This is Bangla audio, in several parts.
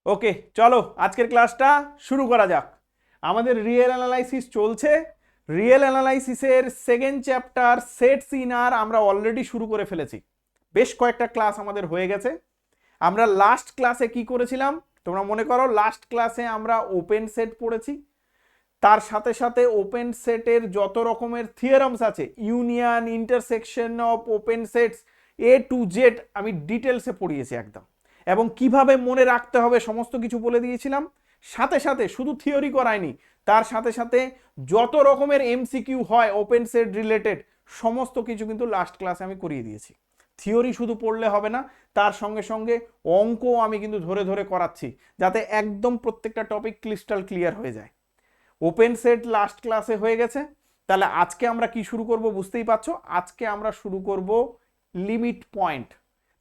ওকে, চলো আজকের ক্লাসটা শুরু করা যাক। আমাদের রিয়েল অ্যানালাইসিস চলছে। রিয়েল অ্যানালাইসিসের second chapter sets in R আমরা অলরেডি শুরু করে ফেলেছি। বেশ কয়েকটা ক্লাস আমাদের হয়ে গেছে। আমরা লাস্ট ক্লাসে কি করেছিলাম তোমরা মনে করো? লাস্ট ক্লাসে আমরা ওপেন সেট পড়েছি, তার সাথে সাথে ওপেন সেটের যত রকমের থিওরামস আছে, union, intersection of open sets, A to Z আমি ডিটেলসে পড়িয়েছি একদম, এবং কিভাবে মনে রাখতে হবে সমস্ত কিছু বলে দিয়েছিলাম। সাথে সাথে শুধু থিওরি করায়নি, তার সাথে সাথে যত রকমের এমসিকিউ হয় ওপেন সেট রিলেটেড সমস্ত কিছু কিন্তু লাস্ট ক্লাসে আমি করিয়ে দিয়েছি। থিওরি শুধু পড়লে হবে না, তার সঙ্গে সঙ্গে অঙ্কও আমি কিন্তু ধরে ধরে করাচ্ছি, যাতে একদম প্রত্যেকটা টপিক ক্রিস্টাল ক্লিয়ার হয়ে যায়। ওপেন সেট লাস্ট ক্লাসে হয়ে গেছে। তাহলে আজকে আমরা কি শুরু করব বুঝতেই পারছো। আজকে আমরা শুরু করব লিমিট পয়েন্ট।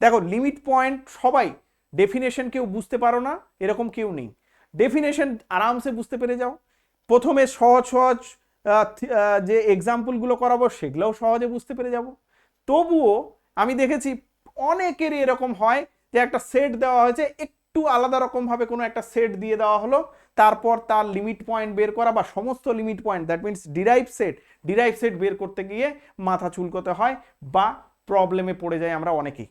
দেখো, লিমিট পয়েন্ট সবাই ডেফিনেশন কেউ বুঝতে পারো না এরকম কেউ নেই। ডেফিনেশন আরামসে বুঝতে পেরে যাও। প্রথমে সহজ সহজ যে এক্সাম্পলগুলো করাবো সেগুলোও সহজে বুঝতে পেরে যাব। তবুও আমি দেখেছি অনেকেরই এরকম হয় যে একটা সেট দেওয়া হয়েছে, একটু আলাদা রকমভাবে কোনো একটা সেট দিয়ে দেওয়া হলো, তারপর তার লিমিট পয়েন্ট বের করা বা সমস্ত limit point, that means derive set বের করতে গিয়ে মাথা চুলকোতে হয় বা প্রবলেমে পড়ে যায় আমরা অনেকেই।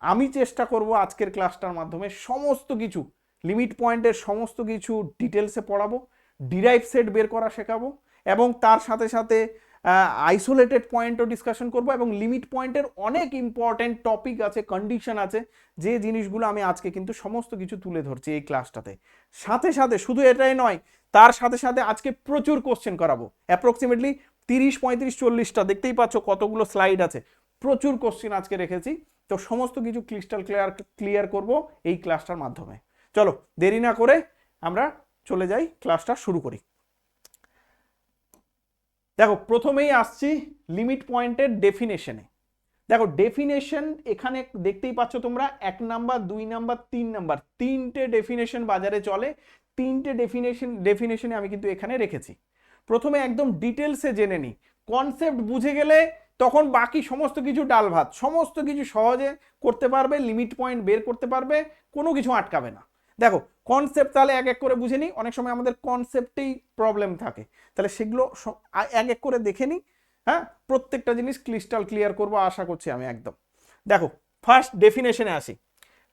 আমি চেষ্টা করব আজকের ক্লাসটার মাধ্যমে সমস্ত কিছু লিমিট পয়েন্টের সমস্ত কিছু ডিটেলসে পড়াবো, ডিরাইভ সেট বের করা শেখাবো, এবং তার সাথে সাথে আইসোলেটেড পয়েন্টও ডিসকাশন করব, এবং লিমিট পয়েন্টের অনেক ইম্পর্টেন্ট টপিক আছে, কন্ডিশন আছে, যে জিনিসগুলো আমি আজকে কিন্তু সমস্ত কিছু তুলে ধরছি এই ক্লাসটাতে। সাথে সাথে শুধু এটাই নয়, তার সাথে সাথে আজকে প্রচুর কোশ্চেন করাবো, অ্যাপ্রক্সিমেটলি 30, 35, 40টা, দেখতেই পাচ্ছ কতগুলো স্লাইড আছে, প্রচুর কোশ্চেন আজকে রেখেছি। তো সমস্ত কিছু ক্রিস্টাল ক্লিয়ার করব এই ক্লাসটার মাধ্যমে। চলো দেরি না করে আমরা চলে যাই, ক্লাসটা শুরু করি। দেখো, প্রথমেই আসছি লিমিট পয়েন্টের ডেফিনেশনে। দেখো, ডেফিনেশন এখানে দেখতেই পাচ্ছ তোমরা, 1 নাম্বার, 2 নাম্বার, 3 নাম্বার, তিনটে ডেফিনেশন বাজারে চলে। তিনটে ডেফিনেশনে আমি কিন্তু এখানে রেখেছি। প্রথমে একদম ডিটেলসে জেনে নিই। কনসেপ্ট বুঝে গেলে তখন বাকি সমস্ত কিছু ডাল ভাত, সমস্ত কিছু সহজে করতে পারবে, লিমিট পয়েন্ট বের করতে পারবে, কোনো কিছু আটকাবে না। দেখো, কনসেপ্ট তাহলে এক এক করে বুঝে নিই। অনেক সময় আমাদের কনসেপ্টেই প্রবলেম থাকে, তাহলে সেগুলো এক এক করে দেখে নিই। হ্যাঁ, প্রত্যেকটা জিনিস ক্রিস্টাল ক্লিয়ার করবো আশা করছি আমি একদম। দেখো, ফার্স্ট ডেফিনেশনে আসি।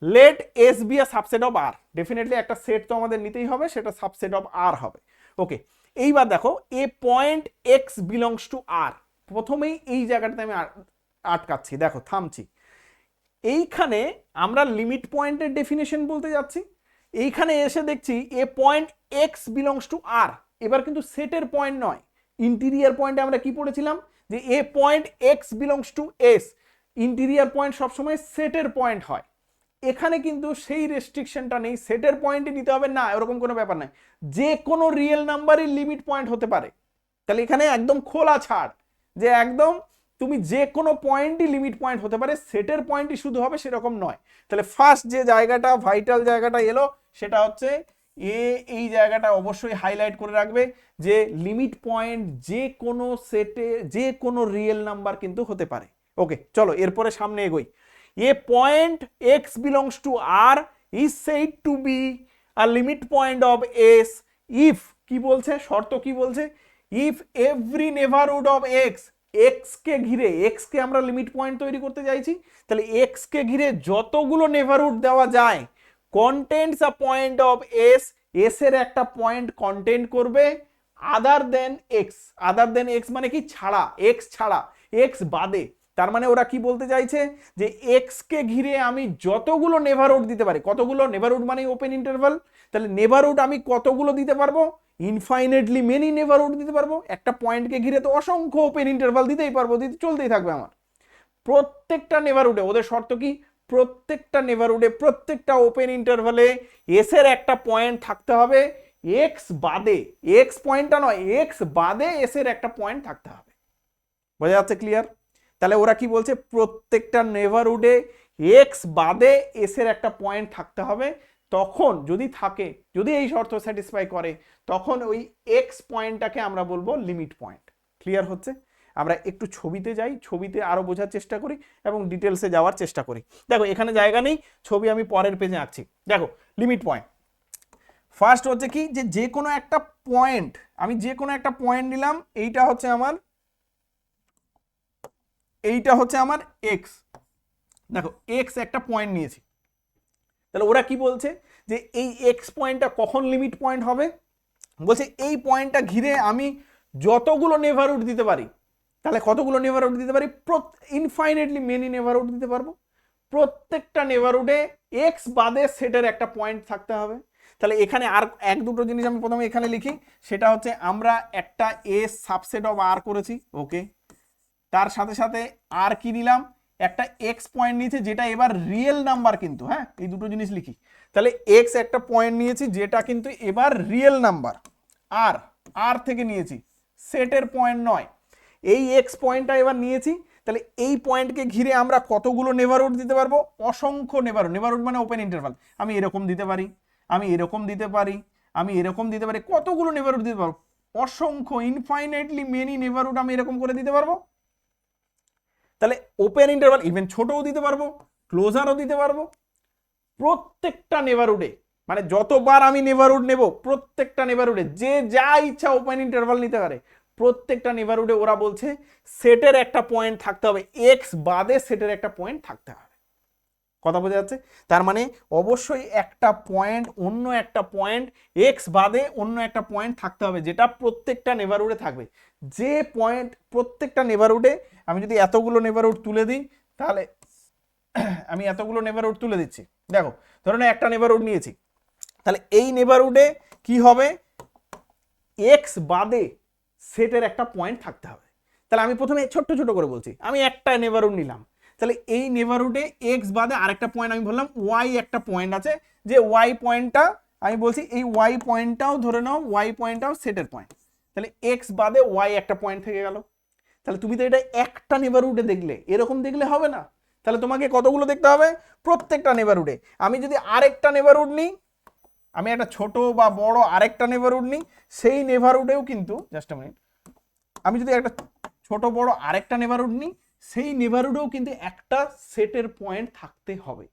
Let S be a subset of R. Definitely একটা সেট তো আমাদের নিতেই হবে, সেটা সাবসেট অফ আর হবে। ওকে, এইবার দেখো, এ পয়েন্ট এক্স বিলংস টু আর। প্রথমেই এই জায়গাটাতে আমি আটকাচ্ছি, দেখো থামছি। এইখানে আমরা লিমিট পয়েন্টের ডেফিনেশন বলতে যাচ্ছি, এইখানে এসে দেখছি এ পয়েন্ট এক্স বিলংস টু আর। এবার কিন্তু সেটের পয়েন্ট নয়, ইন্টিরিয়ার পয়েন্টে আমরা কি পড়েছিলাম যে a point x belongs to S. Interior point সবসময় সেটের পয়েন্ট হয়। এখানে কিন্তু সেই রেস্ট্রিকশনটা নেই, সেটের পয়েন্টই নিতে হবে না, এরকম কোনো ব্যাপার নাই। যে কোনো রিয়েল নাম্বারই লিমিট পয়েন্ট হতে পারে। তাহলে এখানে একদম খোলা ছাড়, যে একদম তুমি যে কোনো পয়েন্টই লিমিট পয়েন্ট হতে পারে, সেটের পয়েন্টই শুধু হবে সেরকম নয়। তাহলে ফার্স্ট যে জায়গাটা, ভাইটাল জায়গাটা এলো, সেটা হচ্ছে এই জায়গাটা অবশ্যই হাইলাইট করে রাখবে, যে লিমিট পয়েন্ট যে কোনো সেটে যে কোনো রিয়েল নাম্বার কিন্তু হতে পারে। ওকে, চলো এরপরে সামনে এগোই। A point x belongs to R is said to be a limit point of S if, কি বলছে, শর্ত কি বলছে, if every neighbourhood of x, x কে ঘিরে, এক্স কে আমরা লিমিট পয়েন্ট তৈরি করতে চাইছি, তাহলে এক্স কে ঘিরে যতগুলো নেভারহুড দেওয়া যায়, contents a point of S, S এর একটা পয়েন্ট কন্টেন্ট করবে, আদার দেন এক্স। আদার দেন এক্স মানে কি, ছাড়া, এক্স ছাড়া, এক্স বাদে। তার মানে ওরা কি বলতে চাইছে, যে এক্স কে ঘিরে আমি যতগুলো নেভারহুড দিতে পারি, কতগুলো নেভারহুড মানে ওপেন ইন্টারভাল, তাহলে নেভারহুড আমি কতগুলো দিতে পারবো, ইনফাইনেটলি মেনি নেভারহুড দিতে পারবো। একটা পয়েন্টকে ঘিরে তো অসংখ্য ওপেন ইন্টারভাল দিতেই পারবো, দিতে চলতেই থাকবে আমার। প্রত্যেকটা নেভারহুডে, ওদের শর্ত কি, প্রত্যেকটা নেভারহুডে, প্রত্যেকটা ওপেন ইন্টারভালে এস এর একটা পয়েন্ট থাকতে হবে, এক্স বাদে, এক্স পয়েন্টটা নয়, এক্স বাদে এস এর একটা পয়েন্ট থাকতে হবে। বোঝা যাচ্ছে ক্লিয়ার? তাহলে ওরা কি বলছে, প্রত্যেকটা নেভারহুডে এক্স বাদে এস এর একটা পয়েন্ট থাকতে হবে। তখন যদি থাকে, যদি এই শর্ত স্যাটিসফাই করে, তখন ওই এক্স পয়েন্টটাকে আমরা বলবো লিমিট পয়েন্ট। ক্লিয়ার হচ্ছে? আমরা একটু ছবিতে যাই, ছবিতে আরো বোঝার চেষ্টা করি এবং ডিটেলসে যাওয়ার চেষ্টা করি। দেখো এখানে জায়গা নেই, ছবি আমি পরের পেজে আঁকছি। দেখো লিমিট পয়েন্ট ফার্স্ট হচ্ছে কি, যে কোনো একটা পয়েন্ট, আমি যে কোনো একটা পয়েন্ট নিলাম, এইটা হচ্ছে আমার এক্স। দেখো এক্স একটা পয়েন্ট নিয়েছি, তাহলে ওরা কি বলছে যে এই এক্স পয়েন্টটা কখন লিমিট পয়েন্ট হবে, বলছে এই পয়েন্টটা ঘিরে আমি যতগুলো নেভারহুড দিতে পারি। তাহলে কতগুলো নেভারহুড দিতে পারি? ইনফাইনাইটলি মেনি নেভারহুড দিতে পারবো। প্রত্যেকটা নেভারহুডে এক্স বাদে সেটের একটা পয়েন্ট থাকতে হবে। তাহলে এখানে আর এক দুটো জিনিস আমি প্রথমে এখানে লিখি, সেটা হচ্ছে আমরা একটা এস সাবসেট অফ আর করেছি, ওকে। তার সাথে সাথে আর কি নিলাম, একটা এক্স পয়েন্ট নিয়েছে যেটা এবার রিয়েল নাম্বার কিন্তু, হ্যাঁ এই দুটো জিনিস লিখি। তাহলে এক্স একটা পয়েন্ট নিয়েছি যেটা কিন্তু এবার রিয়েল নাম্বার, আর থেকে নিয়েছি, সেটের পয়েন্ট নয়। এই এক্স পয়েন্টটা এবার নিয়েছি, তাহলে এই পয়েন্টকে ঘিরে আমরা কতগুলো নেভারহুড দিতে পারবো? অসংখ্য নেভারহুড। নেভারহুড মানে ওপেন ইন্টারভাল। আমি এরকম দিতে পারি, আমি এরকম দিতে পারি, আমি এরকম দিতে পারি, কতগুলো নেভারহুড দিতে পারবো? অসংখ্য, ইনফাইনাইটলি মেনি নেভারহুড আমি এরকম করে দিতে পারবো। তাহলে ওপেন ইন্টারভাল, ইভেন ছোটও দিতে পারবো, ক্লোজারও দিতে পারবো। প্রত্যেকটা নেভারহুডে, মানে যতবার আমি নেভারহুড নেব, প্রত্যেকটা নেভারহুডে যে যা ইচ্ছা ওপেন ইন্টারভাল নিতে পারে, প্রত্যেকটা নেভারহুডে ওরা বলছে সেটের একটা পয়েন্ট থাকতে হবে, এক্স বাদে সেটের একটা পয়েন্ট থাকতে হবে। কথা বোঝা যাচ্ছে? তার মানে অবশ্যই একটা পয়েন্ট, অন্য একটা পয়েন্ট, এক্স বাদে অন্য একটা পয়েন্ট থাকতে হবে, যেটা প্রত্যেকটা নেভারহুডে থাকবে। যে পয়েন্ট প্রত্যেকটা নেভারহুডে, আমি যদি এতগুলো নেভারহুড তুলে দিই, তাহলে আমি এতগুলো নেভারহুড তুলে দিচ্ছি। দেখো ধরুন একটা নেভারহুড নিয়েছি, তাহলে এই নেভারহুডে কি হবে? এক্স বাদে সেটের একটা পয়েন্ট থাকতে হবে। তাহলে আমি প্রথমে ছোট্ট ছোট করে বলছি, আমি একটা নেভারহুড নিলাম, তাহলে এই নেভারহুডে এক্স বাদে আরেকটা পয়েন্ট আমি বললাম ওয়াই একটা পয়েন্ট আছে, যে ওয়াই পয়েন্টটা আমি বলছি এই ওয়াই পয়েন্টটাও ধরে নাও, ওয়াই পয়েন্টটাও সেটের পয়েন্ট। তাহলে এক্স বাদে ওয়াই একটা পয়েন্ট থেকে গেল। তাহলে তুমি তো এটা একটা নেভারহুডে দেখলে, এরকম দেখলে হবে না, তাহলে তোমাকে কতগুলো দেখতে হবে? প্রত্যেকটা নেভারহুডে। আমি যদি আরেকটা নেভারহুড নিই, আমি একটা ছোট বা বড় আরেকটা নেভারহুড নিই, সেই নেভারহুডেও কিন্তু, জাস্ট আ মিনিট, আমি যদি একটা ছোট বড় আরেকটা নেভারহুড নিই, সেই নেভারহুডেও কিন্তু একটা সেটের পয়েন্ট থাকতে হবে।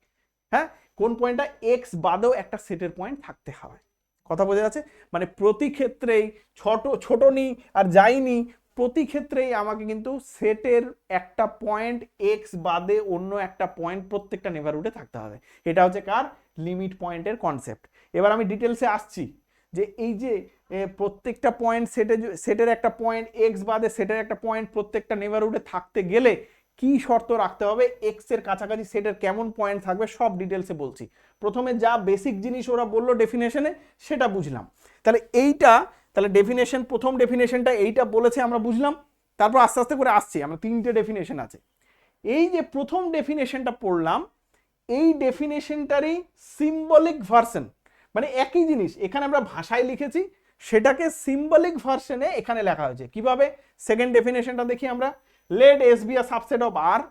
হ্যাঁ, কোন পয়েন্টটা? এক্স বাদেও একটা সেটের পয়েন্ট থাকতে হবে। কথা বোঝা যাচ্ছে? মানে প্রতি ক্ষেত্রেই ছোট নিই আর যাই নিই, প্রতি ক্ষেত্রেই আমাকে কিন্তু সেটের একটা পয়েন্ট এক্স বাদে অন্য একটা পয়েন্ট প্রত্যেকটা নেভারহুডে থাকতে হবে। এটা হচ্ছে কার? লিমিট পয়েন্টের কনসেপ্ট। এবার আমি ডিটেলসে আসছি, যে এই যে প্রত্যেকটা পয়েন্ট সেটের একটা পয়েন্ট এক্স বাদে সেটের একটা পয়েন্ট প্রত্যেকটা নেভারহুডে থাকতে গেলে কি শর্ত রাখতে হবে, এক্স এর কাছাকাছি সেটের কেমন পয়েন্ট থাকবে, সব ডিটেলসে বলছি। প্রথমে যা বেসিক জিনিস ওরা বললো ডেফিনেশনে, সেটা বুঝলাম। তাহলে তাহলে ডেফিনেশন, প্রথম ডেফিনেশনটা এইটা বলেছে, আমরা বুঝলাম। তারপর আস্তে আস্তে করে আসছি, আমরা তিনটে ডেফিনেশন আছে। এই যে প্রথম ডেফিনেশনটা পড়লাম, এই ডেফিনেশনটারই সিম্বলিক ভার্সন, মানে একই জিনিস এখানে আমরা ভাষায় লিখেছি, সেটাকে সিম্বলিক ভার্সনে এখানে লেখা হয়েছে। কিভাবে? সেকেন্ড ডেফিনেশনটা দেখি আমরা। let S be a subset of R,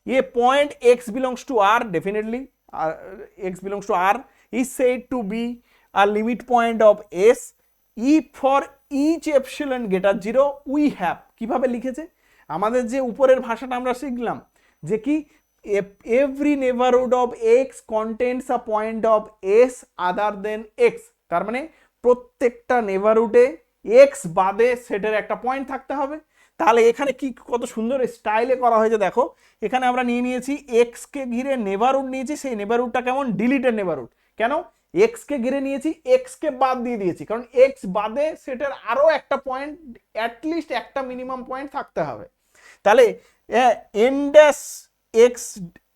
a point x belongs to R, definitely x belongs to R is said to be a limit point of S if for each epsilon greater 0 we have, কিভাবে লিখেছে? আমাদের যে উপরের ভাষাটা আমরা শিখলাম, যে কি every neighborhood of x contains a point of S other than x, তার মানে প্রত্যেকটা নেভারহুডে এক্স বাদে সেটের একটা পয়েন্ট থাকতে হবে। তাহলে এখানে কি কত সুন্দর স্টাইলে করা হয়েছে দেখো, এখানে আমরা নিয়েছি এক্স কে ঘিরে নেভারহুড নিয়েছি, সেই নেভারহুডটা কেমন? ডিলিটেড নেভারহুড। কেন? এক্স কে ঘিরে নিয়েছি, এক্স কে বাদ দিয়ে দিয়েছি, কারণ এক্স বাদে সেটের আরো একটা পয়েন্ট, অ্যাটলিস্ট একটা মিনিমাম পয়েন্ট থাকতে হবে। তাহলে এন ড্যাশ এক্স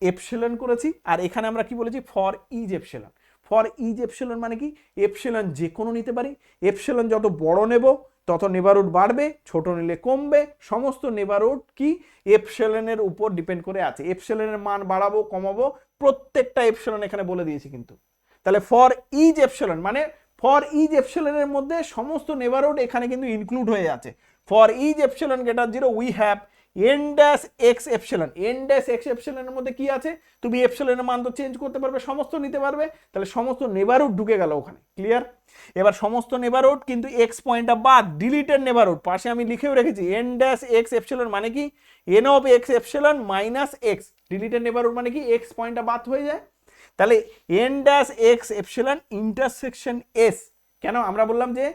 এপসিলন করেছি, আর এখানে আমরা কি বলেছি? For each epsilon. For each epsilon মানে কি? এপসিলন যে কোনো নিতে পারি, এপসিলন যত বড় নেব তত নেভারহুড বাড়বে, ছোট নিলে কমবে। সমস্ত নেভারহুড কি এপসিলনের উপর ডিপেন্ড করে আছে, এপসিলনের মান বাড়াবো কমাবো প্রত্যেকটা এপসিলন এখানে বলে দিয়েছি কিন্তু। তাহলে ফর ইজ এপসিলন মানে ফর ইজ এপসিলনের মধ্যে সমস্ত নেভারহুড এখানে কিন্তু ইনক্লুড হয়ে আছে। For each epsilon greater 0 we have N dash x epsilon, N dash x এপসিলনের মধ্যে কি আছে, তুমি এপসিলনের মান তো চেঞ্জ করতে পারবে, সমস্ত নিতে পারবে, তাহলে সমস্ত নেবারহুড ঢুকে গেল ওখানে। ক্লিয়ার? এবার সমস্ত নেবারহুড কিন্তু এক্স পয়েন্টটা বাদ, ডিলিটেড নেবারহুড পাশে আমি লিখেও রেখেছি, এন ড্যাশ এক্স এপসিলন মানে কি N of x epsilon minus x, deleted neighbourhood মানে কি এক্স পয়েন্টটা বাদ হয়ে যায়, তাহলে N dash x epsilon intersection S. কেন আমরা বললাম যে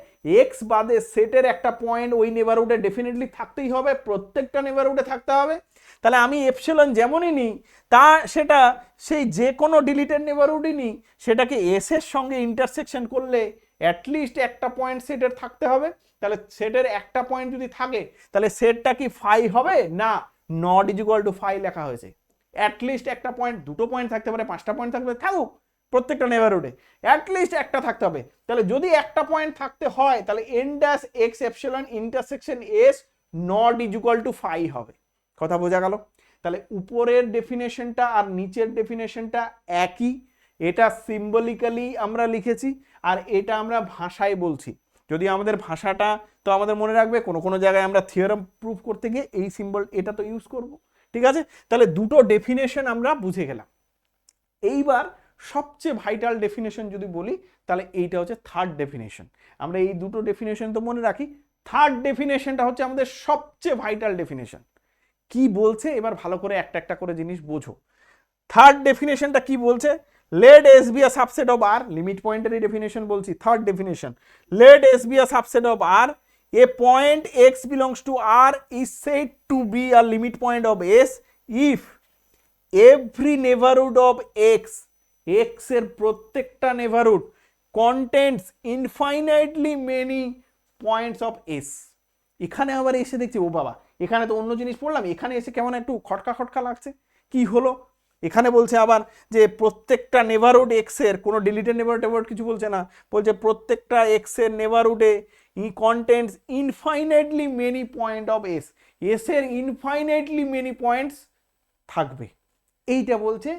এক্স বাদে সেটের একটা পয়েন্ট ওই নেবারহুডে ডেফিনেটলি থাকতেই হবে, প্রত্যেকটা নেবারহুডে থাকতে হবে, তাহলে আমি এপসিলন যেমনই নিই তা সেটা সেই যে কোনো ডিলিটেড নেবারহুডই নিই, সেটাকে এস এর সঙ্গে ইন্টারসেকশন করলে অ্যাটলিস্ট একটা পয়েন্ট সেটের থাকতে হবে, তাহলে সেটের একটা পয়েন্ট যদি থাকে তাহলে সেটটা কি ফাই হবে না, not is equal to phi লেখা হয়েছে। অ্যাটলিস্ট একটা পয়েন্ট, দুটো পয়েন্ট থাকতে পারে, পাঁচটা পয়েন্ট থাকতে পারে, থাকুক প্রত্যেকটা নেবারহুডে অ্যাটলিস্ট একটা থাকতে হবে। তাহলে যদি একটা পয়েন্ট থাকতে হয় তাহলে N dash x epsilon intersection S not is equal to phi হবে। কথা বোঝা গেল? তাহলে উপরের ডেফিনেশনটা আর নিচের ডেফিনেশনটা একই, এটা সিম্বলিক্যালি আমরা লিখেছি আর এটা আমরা ভাষায় বলছি। যদি আমাদের ভাষাটা তো আমাদের মনে রাখবে, কোনো কোনো জায়গায় আমরা থিওরাম প্রুফ করতে গিয়ে এই সিম্বল এটা তো ইউজ করব। ঠিক আছে? তাহলে দুটো ডেফিনেশন আমরা বুঝে গেলাম। এইবার সবচেয়ে ভাইটাল ডেফিনেশন যদি বলি তাহলে এইটা হচ্ছে থার্ড ডেফিনেশন। আমরা এই দুটো ডেফিনেশন তো মনে রাখি, থার্ড ডেফিনেশনটা হচ্ছে আমাদের সবচেয়ে ভাইটাল ডেফিনেশন। কি বলছে এবার ভালো করে একটা একটা করে জিনিস বোঝো। থার্ড ডেফিনেশনটা কি বলছে, let S be a subset of R, limit পয়েন্টের ডেফিনেশন বলছি। Third definition, let S be a subset of R, a point x belongs to R is said to be a limit point of S if every neighbourhood of x, X এর প্রত্যেকটা neighbourhood contents infinitely many points of S. এখানে আবার এসে দেখছি ও বাবা, এখানে তো অন্য জিনিস পড়লাম, এখানে এসে কেমন একটু খটকা খটকা লাগছে। কি হলো? এখানে বলছে আবার যে প্রত্যেকটা নেবারহুড এক্স এর, কোনো ডিলিটেড নেবারহুড কিছু বলছে না, বলছে প্রত্যেকটা এক্স এর নেবারহুডে contains infinitely many point of S, S এর ইনফাইনাইটলি মেনি পয়েন্টস থাকবে। এইটা বলছে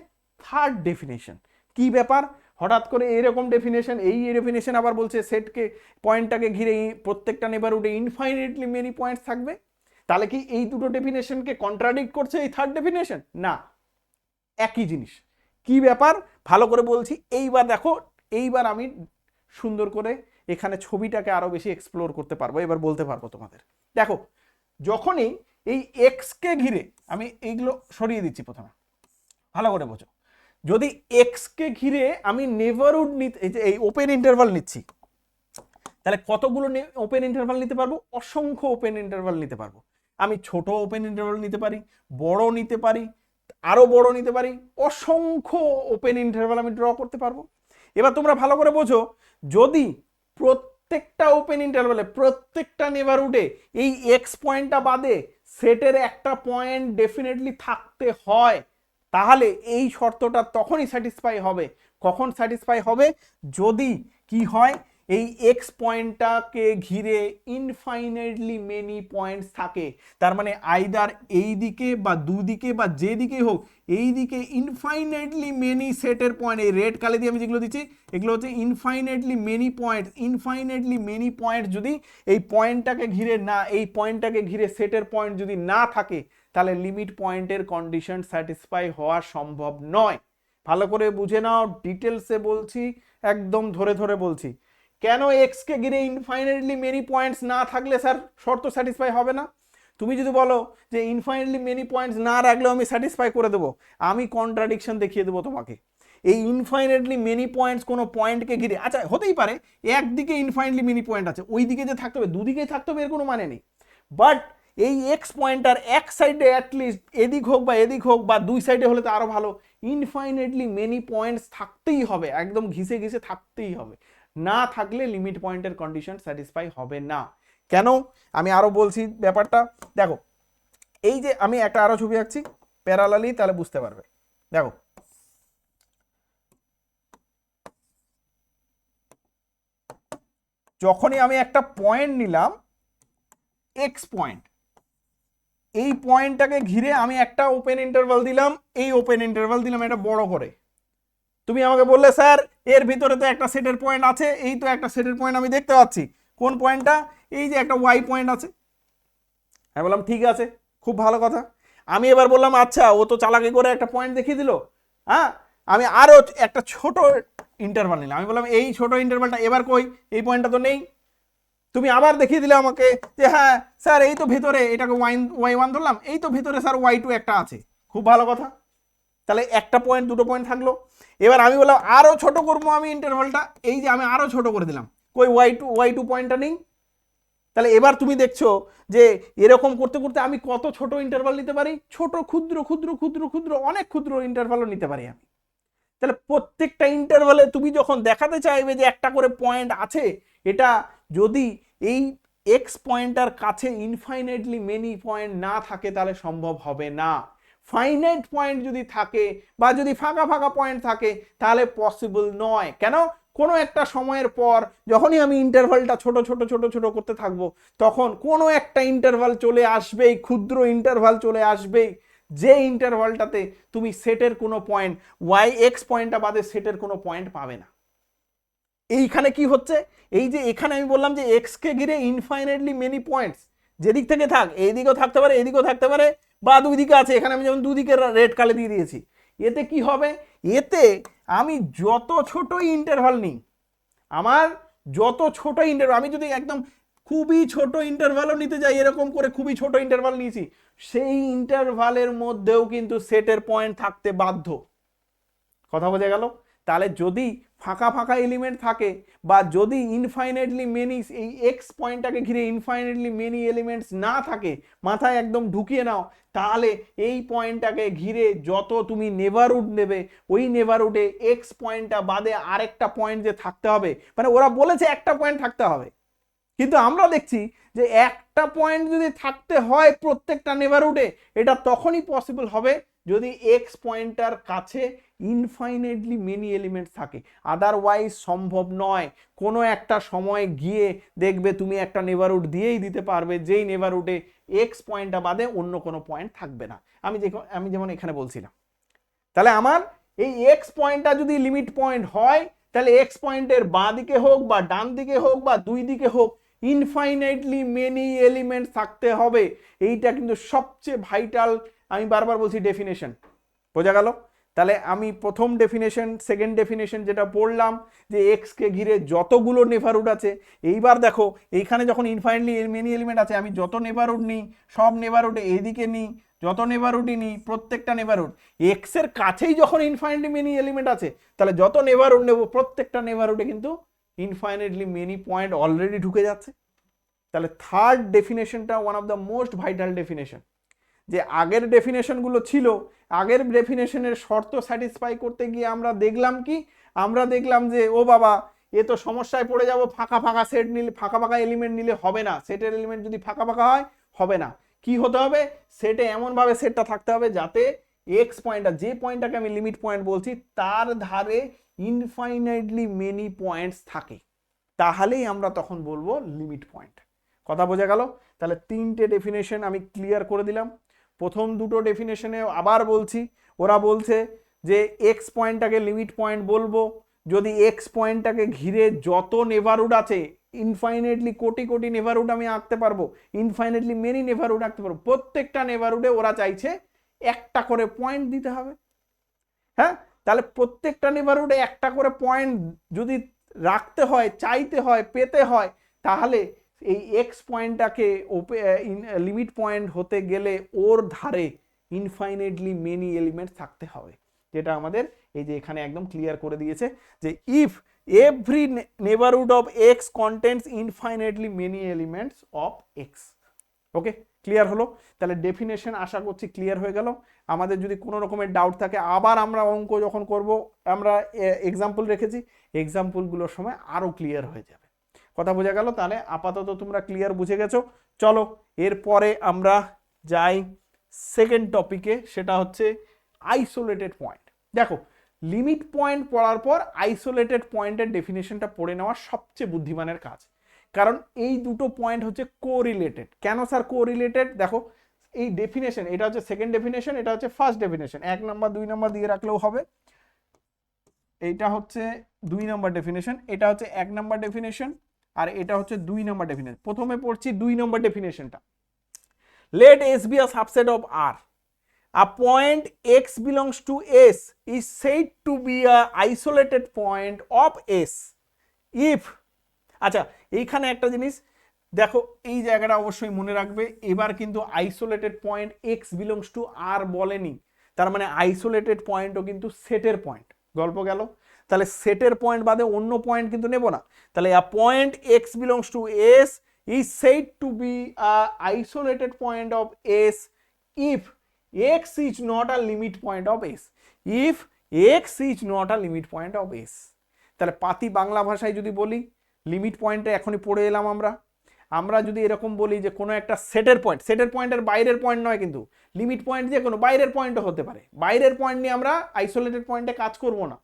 থার্ড ডেফিনেশন। কি ব্যাপার হঠাৎ করে এরকম ডেফিনেশন? এই ডেফিনেশন আবার বলছে সেটকে পয়েন্টটাকে ঘিরে প্রত্যেকটা নেবারহুডে ইনফাইনাইটলি মেনি পয়েন্টস থাকবে। তাহলে কি এই দুটো ডেফিনেশনকে কন্ট্রাডিক্ট করছে এই থার্ড ডেফিনেশন? না, একই জিনিস। কি ব্যাপার ভালো করে বলছি। এইবার দেখো, এইবার আমি সুন্দর করে এখানে ছবিটাকে আরো বেশি এক্সপ্লোর করতে পারবো, এবার বলতে পারবো তোমাদের। দেখো, যখনই এই এক্স কে ঘিরে, আমি এইগুলো সরিয়ে দিচ্ছি প্রথমে, ভালো করে বোঝো। যদি এক্স কে ঘিরে আমি নেবারহুড নিতে, এই ওপেন ইন্টারভাল নিচ্ছি, তাহলে কতগুলো ওপেন ইন্টারভাল নিতে পারবো? অসংখ্য ওপেন ইন্টারভাল নিতে পারবো। আমি ছোট ওপেন ইন্টারভাল নিতে পারি, বড় নিতে পারি, আরো বড় নিতে পারি, অসংখ্য ওপেন ইন্টারভাল আমি ড্র করতে পারবো। এবার তোমরা ভালো করে বোঝো, যদি প্রত্যেকটা ওপেন ইন্টারভালে প্রত্যেকটা নেবারহুডে এই এক্স পয়েন্টটা বাদে সেটের একটা পয়েন্ট ডেফিনেটলি থাকতে হয়, তাহলে এই শর্তটা তখনই স্যাটিসফাই হবে। কখন স্যাটিসফাই হবে? যদি কি হয়, এই এক্স পয়েন্টটাকে ঘিরে ইনফাইনাইটলি মেনি পয়েন্টস থাকে। তার মানে আইদার এই দিকে বা দুদিকে বা যে দিকেই হোক, এই দিকে ইনফাইনাইটলি মেনি সেটের পয়েন্ট, এই রেড কালে দিয়ে আমি যেগুলো দিচ্ছি এগুলো হচ্ছে infinitely many points. Infinitely many point যদি এই পয়েন্টটাকে ঘিরে না, এই পয়েন্টটাকে ঘিরে সেটের পয়েন্ট যদি না থাকে, তাহলে লিমিট পয়েন্টের কন্ডিশন স্যাটিসফাই হওয়া সম্ভব নয়। ভালো করে বুঝে নাও, ডিটেলসে বলছি, একদম ধরে ধরে বলছি। কেন এক্স কে ঘিরে ইনফাইনাইটলি মেনি পয়েন্টস না থাকলে স্যার শর্ত স্যাটিসফাই হবে না? তুমি যদি বলো যে ইনফাইনাইটলি মেনি পয়েন্টস না রাখলেও আমি স্যাটিসফাই করে দেবো, আমি কন্ট্রাডিকশন দেখিয়ে দেবো তোমাকে। এই ইনফাইনাইটলি মেনি পয়েন্টস কোনো পয়েন্টকে ঘিরে, আচ্ছা হতেই পারে একদিকে ইনফাইনাইটলি মেনি পয়েন্ট আছে, ওই দিকে যে থাকতে হবে, দুদিকেই থাকতে হবে এর কোনো মানে নেই, বাট এই এক্স পয়েন্টার এক সাইডে অ্যাটলিস্ট এদিক হোক বা এদিক হোক বা দুই সাইডে হলে তো আরো ভালো, ইনফাইনাইটলি মেনি পয়েন্টস থাকতেই হবে, একদম ঘিসে ঘিসে থাকতেই হবে। না থাকলে লিমিট পয়েন্টের কন্ডিশন স্যাটিসফাই হবে না। কেন? আমি আরো বলছি ব্যাপারটা। দেখো, এই যে আমি একটা আরো ছবি আঁকছি প্যারালালি, তাহলে বুঝতে পারবে। দেখো, যখনই আমি একটা পয়েন্ট নিলাম এক্স পয়েন্ট, এই পয়েন্টটাকে ঘিরে আমি একটা ওপেন ইন্টারভাল দিলাম, এই ওপেন ইন্টারভাল দিলাম এটা বড় করে। তুমি আমাকে বললে স্যার এর ভিতরে তো একটা সেটের পয়েন্ট আছে, এই তো একটা সেটের পয়েন্ট আমি দেখতে পাচ্ছি, কোন পয়েন্টটা? এই যে একটা ওয়াই পয়েন্ট আছে। আমি বললাম ঠিক আছে, খুব ভালো কথা। আমি এবার বললাম আচ্ছা ও তো চালাকি করে একটা পয়েন্ট দেখিয়ে দিল, হ্যাঁ আমি আরো একটা ছোট ইন্টারভাল নিলাম, আমি বললাম এই ছোট ইন্টারভালটা এবার কই, এই পয়েন্টটা তো নেই। তুমি আবার দেখিয়ে দিলে আমাকে যে হ্যাঁ স্যার এই তো ভেতরে, এটাকে ওয়াই1 ধরলাম, এই তো ভেতরে স্যার ওয়াই2 একটা আছে। খুব ভালো কথা, তাহলে একটা পয়েন্ট দুটো পয়েন্ট থাকলো। এবার আমি বললাম আরো ছোট করবো আমি ইন্টারভালটা, এই যে আমি আরো ছোট করে দিলাম, কই ওয়াই টু পয়েন্টটা নেই। তাহলে এবার তুমি দেখছো যে এরকম করতে করতে আমি কত ছোট ইন্টারভাল নিতে পারি, ছোট ক্ষুদ্র ক্ষুদ্র ক্ষুদ্র ক্ষুদ্র অনেক ক্ষুদ্র ইন্টারভালও নিতে পারি আমি। তাহলে প্রত্যেকটা ইন্টারভালে তুমি যখন দেখাতে চাইবে যে একটা করে পয়েন্ট আছে, এটা যদি এই এক্স পয়েন্টার কাছে ইনফাইনাইটলি মেনি পয়েন্ট না থাকে তাহলে সম্ভব হবে না। ফাইনাইট পয়েন্ট যদি থাকে বা যদি ফাঁকা ফাঁকা পয়েন্ট থাকে তাহলে পসিবল নয়। কেন? কোনো একটা সময়ের পর যখনই আমি ইন্টারভালটা ছোট ছোট ছোট ছোট করতে থাকবো তখন কোনো একটা ইন্টারভাল চলে আসবেই, ক্ষুদ্র ইন্টারভাল চলে আসবেই, যে ইন্টারভালটাতে তুমি সেটের কোনো পয়েন্ট ওয়াই এক্স পয়েন্টটা বাদে সেটের কোনো পয়েন্ট পাবে না। এইখানে কি হচ্ছে, এই যে এখানে আমি বললাম যে এক্স কে ঘিরে ইনফাইনাইটলি মেনি পয়েন্টস, যেদিক থেকে থাক, এই দিকেও থাকতে পারে এদিকেও থাকতে পারে বা দুই দিকে আছে, এখানে আমি যেমন দুদিকে রেড কালে দিয়ে দিয়েছি। এতে কি হবে, এতে আমি যত ছোটই ইন্টারভাল নিই, আমার যত ছোট ইন্টারভাল, আমি যদি একদম খুবই ছোট ইন্টারভালও নিতে যাই, এরকম করে খুবই ছোট ইন্টারভাল নিয়েছি, সেই ইন্টারভালের মধ্যেও কিন্তু সেটের পয়েন্ট থাকতে বাধ্য। কথা বোঝা গেল? তাহলে যদি ফাঁকা ফাঁকা এলিমেন্ট থাকে বা যদি ইনফাইনাইটলি মেনি, এই এক্স পয়েন্টটাকে ঘিরে ইনফাইনাইটলি মেনি এলিমেন্টস না থাকে, মাথায় একদম ঢুকিয়ে নাও, তাহলে এই পয়েন্টটাকে ঘিরে যত তুমি নেবারহুড নেবে, ওই নেবারহুডে এক্স পয়েন্টটা বাদে আরেকটা পয়েন্ট যে থাকতে হবে, মানে ওরা বলেছে একটা পয়েন্ট থাকতে হবে, কিন্তু আমরা দেখছি যে একটা পয়েন্ট যদি থাকতে হয় প্রত্যেকটা নেবারহুডে, এটা তখনই পসিবল হবে যদি এক্স পয়েন্টার কাছে ইনফাইনাইটলি মেনি এলিমেন্টস থাকে, আদারওয়াইজ সম্ভব নয়। কোনো একটা সময় গিয়ে দেখবে তুমি একটা নেবারহুড দিয়েই দিতে পারবে যেই নেবারহুডে এক্স পয়েন্টটা বাদে অন্য কোনো পয়েন্ট থাকবে না। আমি যেমন এখানে বলছিলাম, তাহলে আমার এই এক্স পয়েন্টটা যদি লিমিট পয়েন্ট হয়, তাহলে এক্স পয়েন্টের বাঁ দিকে হোক বা ডান দিকে হোক বা দুই দিকে হোক ইনফাইনাইটলি মেনি এলিমেন্ট থাকতে হবে। এইটা কিন্তু সবচেয়ে ভাইটাল, আমি বারবার বলছি, ডেফিনেশন। বোঝা গেল? তাহলে আমি প্রথম ডেফিনেশন, সেকেন্ড ডেফিনেশন যেটা পড়লাম যে এক্স কে ঘিরে যতগুলো নেবারহুড আছে, এইবার দেখো এইখানে যখন ইনফাইনাইটলি মেনি এলিমেন্ট আছে, আমি যত নেবারহুড নিই সব নেবারহুডে এইদিকে নিই, যত নেবারহুডই নিই প্রত্যেকটা নেবারহুড এক্স এর কাছেই যখন ইনফাইনাইটলি মেনি এলিমেন্ট আছে, তাহলে যত নেবারহুড নেব প্রত্যেকটা নেবারহুডে কিন্তু ইনফাইনাইটলি মেনি পয়েন্ট অলরেডি ঢুকে যাচ্ছে। তাহলে থার্ড ডেফিনেশনটা one of the most vital definition. যে আগের ডেফিনেশনগুলো ছিল, আগের ডেফিনেশনের শর্ত স্যাটিসফাই করতে গিয়ে আমরা দেখলাম কি, আমরা দেখলাম যে ও বাবা এ তো সমস্যায় পড়ে যাব, ফাঁকা ফাঁকা সেট নিলে, ফাঁকা ফাঁকা এলিমেন্ট নিলে হবে না, সেটের এলিমেন্ট যদি ফাঁকা ফাঁকা হয় হবে না। কি হতে হবে, সেটে এমনভাবে সেটটা থাকতে হবে যাতে এক্স পয়েন্টটা, যে পয়েন্টটাকে আমি লিমিট পয়েন্ট বলছি, তার ধারে ইনফাইনাইটলি মেনি পয়েন্টস থাকে, তাহলেই আমরা তখন বলবো লিমিট পয়েন্ট। কথা বোঝা গেল? তাহলে তিনটে ডেফিনেশন আমি ক্লিয়ার করে দিলাম। প্রথম দুটো ডেফিনেশনে আবার বলছি, ওরা বলছে যে এক্স পয়েন্টটাকে লিমিট পয়েন্ট বলবো যদি এক্স পয়েন্টটাকে ঘিরে যত নেবারহুড আছে, ইনফাইনাইটলি কোটি কোটি নেবারহুড আমি আঁকতে পারবো, ইনফাইনাইটলি মেনি নেবারহুড আঁকতে পারবো, প্রত্যেকটা নেবারহুডে ওরা চাইছে একটা করে পয়েন্ট দিতে হবে। হ্যাঁ, তাহলে প্রত্যেকটা নেবারহুডে একটা করে পয়েন্ট যদি রাখতে হয়, চাইতে হয়, পেতে হয়, তাহলে এই এক্স পয়েন্টটাকে লিমিট পয়েন্ট হতে গেলে ওর ধারে ইনফাইনাইটলি মেনি এলিমেন্ট থাকতে হবে, যেটা আমাদের এই যে এখানে একদম ক্লিয়ার করে দিয়েছে যে if every neighbourhood of x contents infinitely many elements of x. Okay, clear হলো? তাহলে ডেফিনেশন আশা করছি ক্লিয়ার হয়ে গেল। আমাদের যদি কোনো রকমের ডাউট থাকে, আবার আমরা অঙ্ক যখন করব, আমরা এক্সাম্পল রেখেছি, এক্সাম্পলগুলোর সময় আরও ক্লিয়ার হয়ে যাবে। কথা বোঝা গেল? তাহলে আপাতত তোমরা ক্লিয়ার বুঝে গেছো। চলো এরপরে আমরা যাই সেকেন্ড টপিকে, সেটা হচ্ছে আইসোলেটেড পয়েন্ট। দেখো, লিমিট পয়েন্ট পড়ার পর আইসোলেটেড পয়েন্টের ডেফিনেশনটা পড়ে নেওয়া সবচেয়ে বুদ্ধিমানের কাজ, কারণ এই দুটো পয়েন্ট হচ্ছে কোরিলেটেড। কেন স্যার কোরিলেটেড? দেখো এই ডেফিনেশন, এটা হচ্ছে সেকেন্ড ডেফিনেশন, এটা হচ্ছে ফার্স্ট ডেফিনেশন, 1 নাম্বার 2 নাম্বার দিয়ে রাখলেও হবে। এইটা হচ্ছে 2 নাম্বার ডেফিনেশন, এটা হচ্ছে 1 নাম্বার ডেফিনেশন, আর এটা হচ্ছে 2 নাম্বার ডেফিনেশন। প্রথমে পড়ছি 2 number ডেফিনেশনটা। let S be a subset of R. A point x belongs to S is said to be a isolated point of S if, আচ্ছা এইখানে একটা জিনিস দেখো, এই জায়গাটা অবশ্যই মনে রাখবে। এবার কিন্তু isolated point x belongs to R বলেনি, তার মানে আইসোলেটেড পয়েন্টও কিন্তু সেটের পয়েন্ট। গল্প গেল। তাহলে সেটের পয়েন্ট বাদে অন্য পয়েন্ট কিন্তু নেব না। তাহলে আ point x belongs to S is said to be a isolated point of S if x is not a limit point of S. If x is not a limit point of S. তাহলে পাতি বাংলা ভাষায় যদি বলি, লিমিট পয়েন্টে এখনই পড়ে এলাম আমরা যদি এরকম বলি যে কোনো একটা সেটের পয়েন্ট, সেটের পয়েন্টের বাইরের পয়েন্ট নয় কিন্তু, লিমিট পয়েন্ট যে কোনো বাইরের পয়েন্টও হতে পারে, বাইরের পয়েন্ট নিয়ে আমরা আইসোলেটেড পয়েন্টে কাজ করব না।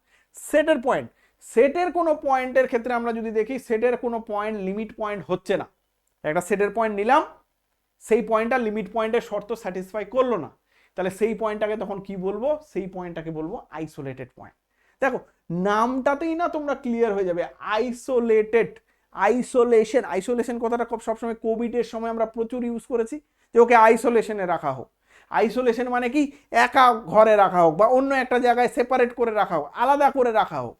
সেটের পয়েন্ট, সেটের কোনো পয়েন্টের ক্ষেত্রে আমরা যদি দেখি সেটের কোনো পয়েন্ট লিমিট পয়েন্ট হচ্ছে না, একটা সেটের পয়েন্ট নিলাম, সেই পয়েন্টটা লিমিট পয়েন্টের শর্ত স্যাটিসফাই করলো না, তাহলে সেই পয়েন্টটাকে তখন কি বলবো? সেই পয়েন্টটাকে বলবো আইসোলেটেড পয়েন্ট। দেখো নামটাতেই না তোমরা ক্লিয়ার হয়ে যাবে, আইসোলেটেড। আইসোলেশন, আইসোলেশন কথাটা সবসময় কোভিডের সময় আমরা প্রচুর ইউজ করেছি যে ওকে আইসোলেশনে রাখা হোক। আইসোলেশন মানে কি? একা ঘরে রাখা হোক বা অন্য একটা জায়গায় সেপারেট করে রাখা হোক, আলাদা করে রাখা হোক।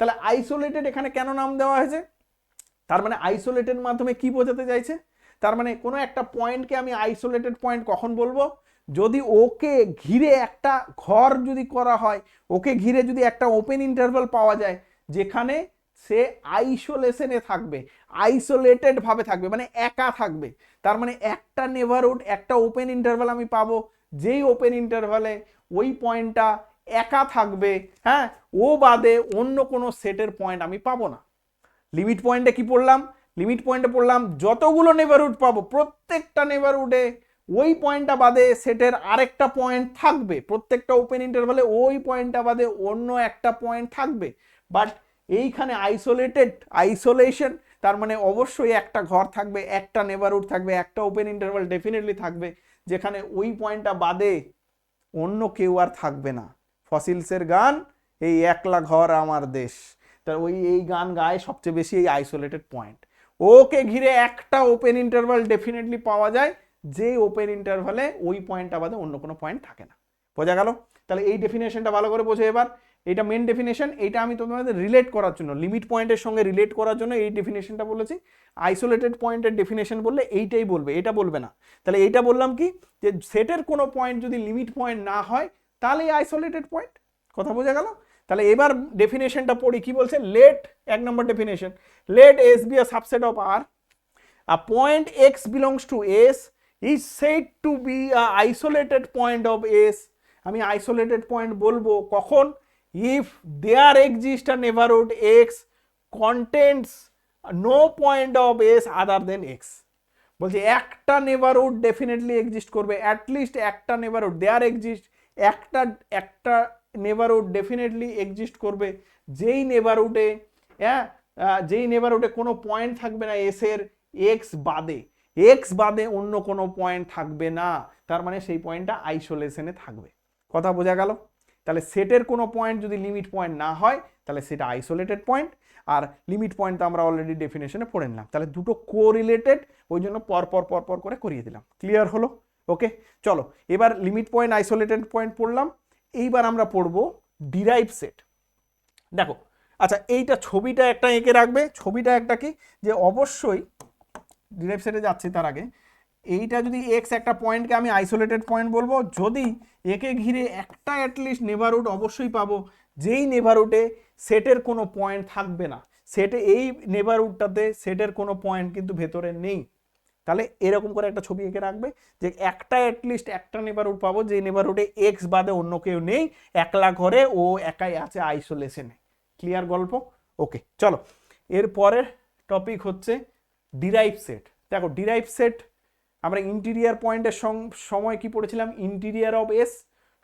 তাহলে আইসোলেটেড এখানে কেন নাম দেওয়া হয়েছে? তার মানে আইসোলেটেড মাধ্যমে কি বোঝাতে চাইছে? তার মানে কোনো একটা পয়েন্টকে আমি আইসোলেটেড পয়েন্ট কখন বলবো? যদি ওকে ঘিরে একটা ঘর যদি করা হয়, ওকে ঘিরে যদি একটা ওপেন ইন্টারভাল পাওয়া যায় যেখানে সে আইসোলেশনে থাকবে, আইসোলেটেড ভাবে থাকবে, মানে একা থাকবে। তার মানে একটা নেভারহুড, একটা ওপেন ইন্টারভাল আমি পাবো, যেই ওপেন ইন্টারভালে ওই পয়েন্টটা একা থাকবে, হ্যাঁ, ও বাদে অন্য কোনো সেটের পয়েন্ট আমি পাবো না। লিমিট পয়েন্টে কি পড়লাম? লিমিট পয়েন্টে পড়লাম যতগুলো নেভারহুড পাবো প্রত্যেকটা নেভারহুডে ওই পয়েন্টটা বাদে সেটের আরেকটা পয়েন্ট থাকবে, প্রত্যেকটা ওপেন ইন্টারভালে ওই পয়েন্টটা বাদে অন্য একটা পয়েন্ট থাকবে। বাট এইখানে আইসোলেটেড, আইসোলেশন, তার মানে অবশ্যই একটা ঘর থাকবে, একটা নেভারহুড থাকবে, একটা ওপেন ইন্টারভাল ডেফিনেটলি থাকবে যেখানে ওই পয়েন্টটা বাদে অন্য কেউ আর থাকবে না। ফসিলসের গান এই একলা ঘর আমার দেশ, তার ওই এই গান গায় সবচেয়ে বেশি এই আইসোলেটেড পয়েন্ট। ওকে ঘিরে একটা ওপেন ইন্টারভাল ডেফিনেটলি পাওয়া যায়, যে ওপেন ইন্টারভালে ওই পয়েন্টটা বাদে অন্য কোনো পয়েন্ট থাকে না। বোঝা গেল? তাহলে এই ডেফিনেশনটা ভালো করে বোঝো এবার। এটা মেন ডেফিনেশন, এটা আমি তোমাদের রিলেট করার জন্য, লিমিট পয়েন্টের সঙ্গে রিলেট করার জন্য এই ডেফিনেশনটা বলেছি। আইসোলেটেড পয়েন্টের ডেফিনেশন বললে এইটাই বলবে, এটা বলবে না। তাহলে এইটা বললাম কি, যে সেটের কোনো পয়েন্ট যদি লিমিট পয়েন্ট না হয় তাহলে আইসোলেটেড পয়েন্ট। কথা বোঝা গেল? তাহলে এবার ডেফিনেশনটা পড়ি, কি বলছে? লেট, এক number definition, let S be a subset of R, a point x belongs to S is said to be a isolated point of S. আমি আইসোলেটেড পয়েন্ট বলবো কখন? if there exists a neighborhood x contains no point of s other than x। বলছে একটা নেভারহুড ডেফিনেটলি এক্সিস্ট করবে, অ্যাটলিস্ট একটা নেভারহুড, দেয়ার এক্সিস্ট, একটা নেভারহুড ডেফিনেটলি এক্সিস্ট করবে যেই নেভারহুডে, হ্যাঁ, যেই নেভারহুডে কোনো পয়েন্ট থাকবে না এস এর, এক্স বাদে অন্য কোনো পয়েন্ট থাকবে না, তার মানে সেই পয়েন্টটা আইসোলেশনে থাকবে। কথা বোঝা গেল? তাহলে সেটের কোনো পয়েন্ট যদি লিমিট পয়েন্ট না হয় তাহলে সেটা আইসোলেটেড পয়েন্ট, আর লিমিট পয়েন্ট তো আমরা অলরেডি ডেফিনেশনে পড়ে নিলাম। তাহলে দুটো কোরিলেটেড, ওই জন্য পরপর করে করিয়ে দিলাম। ক্লিয়ার হলো? ওকে, চলো এবার লিমিট পয়েন্ট, আইসোলেটেড পয়েন্ট পড়লাম। এইবার আমরা পড়বো ডিরাইভ সেট। দেখো, আচ্ছা এইটা ছবিটা একটা এঁকে রাখবে। ছবিটা একটা কি, যে অবশ্যই ডিরাইভ সেটে যাচ্ছি তার আগে, এইটা যদি এক্স একটা পয়েন্টকে আমি আইসোলেটেড পয়েন্ট বলবো যদি একে ঘিরে একটা অ্যাটলিস্ট নেভারহুড অবশ্যই পাবো, যেই নেভারহুডে সেটের কোনো পয়েন্ট থাকবে না, সেটে এই নেভারহুডটাতে সেটের কোনো পয়েন্ট কিন্তু ভেতরে নেই। তাহলে এরকম করে একটা ছবি এঁকে রাখবে যে একটা অ্যাটলিস্ট একটা নেভারহুড পাবো যে নেভারহুডে এক্স বাদে অন্য কেউ নেই, একলা ঘরে ও একাই আছে আইসোলেশনে। ক্লিয়ার গল্প? ওকে, চলো এর পরের টপিক হচ্ছে ডিরাইভ সেট। দেখো ডিরাইভ সেট আমরা ইন্টিরিয়ার পয়েন্টের সময় কি পড়েছিলাম? ইন্টিরিয়ার অফ এস,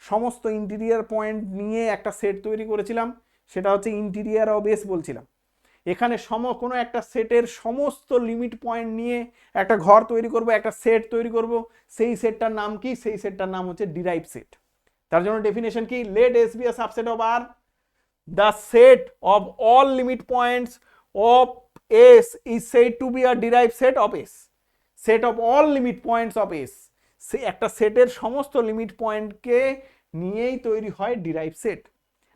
সমস্ত ইন্টিরিয়ার পয়েন্ট নিয়ে একটা সেট তৈরি করেছিলাম, সেটা হচ্ছে ইন্টিরিয়ার অফ এস বলছিলাম। এখানে কোনো একটা সেটের সমস্ত লিমিট পয়েন্ট নিয়ে একটা ঘর তৈরি করব, একটা সেট তৈরি করব, সেই সেটটার নাম কি? সেই সেটটার নাম হচ্ছে ডিরাইভ সেট। তার জন্য ডেফিনেশন কি? Let S be a subset of R, the set of all limit points of S is said to be a derived set of S. Set of all limit points of S, সে একটা সেটের সমস্ত লিমিট পয়েন্টকে নিয়েই তৈরি হয় ডিরাইভ সেট।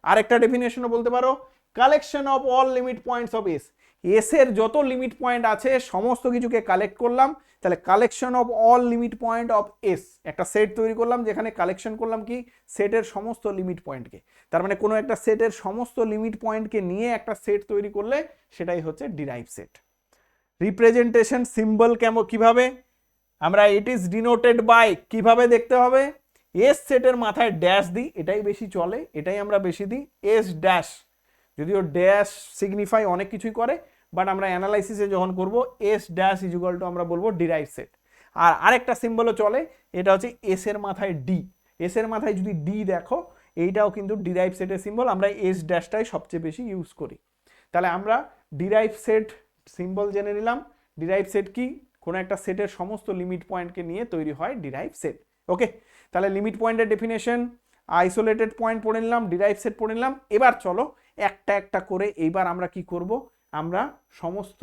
আরেকটা ডেফিনেশনও বলতে পারো, collection of all limit points of S. S এর যত লিমিট পয়েন্ট আছে সমস্ত কিছুকে কালেক্ট করলাম, তাহলে collection of all limit point of S, একটা সেট তৈরি করলাম যেখানে কালেকশন করলাম কি সেটের সমস্ত লিমিট পয়েন্টকে। তার মানে কোনো একটা সেটের সমস্ত লিমিট পয়েন্টকে নিয়ে একটা সেট তৈরি করলে সেটাই হচ্ছে ডিরাইভ সেট। রিপ্রেজেন্টেশন সিম্বল কেমন কিভাবে আমরা, ইট ইজ ডিনোটেড বাই, কিভাবে দেখতে হবে, এস সেটের মাথায় ড্যাশ দিই, এটাই বেশি চলে, এটাই আমরা বেশি দিই, এস ড্যাশ, যদিও ড্যাশ সিগনিফাই অনেক কিছুই করে, বাট আমরা অ্যানালাইসিসে যখন করব S dash is equal two আমরা বলবো ডিরাইভ সেট। আর আরেকটা সিম্বলও চলে, এটা হচ্ছে এস এর মাথায় ডি, এস এর মাথায় যদি ডি দেখো এইটাও কিন্তু ডিরাইভ সেটের সিম্বল, আমরা এস ড্যাশটাই সবচেয়ে বেশি ইউজ করি। তাহলে আমরা ডিরাইভ সেট সিম্বল জেনে নিলাম। ডিরাইভ সেট কি, কোনো একটা সেটের সমস্ত লিমিট পয়েন্টকে নিয়ে তৈরি হয় ডিরাইভ সেট। ওকে, তাহলে লিমিট পয়েন্টের ডেফিনেশন, আইসোলেটেড পয়েন্ট পড়ে নিলাম, ডিরাইভ সেট পড়ে নিলাম। এবার চলো একটা একটা করে এইবার আমরা কি করব, আমরা সমস্ত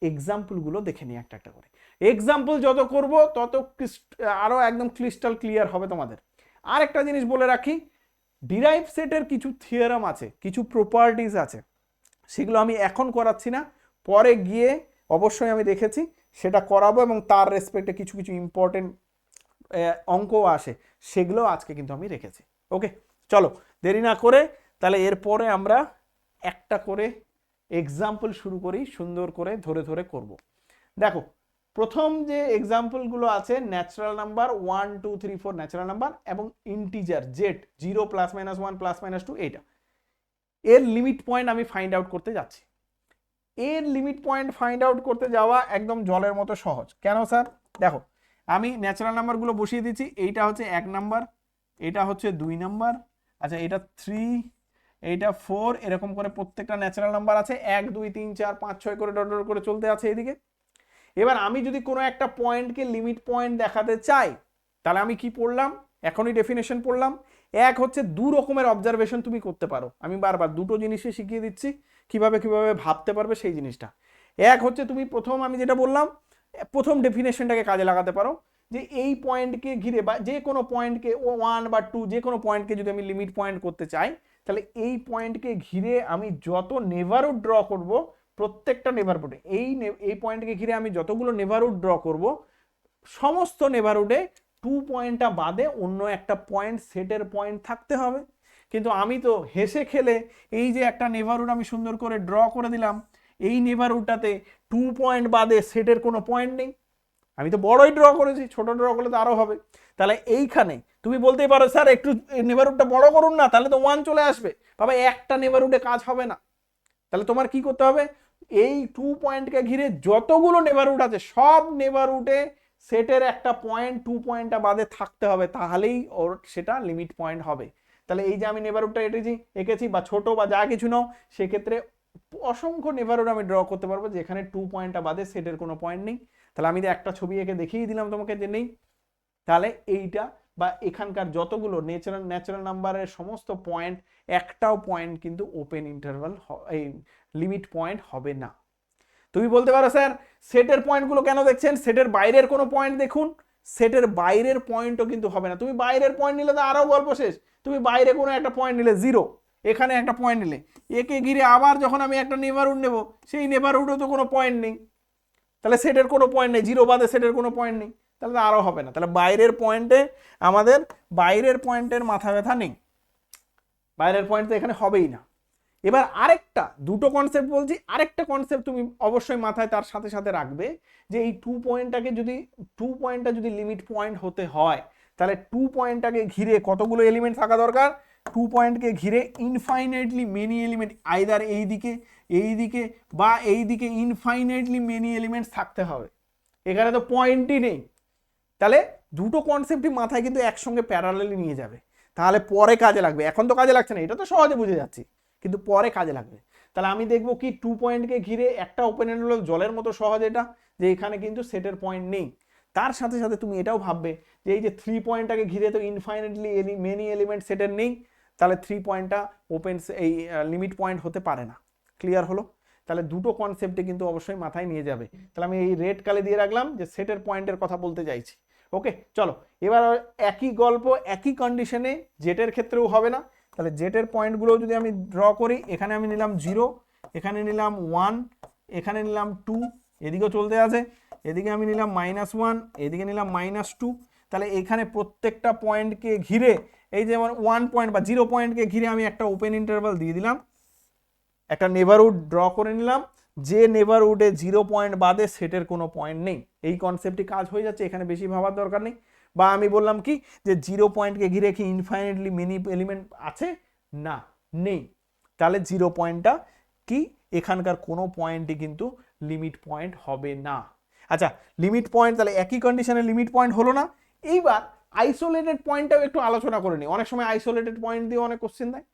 এক্সাম্পলগুলো দেখে নিই একটা একটা করে। এক্সাম্পল যত করব তত আরো একদম ক্রিস্টাল ক্লিয়ার হবে তোমাদের। আর একটা জিনিস বলে রাখি, ডিরাইভ সেটের কিছু থিওরাম আছে, কিছু প্রপার্টিজ আছে, সেগুলো আমি এখন করাচ্ছি না, পরে গিয়ে অবশ্যই আমি দেখেছি সেটা করাবো, এবং তার রেসপেক্টে কিছু কিছু ইম্পর্টেন্ট অঙ্কও আসে, সেগুলো আজকে কিন্তু আমি রেখেছি। ওকে, চলো দেরি না করে তাহলে এরপরে আমরা একটা করে এক্সাম্পল শুরু করি, সুন্দর করে ধরে ধরে করব। দেখো প্রথম যে এক্সাম্পলগুলো আছে, ন্যাচারাল নাম্বার 1 2 3 4 ন্যাচারাল নাম্বার এবং ইন্টিজার জেড 0 +-1 +-2, এইটা এর লিমিট পয়েন্ট আমি ফাইন্ড আউট করতে যাচ্ছি। এর লিমিট পয়েন্ট ফাইন্ড আউট করতে যাওয়া একদম জলের মতো সহজ। কেন স্যার? দেখো আমি ন্যাচারাল নাম্বারগুলো বসিয়ে দিচ্ছি, এইটা হচ্ছে 1 নাম্বার, এটা হচ্ছে 2 নাম্বার, আচ্ছা এটা 3, এইটা 4, এরকম করে প্রত্যেকটা ন্যাচারাল নাম্বার আছে, 1 2 3 4 5 6 করে ডট ডট করে চলতে আছে এইদিকে। এবার আমি যদি কোনো একটা পয়েন্টকে লিমিট পয়েন্ট দেখাতে চাই, তাহলে আমি কি পড়লাম, এখনই ডেফিনেশন পড়লাম। এক হচ্ছে দু রকমের অবজারভেশন তুমি করতে পারো, আমি বারবার দুটো জিনিসই শিখিয়ে দিচ্ছি কিভাবে কিভাবে ভাবতে পারবে সেই জিনিসটা। এক হচ্ছে তুমি প্রথম আমি যেটা বললাম, প্রথম ডেফিনেশনটাকে কাজে লাগাতে পারো, যে এই পয়েন্টকে ঘিরে বা যে কোনো পয়েন্টকে 1 বা 2 যে কোনো পয়েন্টকে যদি আমি লিমিট পয়েন্ট করতে চাই, তাহলে এই পয়েন্টকে ঘিরে আমি যত নেভারহুড ড্র করব, প্রত্যেকটা নেভারহুডে এই পয়েন্টকে ঘিরে আমি যতগুলো নেভারহুড ড্র করব, সমস্ত নেভারহুডে 2 পয়েন্টটা বাদে অন্য একটা পয়েন্ট সেটের পয়েন্ট থাকতে হবে। কিন্তু আমি তো হেসে খেলে এই যে একটা নেভারহুড আমি সুন্দর করে ড্র করে দিলাম, এই নেভারহুডটাতে 2 পয়েন্ট বাদে সেটের কোনো পয়েন্ট নেই, আমি তো বড়ই ড্র করেছি, ছোট ড্র করলে তো আরো হবে। তাহলে এইখানে তুমি বলতেই পারো স্যার একটু নেভারহুডটা বড় করুন না, তাহলে তো 1 চলে আসবে, বাবা একটা নেভারহুডে কাজ হবে না। তাহলে তোমার কি করতে হবে, এই 2 পয়েন্টকে ঘিরে যতগুলো নেভারহুড আছে সব নেভারহুডে সেটের একটা পয়েন্ট 2 পয়েন্টটা বাদে থাকতে হবে, তাহলেই ওর সেটা লিমিট পয়েন্ট হবে। তাহলে এই যে আমি নেভারহুডটা এঁকেছি বা ছোট বা যা কিছু নাও, সেক্ষেত্রে অসংখ্য নেভারহুড আমি ড্র করতে পারবো যেখানে 2 পয়েন্টটা বাদে সেটের কোনো পয়েন্ট নেই। তাহলে আমি একটা ছবি এঁকে দেখিয়ে দিলাম তোমাকে যে নেই, তাহলে এইটা বা এখানকার যতগুলো ন্যাচারাল নাম্বারের সমস্ত পয়েন্ট, একটাও পয়েন্ট কিন্তু ওপেন ইন্টারভাল এই লিমিট পয়েন্ট হবে না। তুমি বলতে পারো স্যার সেটের পয়েন্টগুলো কেন দেখছেন, সেটের বাইরের কোনো পয়েন্ট দেখুন, সেটের বাইরের পয়েন্টও কিন্তু হবে না। তুমি বাইরের পয়েন্ট নিলে তো আরো গল্প শেষ, তুমি বাইরে কোনো একটা পয়েন্ট নিলে 0, এখানে একটা পয়েন্ট নিলে, একে ঘিরে আবার যখন আমি একটা নেভারহুড নেব, সেই নেভারহুডও তো কোনো পয়েন্ট নেই, তাহলে সেটের কোনো পয়েন্ট নেই, 0 বাদে সেটের কোনো পয়েন্ট নেই, তাহলে তো আরো হবে না। তাহলে বাইরের পয়েন্টে আমাদের বাইরের পয়েন্টের মাথা ব্যথা নেই, বাইরের পয়েন্ট তো এখানে হবেই না। এবার আরেকটা, দুটো কনসেপ্ট বলছি, আরেকটা কনসেপ্ট তুমি অবশ্যই মাথায় তার সাথে সাথে রাখবে, যে এই 2 পয়েন্টটা যদি লিমিট পয়েন্ট হতে হয়, তাহলে 2 পয়েন্টটাকে ঘিরে কতগুলো এলিমেন্ট থাকা দরকার, 2 পয়েন্টকে ঘিরে ইনফাইনাইটলি মেনি এলিমেন্ট, আইদার এইদিকে বা এইদিকে ইনফাইনাইটলি মেনি এলিমেন্টস থাকতে হবে, এখানে তো পয়েন্টই নেই। তাহলে দুটো কনসেপ্টই মাথায় কিন্তু একসঙ্গে প্যারালালি নিয়ে যাবে, তাহলে পরে কাজে লাগবে, এখন তো কাজে লাগছে না, এটা তো সহজে বুঝে যাচ্ছি, কিন্তু পরে কাজে লাগবে। তাহলে আমি দেখবো কি 2 পয়েন্টকে ঘিরে একটা ওপেন এন্ড হলো জলের মতো সহজ এটা, যে এখানে কিন্তু সেটের পয়েন্ট নেই। তার সাথে সাথে তুমি এটাও ভাববে যে এই যে 3 পয়েন্টটাকে ঘিরে তো ইনফাইনাইটলি মেনি এলিমেন্ট সেটের নেই, তাহলে 3 পয়েন্টটা ওপেন এই লিমিট পয়েন্ট হতে পারে না। ক্লিয়ার হলো? তাহলে দুটো কনসেপ্টে কিন্তু অবশ্যই মাথায় নিয়ে যাবে। তাহলে আমি এই রেড কালে দিয়ে রাখলাম যে সেটের পয়েন্টের কথা বলতে চাইছি, ওকে চলো এবার একই গল্প একই কন্ডিশনে জেটের ক্ষেত্রেও হবে না। তাহলে জেটের পয়েন্টগুলো যদি আমি ড্র করি, এখানে আমি নিলাম 0, এখানে নিলাম 1, এখানে নিলাম 2, এদিকেও চলতে আছে, এদিকে আমি নিলাম -1, এদিকে নিলাম -2। তাহলে এখানে প্রত্যেকটা পয়েন্টকে ঘিরে এই যেমন 1 পয়েন্ট বা 0 পয়েন্টকে ঘিরে আমি একটা ওপেন ইন্টারভাল দিয়ে দিলাম, একটা নেবারহুড ড্র করে নিলাম, যে নেবারহুডে 0 পয়েন্ট বাদে সেটের কোনো পয়েন্ট নেই। এই কনসেপ্টটি কাজ হয়ে যাচ্ছে, এখানে বেশি ভাবার দরকার নেই। বা আমি বললাম কি যে 0 পয়েন্টকে ঘিরে কি ইনফাইনাইটলি মেনি এলিমেন্ট আছে, না নেই। তাহলে 0 পয়েন্টটা কি, এখানকার কোনো পয়েন্টই কিন্তু লিমিট পয়েন্ট হবে না। আচ্ছা লিমিট পয়েন্ট, তাহলে একই কন্ডিশনে লিমিট পয়েন্ট হলো না। এইবার আইসোলেটেড পয়েন্টটাও একটু আলোচনা করে নিই। অনেক সময় আইসোলেটেড পয়েন্ট দিয়ে অনেক কোশ্চেন দেয়।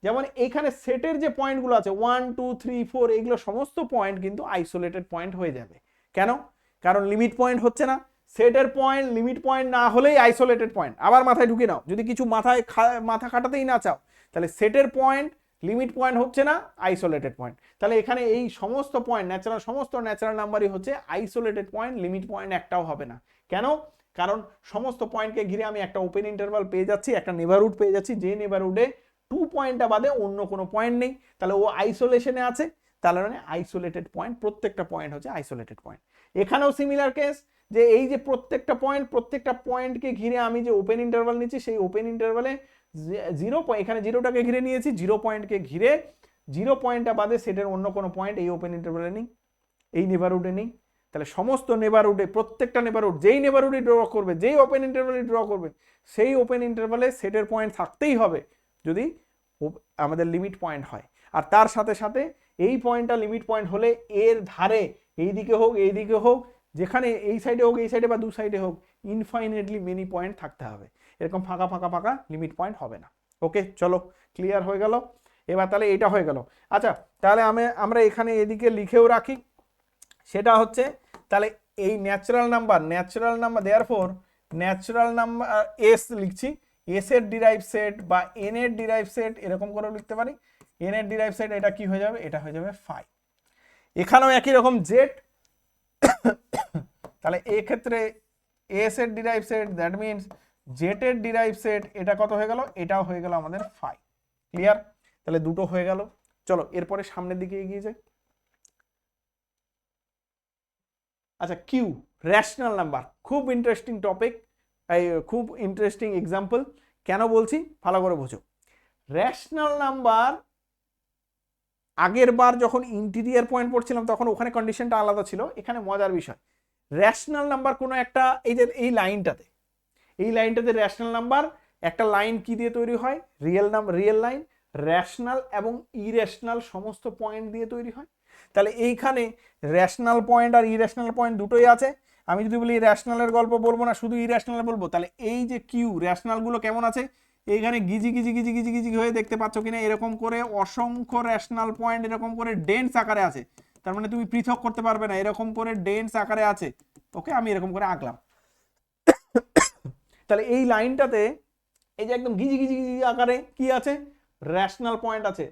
যেমন এখানে সেটের যে পয়েন্টগুলো আছে 1 2 3 4 এগুলো সমস্ত পয়েন্ট কিন্তু আইসোলেটেড পয়েন্ট হয়ে যাবে। কেন? কারণ লিমিট পয়েন্ট হচ্ছে না। সেটের পয়েন্ট লিমিট পয়েন্ট না হলেই আইসোলেটেড পয়েন্ট। আবার মাথায় ঢুকে নাও, যদি কিছু মাথা খাটাতেই না চাও, তাহলে সেটের পয়েন্ট লিমিট পয়েন্ট হচ্ছে না, আইসোলেটেড পয়েন্ট। তাহলে এখানে এই সমস্ত পয়েন্ট সমস্ত ন্যাচারাল নাম্বারই হচ্ছে আইসোলেটেড পয়েন্ট, লিমিট পয়েন্ট একটাও হবে না। কেন? কারণ সমস্ত পয়েন্টকে ঘিরে আমি একটা ওপেন ইন্টারভাল পেয়ে যাচ্ছি, একটা নেবারহুড পেয়ে যাচ্ছি, যে নেবারহুডে 2 পয়েন্টটা বাদে অন্য কোনো পয়েন্ট নেই। তাহলে ও আইসোলেশনে আছে, তাহলে মানে আইসোলেটেড পয়েন্ট, প্রত্যেকটা পয়েন্ট হচ্ছে আইসোলেটেড পয়েন্ট। এখানেও সিমিলার কেস, যে এই যে প্রত্যেকটা পয়েন্টকে ঘিরে আমি যে ওপেন ইন্টারভাল নিচ্ছি, সেই ওপেন ইন্টারভালে 0 এখানে 0টাকে ঘিরে নিয়েছি, 0 পয়েন্টকে ঘিরে 0 পয়েন্টটা বাদে সেটের অন্য কোনো পয়েন্ট এই ওপেন ইন্টারভালে নেই, এই নেবারহুডে নেই। তাহলে সমস্ত নেবারহুডে, প্রত্যেকটা নেবারহুড যেই নেবারহুডে ড্র করবে, যেই ওপেন ইন্টারভালে ড্র করবে, সেই ওপেন ইন্টারভালে সেটের পয়েন্ট থাকতেই হবে যদি আমাদের লিমিট পয়েন্ট হয়। আর তার সাথে সাথে এই পয়েন্টটা লিমিট পয়েন্ট হলে এর ধারে এইদিকে হোক এইদিকে হোক, যেখানে এই সাইডে হোক এই সাইডে বা দু সাইডে হোক, ইনফাইনাইটলি মেনি পয়েন্ট থাকতে হবে। এরকম ফাঁকা ফাঁকা ফাঁকা লিমিট পয়েন্ট হবে না। ওকে চলো ক্লিয়ার হয়ে গেল। এবার তাহলে এটা হয়ে গেল। আচ্ছা তাহলে আমরা এখানে এদিকে লিখেও রাখি, সেটা হচ্ছে তাহলে এই natural number therefore natural number S লিখছি, এস এর ডিরাইভ সেট বা এন এর ডিরাইভ সেট এরকম করে লিখতে পারি। এন এর ডিরাইভ সেট এটা কি হয়ে যাবে, এটা হয়ে যাবে ফাই। এখানেও একই রকম জেড, তাহলে এই ক্ষেত্রে এস এর derive said that means Z এর ডিরাইভ সেট এটা কত হয়ে গেল, এটাও হয়ে গেল আমাদের ফাই। ক্লিয়ার? তাহলে দুটো হয়ে গেল। চলো এরপরে সামনের দিকে এগিয়ে যাই। আচ্ছা কিউ রেশনাল নাম্বার, খুব ইন্টারেস্টিং টপিক, খুব ইন্টারেস্টিং এক্সাম্পল। কেন বলছি ভালো করে বোঝো। রেশনাল নাম্বার আগের বার যখন ইন্টিরিয়ার পয়েন্ট পড়ছিলাম তখন ওখানে কন্ডিশনটা আলাদা ছিল, এখানে মজার বিষয় রেশনাল নাম্বার কোনো একটা, এই যে এই লাইনটাতে রেশনাল নাম্বার একটা লাইন কি দিয়ে তৈরি হয়, রিয়েল লাইন, রেশনাল এবং ইরেশনাল সমস্ত পয়েন্ট দিয়ে তৈরি হয়। তাহলে এইখানে রেশনাল পয়েন্ট আর ইরেশনাল পয়েন্ট দুটোই আছে। আমি যদি বলি রেশনালের গল্প বলবো না, শুধু ইরেশনাল বলবো, তাহলে এই যে কিউ রেশনালগুলো কেমন আছে, এইখানে গিজি গিজি গিজি গিজি গিজি হয়ে দেখতে পাচ্ছ কিনা, এরকম করে অসংখ্য রেশনাল পয়েন্ট এরকম করে ডেন্স আকারে আছে। তার মানে তুমি পৃথক করতে পারবে না, এরকম করে ডেন্স আকারে আছে। ওকে আমি এরকম করে আঁকলাম। তাহলে এই লাইনটাতে এই যে একদম গিজি গিজি গিজি আকারে কি আছে, রেশনাল পয়েন্ট আছে,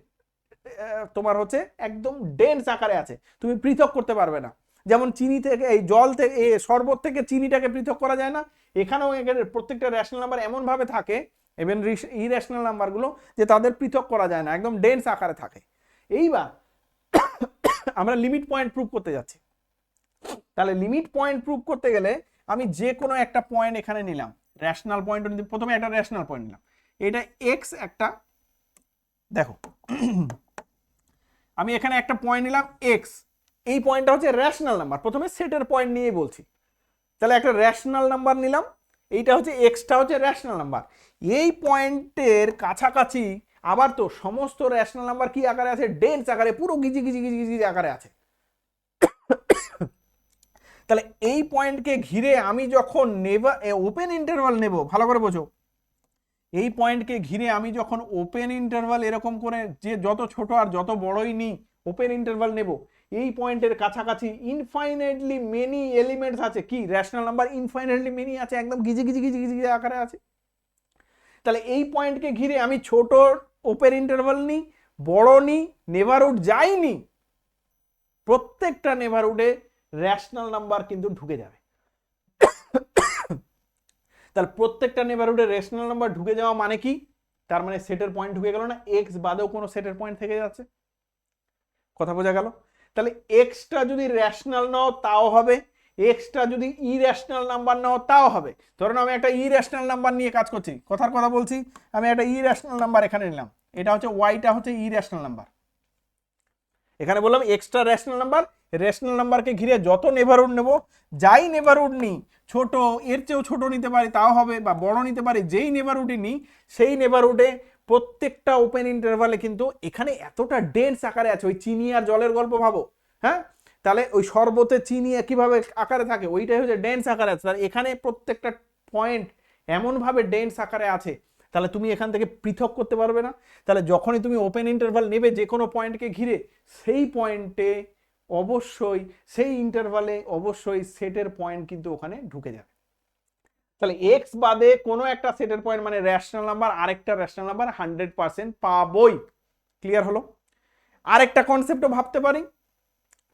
তোমার হচ্ছে একদম ডেন্স আকারে আছে, তুমি পৃথক করতে পারবে না। যেমন চিনি থেকে, এই জল থেকে, শরবত থেকে চিনিটাকে পৃথক করা যায় না, এখানেও প্রত্যেকটা রেশনাল নাম্বার এমন ভাবে থাকে, ইভেন ইরেশনাল নাম্বারগুলো, যে তাদের পৃথক করা যায় না, একদম ডেন্স আকারে থাকে। এইবার আমরা লিমিট পয়েন্ট প্রুভ করতে যাচ্ছি। তাহলে লিমিট পয়েন্ট প্রুভ করতে গেলে আমি যে কোনো একটা পয়েন্ট এখানে নিলাম, রেশনাল পয়েন্ট, প্রথমে একটা রেশনাল পয়েন্ট নিলাম, এটা এক্স একটা, দেখো আমি এখানে একটা পয়েন্ট নিলাম এক্স, এই পয়েন্টটা হচ্ছে রেশনাল নাম্বার, প্রথমে সেটের পয়েন্ট নিয়ে বলছি। তাহলে একটা রেশনাল নাম্বার নিলাম, এইটা হচ্ছে এক্সটা হচ্ছে রেশনাল নাম্বার। এই পয়েন্টের কাছাকাছি আবার তো সমস্ত রেশনাল নাম্বার কি আকারে আছে, ডেন্স আকারে, পুরো গিজি গিজি গিজি গিজি আকারে আছে। তাহলে এই পয়েন্টকে ঘিরে আমি যখন ওপেন ইন্টারভাল নেব, ভালো করে বোঝো, এই পয়েন্টকে ঘিরে আমি যখন ওপেন ইন্টারভাল এরকম করে, যে যত ছোট আর যত বড়ই নিই ওপেন ইন্টারভাল নেব, এই পয়েন্টের কাছাকাছি ইনফাইনাইটলি মেনি এলিমেন্টস আছে, কি রেশনাল নাম্বার ইনফাইনাইটলি মেনি আছে, একদম গিজি গিজি গিজি গিজি আকারে আছে। তাহলে এই পয়েন্টকে ঘিরে আমি ছোট ওপেন ইন্টারভাল নিই, বড় নিই, নেবারহুড যাইনি, প্রত্যেকটা নেবারহুডে রেশনাল নাম্বার কিন্তু ঢুকে যাবে। তাহলে প্রত্যেকটা নেবারহুডে রেশনাল নাম্বার ঢুকে যাওয়া মানে কি? তার মানে সেটের পয়েন্ট ঢুকে গেল না, এক্স বাদেও কোনো সেটের পয়েন্ট থেকে যাচ্ছে। কথা বোঝা গেল? তাহলে এক্সটা যদি রেশনাল নাও তাও হবে, এক্সটা যদি ইরেশনাল নাম্বার নাও তাও হবে। ধরুন আমি একটা ইরেশনাল নাম্বার নিয়ে কাজ করছি, কথার কথা বলছি, আমি একটা ইরেশনাল নাম্বার এখানে নিলাম, এটা হচ্ছে ওয়াইটা হচ্ছে ইরেশনাল নাম্বার। এখানে বললাম এক্সট্রা রেশনাল নাম্বার, রেশনাল নাম্বারকে ঘিরে যত নেবারহুড নেব, যাই নেবারহুড নিই, ছোট এর চেয়েও ছোট নিতে পারি তাও হবে, বা বড় নিতে পারি, যেই নেবারহুডই নিই সেই নেবারহুডে প্রত্যেকটা ওপেন ইন্টারভালে কিন্তু এখানে এতটা ডেন্স আকারে আছে, ওই চিনি আর জলের গল্প ভাবো, হ্যাঁ, তাহলে ওই শরবতে চিনি কিভাবে আকারে থাকে, ওইটাই হচ্ছে ডেন্স আকারে আছে। তাহলে এখানে প্রত্যেকটা পয়েন্ট এমনভাবে ডেন্স আকারে আছে, তাহলে তুমি এখান থেকে পৃথক করতে পারবে না। তাহলে যখনই তুমি ওপেন ইন্টারভাল নেবে যে কোনো পয়েন্টকে ঘিরে, সেই পয়েন্টে অবশ্যই, সেই ইন্টারভালে অবশ্যই সেটের পয়েন্ট কিন্তু ওখানে ঢুকে যাবে। তাহলে এক্স বাদে কোনো একটা সেটের পয়েন্ট মানে রেশনাল নাম্বার, আরেকটা রেশনাল নাম্বার 100% পাবোই। ক্লিয়ার হলো? আরেকটা কনসেপ্টও ভাবতে পারি,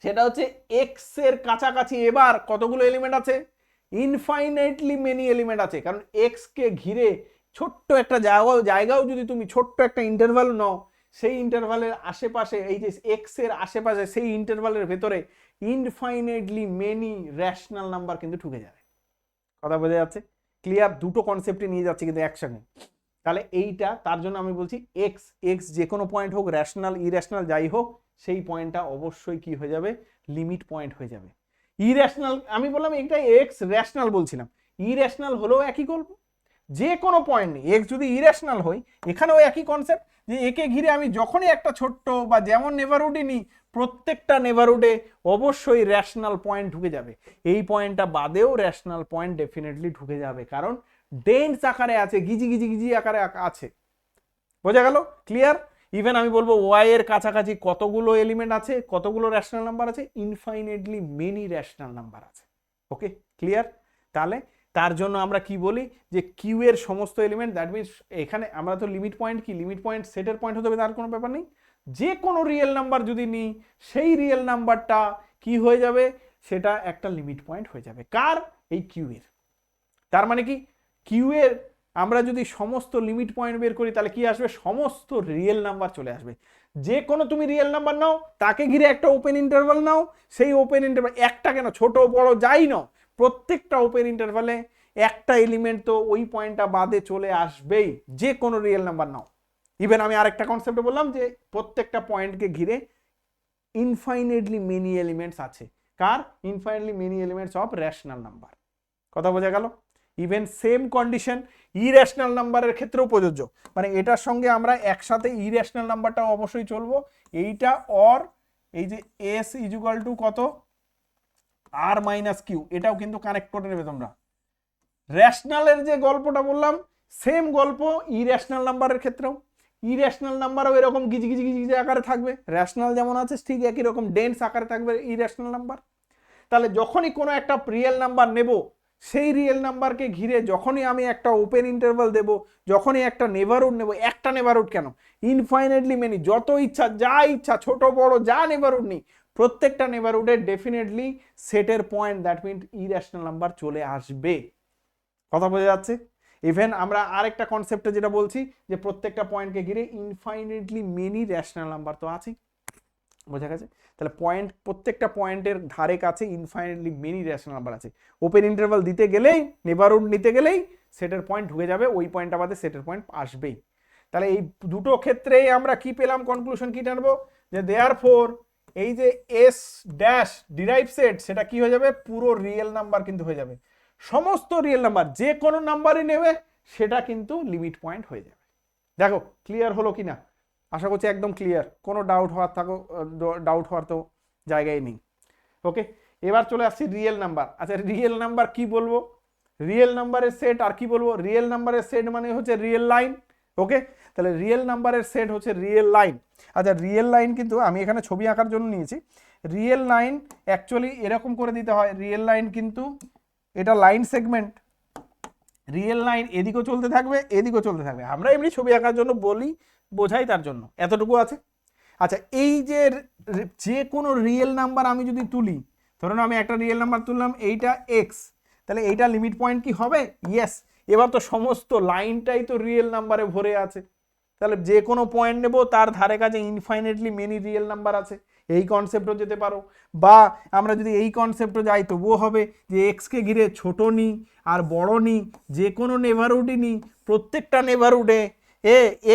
সেটা হচ্ছে এক্স এর কাছাকাছি এবার কতগুলো এলিমেন্ট আছে? ইনফাইনাইটলি মেনি এলিমেন্ট আছে। কারণ এক্স কে ঘিরে ছোট্ট একটা জায়গাও যদি তুমি ছোট্ট একটা ইন্টারভাল নাও, সেই ইন্টারভালের আশেপাশে, এই যে এক্স এর আশেপাশে সেই ইন্টারভালের ভেতরে ইনফাইনাইটলি মেনি রেশনাল নাম্বার কিন্তু ঢুকে যাবে। কথা বোঝা যাচ্ছে? ক্লিয়ার? দুটো কনসেপ্টে নিয়ে যাচ্ছে কিন্তু একসঙ্গে। তাহলে এইটা, তার জন্য আমি বলছি এক্স, এক্স যে কোনো পয়েন্ট হোক, রেশনাল ইরেশনাল যাই হোক, সেই পয়েন্টটা অবশ্যই কি হয়ে যাবে? লিমিট পয়েন্ট হয়ে যাবে। ইরেশনাল আমি বললাম এটা এক্স রেশনাল বলছিলাম, ইরেশনাল হলেও একই গল্প, যে কোনো পয়েন্ট নেই, এক্স যদি ইরেশনাল হয় এখানেও একই কনসেপ্ট, যে একে ঘিরে আমি যখনই একটা ছোট্ট বা যেমন নেবারহুডই নিই, প্রত্যেকটা নেবারহুডে অবশ্যই রেশনাল পয়েন্ট ঢুকে যাবে। এই পয়েন্টটা বাদেও রেশনাল পয়েন্ট ডেফিনেটলি ঢুকে যাবে, কারণ ডেন্স আকারে আছে, গিজি গিজি গিজি আকারে আছে। বোঝা গেল? ক্লিয়ার? ইভেন আমি বলবো ওয়াই এর কাছাকাছি কতগুলো এলিমেন্ট আছে, কতগুলো রেশনাল নাম্বার আছে? ইনফাইনাইটলি মেনি রেশনাল নাম্বার আছে। ওকে, ক্লিয়ার? তাহলে তার জন্য আমরা কি বলি, যে কিউ এর সমস্ত এলিমেন্ট, দ্যাট মিনস এখানে আমরা তো লিমিট পয়েন্ট কি, লিমিট পয়েন্ট সেটের পয়েন্ট হতে হবে, তার কোনো ব্যাপার নেই। যে কোনো রিয়েল নাম্বার যদি নিই, সেই রিয়েল নাম্বারটা কি হয়ে যাবে? সেটা একটা লিমিট পয়েন্ট হয়ে যাবে। কার? এই কিউ এর। তার মানে কি, কিউ এর আমরা যদি সমস্ত লিমিট পয়েন্ট বের করি, তাহলে কি আসবে? সমস্ত রিয়েল নাম্বার চলে আসবে। যে কোনো তুমি রিয়েল নাম্বার নাও, তাকে ঘিরে একটা ওপেন ইন্টারভাল নাও, সেই ওপেন ইন্টারভাল একটা কেন, ছোট বড় যাই নাও, প্রত্যেকটা ওপেন ইন্টারভালে একটা এলিমেন্ট তো ওই পয়েন্টটা বাদে চলে আসবেই, যে কোনো রিয়েল নাম্বার নাও। ইভেন আমি আরেকটা কনসেপ্টে বললাম যে প্রত্যেকটা পয়েন্টকে ঘিরে ইনফাইনাইটলি মেনি এলিমেন্টস আছে। কার? Infinitely many elements of rational number. কথা বোঝা গেল? ইভেন সেম কন্ডিশন ইরেশনাল নাম্বারের ক্ষেত্রেও প্রযোজ্য, মানে এটার সঙ্গে আমরা একসাথে ইরেশনাল নাম্বারটাও অবশ্যই চলবো। এইটা অর এই যে এস ইজুকাল টু কত, আর মাইনাস কিউ, এটাও কিন্তু কানেক্ট করে নেবে তোমরা। রেশনালের যে গল্পটা বললাম, সেম গল্প ইরেশনাল নাম্বারের ক্ষেত্রেও। ইরেশনাল নাম্বারও এরকম গিজি গিজি গিজি আকারে থাকবে, রেশনাল যেমন আছে ঠিক একই রকম ডেন্স আকারে থাকবে ইরেশনাল নাম্বার। তাহলে যখনই কোনো একটা রিয়েল নাম্বার নেব, সেই রিয়েল নাম্বারকে ঘিরে যখনই আমি একটা ওপেন ইন্টারভাল দেব, যখনই একটা নেবারহুড নেব, একটা নেবারহুড কেন, ইনফাইনাইটলি মেনি, যত ইচ্ছা যা ইচ্ছা ছোট বড় যা নেবারহুড নেই, প্রত্যেকটা নেবারহুডে ডেফিনেটলি সেটের point, that mean irrational number চলে আসবে। কথা বোঝা যাচ্ছে? ইভেন আমরা আরেকটা কনসেপ্টে যেটা বলছি, যে প্রত্যেকটা পয়েন্টকে ঘিরে ইনফাইনাইটলি মেনি রেশনাল নাম্বার তো আছেই। বোঝা গেছে? তাহলে পয়েন্ট, প্রত্যেকটা পয়েন্টের ধারে কাছে ইনফাইনাইটলি মেনি রেশনাল নাম্বার আছে। ওপেন ইন্টারভাল দিতে গেলেই, নেবারহুড নিতে গেলেই সেটের পয়েন্ট ঢুকে যাবে, ওই পয়েন্টটা বাদে সেটের পয়েন্ট আসবেই। তাহলে এই দুটো ক্ষেত্রেই আমরা কি পেলাম? কনক্লুশন কি টানবো? যে দেয়ারফর এই যে এস ড্যাশ ডিরাইভ সেট, সেটা কি হয়ে যাবে? পুরো রিয়েল নাম্বার কিন্তু হয়ে যাবে। সমস্ত রিয়েল নাম্বার যে কোনো নাম্বারই নেবে, সেটা কিন্তু লিমিট পয়েন্ট হয়ে যাবে। দেখো ক্লিয়ার হলো কিনা? আশা করছি একদম ক্লিয়ার, কোনো ডাউট হওয়ার তো জায়গায় নেই। ওকে, এবার চলে আসছি রিয়েল নাম্বার। আচ্ছা রিয়েল নাম্বার কি বলবো? রিয়েল নাম্বারের সেট আর কি বলবো? রিয়েল নাম্বারের সেট মানে হচ্ছে রিয়েল লাইন। ওকে, তাহলে রিয়েল নাম্বারের সেট হচ্ছে রিয়েল লাইন। আচ্ছা রিয়েল লাইন কিন্তু আমি এখানে ছবি আঁকার জন্য নিয়েছি। রিয়েল লাইন অ্যাকচুয়ালি এরকম করে দিতে হয়, রিয়েল লাইন কিন্তু এটা লাইন সেগমেন্ট, রিয়েল লাইন এদিকেও চলতে থাকবে এদিকেও চলতে থাকবে, আমরা এমনি ছবি আঁকার জন্য বলি, বোঝাই, তার জন্য এতটুকু আছে। আচ্ছা এই যে কোনো রিয়েল নাম্বার আমি যদি তুলি, ধরুন আমি একটা রিয়েল নাম্বার তুললাম, এইটা এক্স, তাহলে এইটা লিমিট পয়েন্ট কি হবে? ইয়েস, এবার তো সমস্ত লাইনটাই তো রিয়েল নাম্বারে ভরে আছে, তাহলে যে কোনো পয়েন্ট নেব তার ধারে কাছে ইনফাইনাইটলি মেনি রিয়েল নাম্বার আছে, এই কনসেপ্টও যেতে পারো। বা আমরা যদি এই কনসেপ্টও যাই তবুও হবে যে এক্সকে ঘিরে ছোট নিই আর বড় নিই, যে কোনো নেভারহুডই নিই, প্রত্যেকটা নেভারহুডে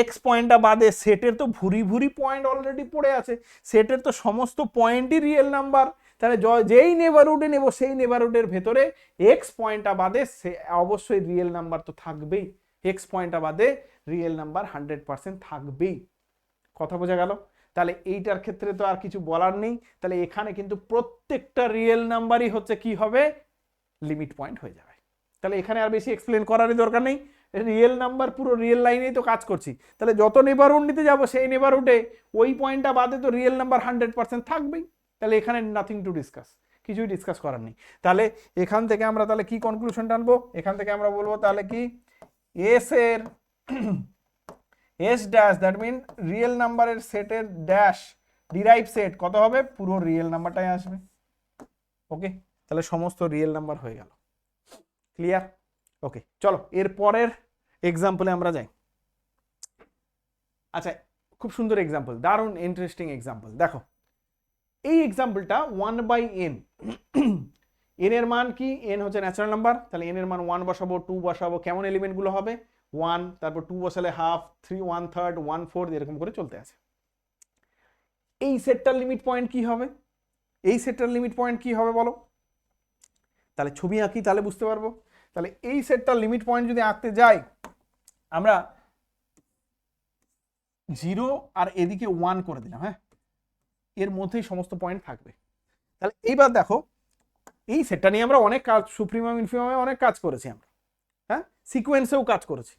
এক্স পয়েন্টটা বাদে সেটের তো ভুরি ভুরি পয়েন্ট অলরেডি পড়ে আছে, সেটের তো সমস্ত পয়েন্টই রিয়েল নাম্বার, তাহলে যেই নেভারহুডে নেব সেই নেভারহুডের ভেতরে এক্স পয়েন্টটা বাদে সে অবশ্যই রিয়েল নাম্বার তো থাকবেই, এক্স পয়েন্টটা বাদে রিয়েল নাম্বার 100% থাকবেই। কথা বোঝা গেল? তাহলে এইটার ক্ষেত্রে তো আর কিছু বলার নেই, তাহলে এখানে কিন্তু প্রত্যেকটা রিয়েল নাম্বারই হচ্ছে কি হবে, লিমিট পয়েন্ট হয়ে যাবে। তাহলে এখানে আর বেশি এক্সপ্লেন করারই দরকার নেই, রিয়েল নাম্বার পুরো রিয়েল লাইনেই তো কাজ করছি, তাহলে যত নেবারহুড নিতে যাব সেই নেবারহুডে ওই পয়েন্টটা বাদে তো রিয়েল নাম্বার 100% থাকবেই, তাহলে এখানে নাথিং টু ডিসকাস, কিছুই ডিসকাস করার নেই। তাহলে এখান থেকে আমরা তাহলে কি কনক্লুশন টানবো, এখান থেকে আমরা বলবো তাহলে কি এস এর S dash that mean real নাম্বারের সেটের ড্যাশ ডিরাইভ সেট কত হবে, পুরো রিয়েল নাম্বারটাই আসবে। ওকে, তাহলে সমস্ত রিয়েল নাম্বার হয়ে গেল, ক্লিয়ার? ওকে, চলো এর পরের এক্সাম্পলে আমরা যাই। আচ্ছা, খুব সুন্দর এক্সাম্পল, দারুণ ইন্টারেস্টিং এক্সাম্পল। দেখো এই এক্সাম্পলটা 1/n, এন এর মান কি, এন হচ্ছে ন্যাচারাল নাম্বার, তাহলে এন এর মান 1 বসাবো, 2 বসাবো, কেমন এলিমেন্টগুলো হবে 1, তারপর 2 বসালে হাফ, 3 1/3 1/4 এরকম করে চলতে আছে। এই সেটটার লিমিট পয়েন্ট কি হবে, এই সেটটার লিমিট পয়েন্ট কি হবে বলো? তাহলে ছবি আঁকি তাহলে বুঝতে পারবো। তাহলে এই সেটটার লিমিট পয়েন্ট যদি আঁকতে যাই, আমরা 0 আর এদিকে 1 করে দিলাম, হ্যাঁ, এর মধ্যেই সমস্ত পয়েন্ট থাকবে। তাহলে এইবার দেখো এই সেটটা নিয়ে আমরা অনেক কাজ, সুপ্রিমাম ইনফিমামে অনেক কাজ করেছি আমরা, হ্যাঁ, সিকোয়েন্সেও কাজ করেছি।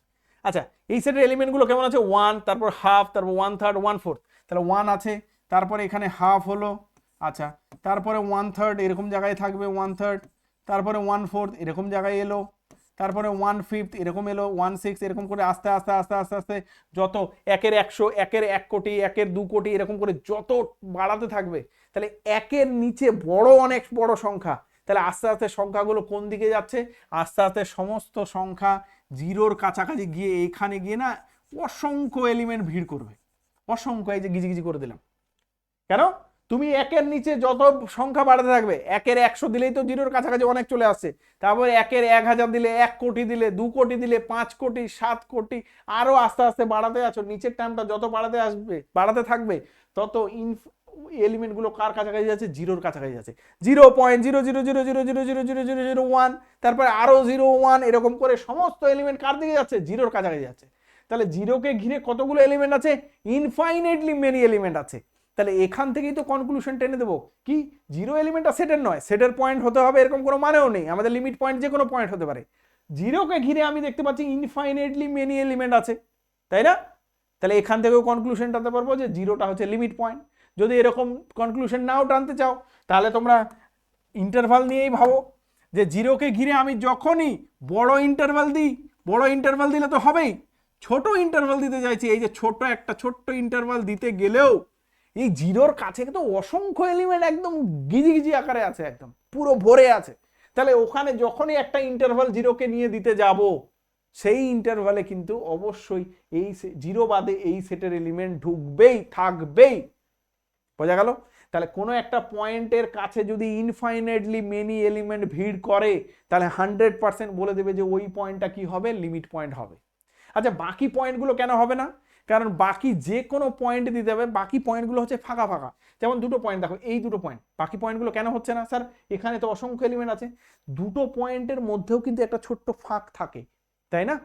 আচ্ছা, এই সেটের এলিমেন্টগুলো কেমন আছে, 1, তারপর হাফ, তারপর 1/3 1/4, তাহলে 1 আছে, তারপরে এখানে হাফ হলো, আচ্ছা, তারপরে 1/3 এরকম জায়গায় থাকবে 1/3, তারপরে 1/4 এরকম জায়গায় এলো, তারপরে 1/5 এরকম এলো, 1/6 এরকম করে আস্তে আস্তে আস্তে আস্তে আস্তে যত 1-এর 100, 1-এর 1 কোটি, 1-এর 2 কোটি এরকম করে যত বাড়াতে থাকবে, তাহলে 1-এর নিচে বড় অনেক বড় সংখ্যা, তাহলে আস্তে আস্তে সংখ্যাগুলো কোন দিকে যাচ্ছে, আস্তে আস্তে সমস্ত সংখ্যা 0-র কাছাকাছি গিয়ে এখানে গিয়ে না অসংখ্য এলিমেন্ট ভিড় করবে, অসংখ্য, এই যে গিজি করে দিলাম কেন, তুমি 1-এর নিচে যত সংখ্যা বাড়াতে থাকবে, 1-এর 100 দিলেই তো 0-র কাছাকাছি অনেক চলে আসছে, তারপরে 1-এর 1000 দিলে, 1 কোটি দিলে, 2 কোটি দিলে, 5 কোটি, 7 কোটি, আরো আস্তে আস্তে বাড়াতে আছো, নিচের টার্মটা যত বাড়াতে আসবে, বাড়াতে থাকবে, তত এলিমেন্ট গুলো কার কাছাকাছি যাচ্ছে, 0-র কাছাকাছি যাচ্ছে, 0.00000000001, তারপরে আরো 0 1 এরকম করে সমস্ত এলিমেন্ট কার দিকে যাচ্ছে, 0-র কাছাকাছি যাচ্ছে। তাহলে 0-কে ঘিরে কতগুলো এলিমেন্ট আছে, ইনফাইনাইটলি মেনি এলিমেন্ট আছে। তাহলে এখান থেকেই তো কনক্লুশন টেনে দেবো কি, 0 এলিমেন্টটা সেটের নয়, সেটের পয়েন্ট হতে হবে এরকম কোনো মানেও নেই, আমাদের লিমিট পয়েন্ট যে কোনো পয়েন্ট হতে পারে। 0-কে ঘিরে আমি দেখতে পাচ্ছি ইনফাইনাইটলি মেনি এলিমেন্ট আছে, তাই না? তাহলে এখান থেকেও কনক্লুশন টানতে পারবো যে 0টা হচ্ছে লিমিট পয়েন্ট। যদি এরকম কনক্লুশন নাও টানতে চাও, তাহলে তোমরা ইন্টারভাল নিয়েই ভাবো, যে 0-কে ঘিরে আমি যখনই বড় ইন্টারভাল দিই, বড় ইন্টারভাল দিলে তো হবেই, ছোট ইন্টারভাল দিতে চাইছি, এই যে ছোট্ট ইন্টারভাল দিতে গেলেও এই 0-র কাছে তো অসংখ্য এলিমেন্ট একদম গিজি আকারে আছে, একদম পুরো ভরে আছে। তাহলে ওখানে যখনই একটা ইন্টারভাল 0-কে নিয়ে দিতে যাব, সেই ইন্টারভালে কিন্তু অবশ্যই এই 0 বাদে এই সেটের এলিমেন্ট ঢুকবেই, থাকবেই। বোঝা গেল? তাহলে কোনো একটা পয়েন্টের কাছে যদি ইনফাইনাইটলি মেনি এলিমেন্ট ভিড় করে, তাহলে 100% বলে দেবে যে ওই পয়েন্টটা কি হবে, লিমিট পয়েন্ট হবে। আচ্ছা, বাকি পয়েন্টগুলো কেন হবে না? কারণ বাকি যে কোনো পয়েন্ট দিতে হবে, বাকি পয়েন্টগুলো হচ্ছে ফাঁকা ফাঁকা। যেমন দুটো পয়েন্ট দেখো, এই দুটো পয়েন্ট, বাকি পয়েন্টগুলো কেন হচ্ছে না স্যার, এখানে তো অসংখ্য এলিমেন্ট আছে, দুটো পয়েন্টের মধ্যেও কিন্তু একটা ছোট্ট ফাঁক থাকে, তাই না?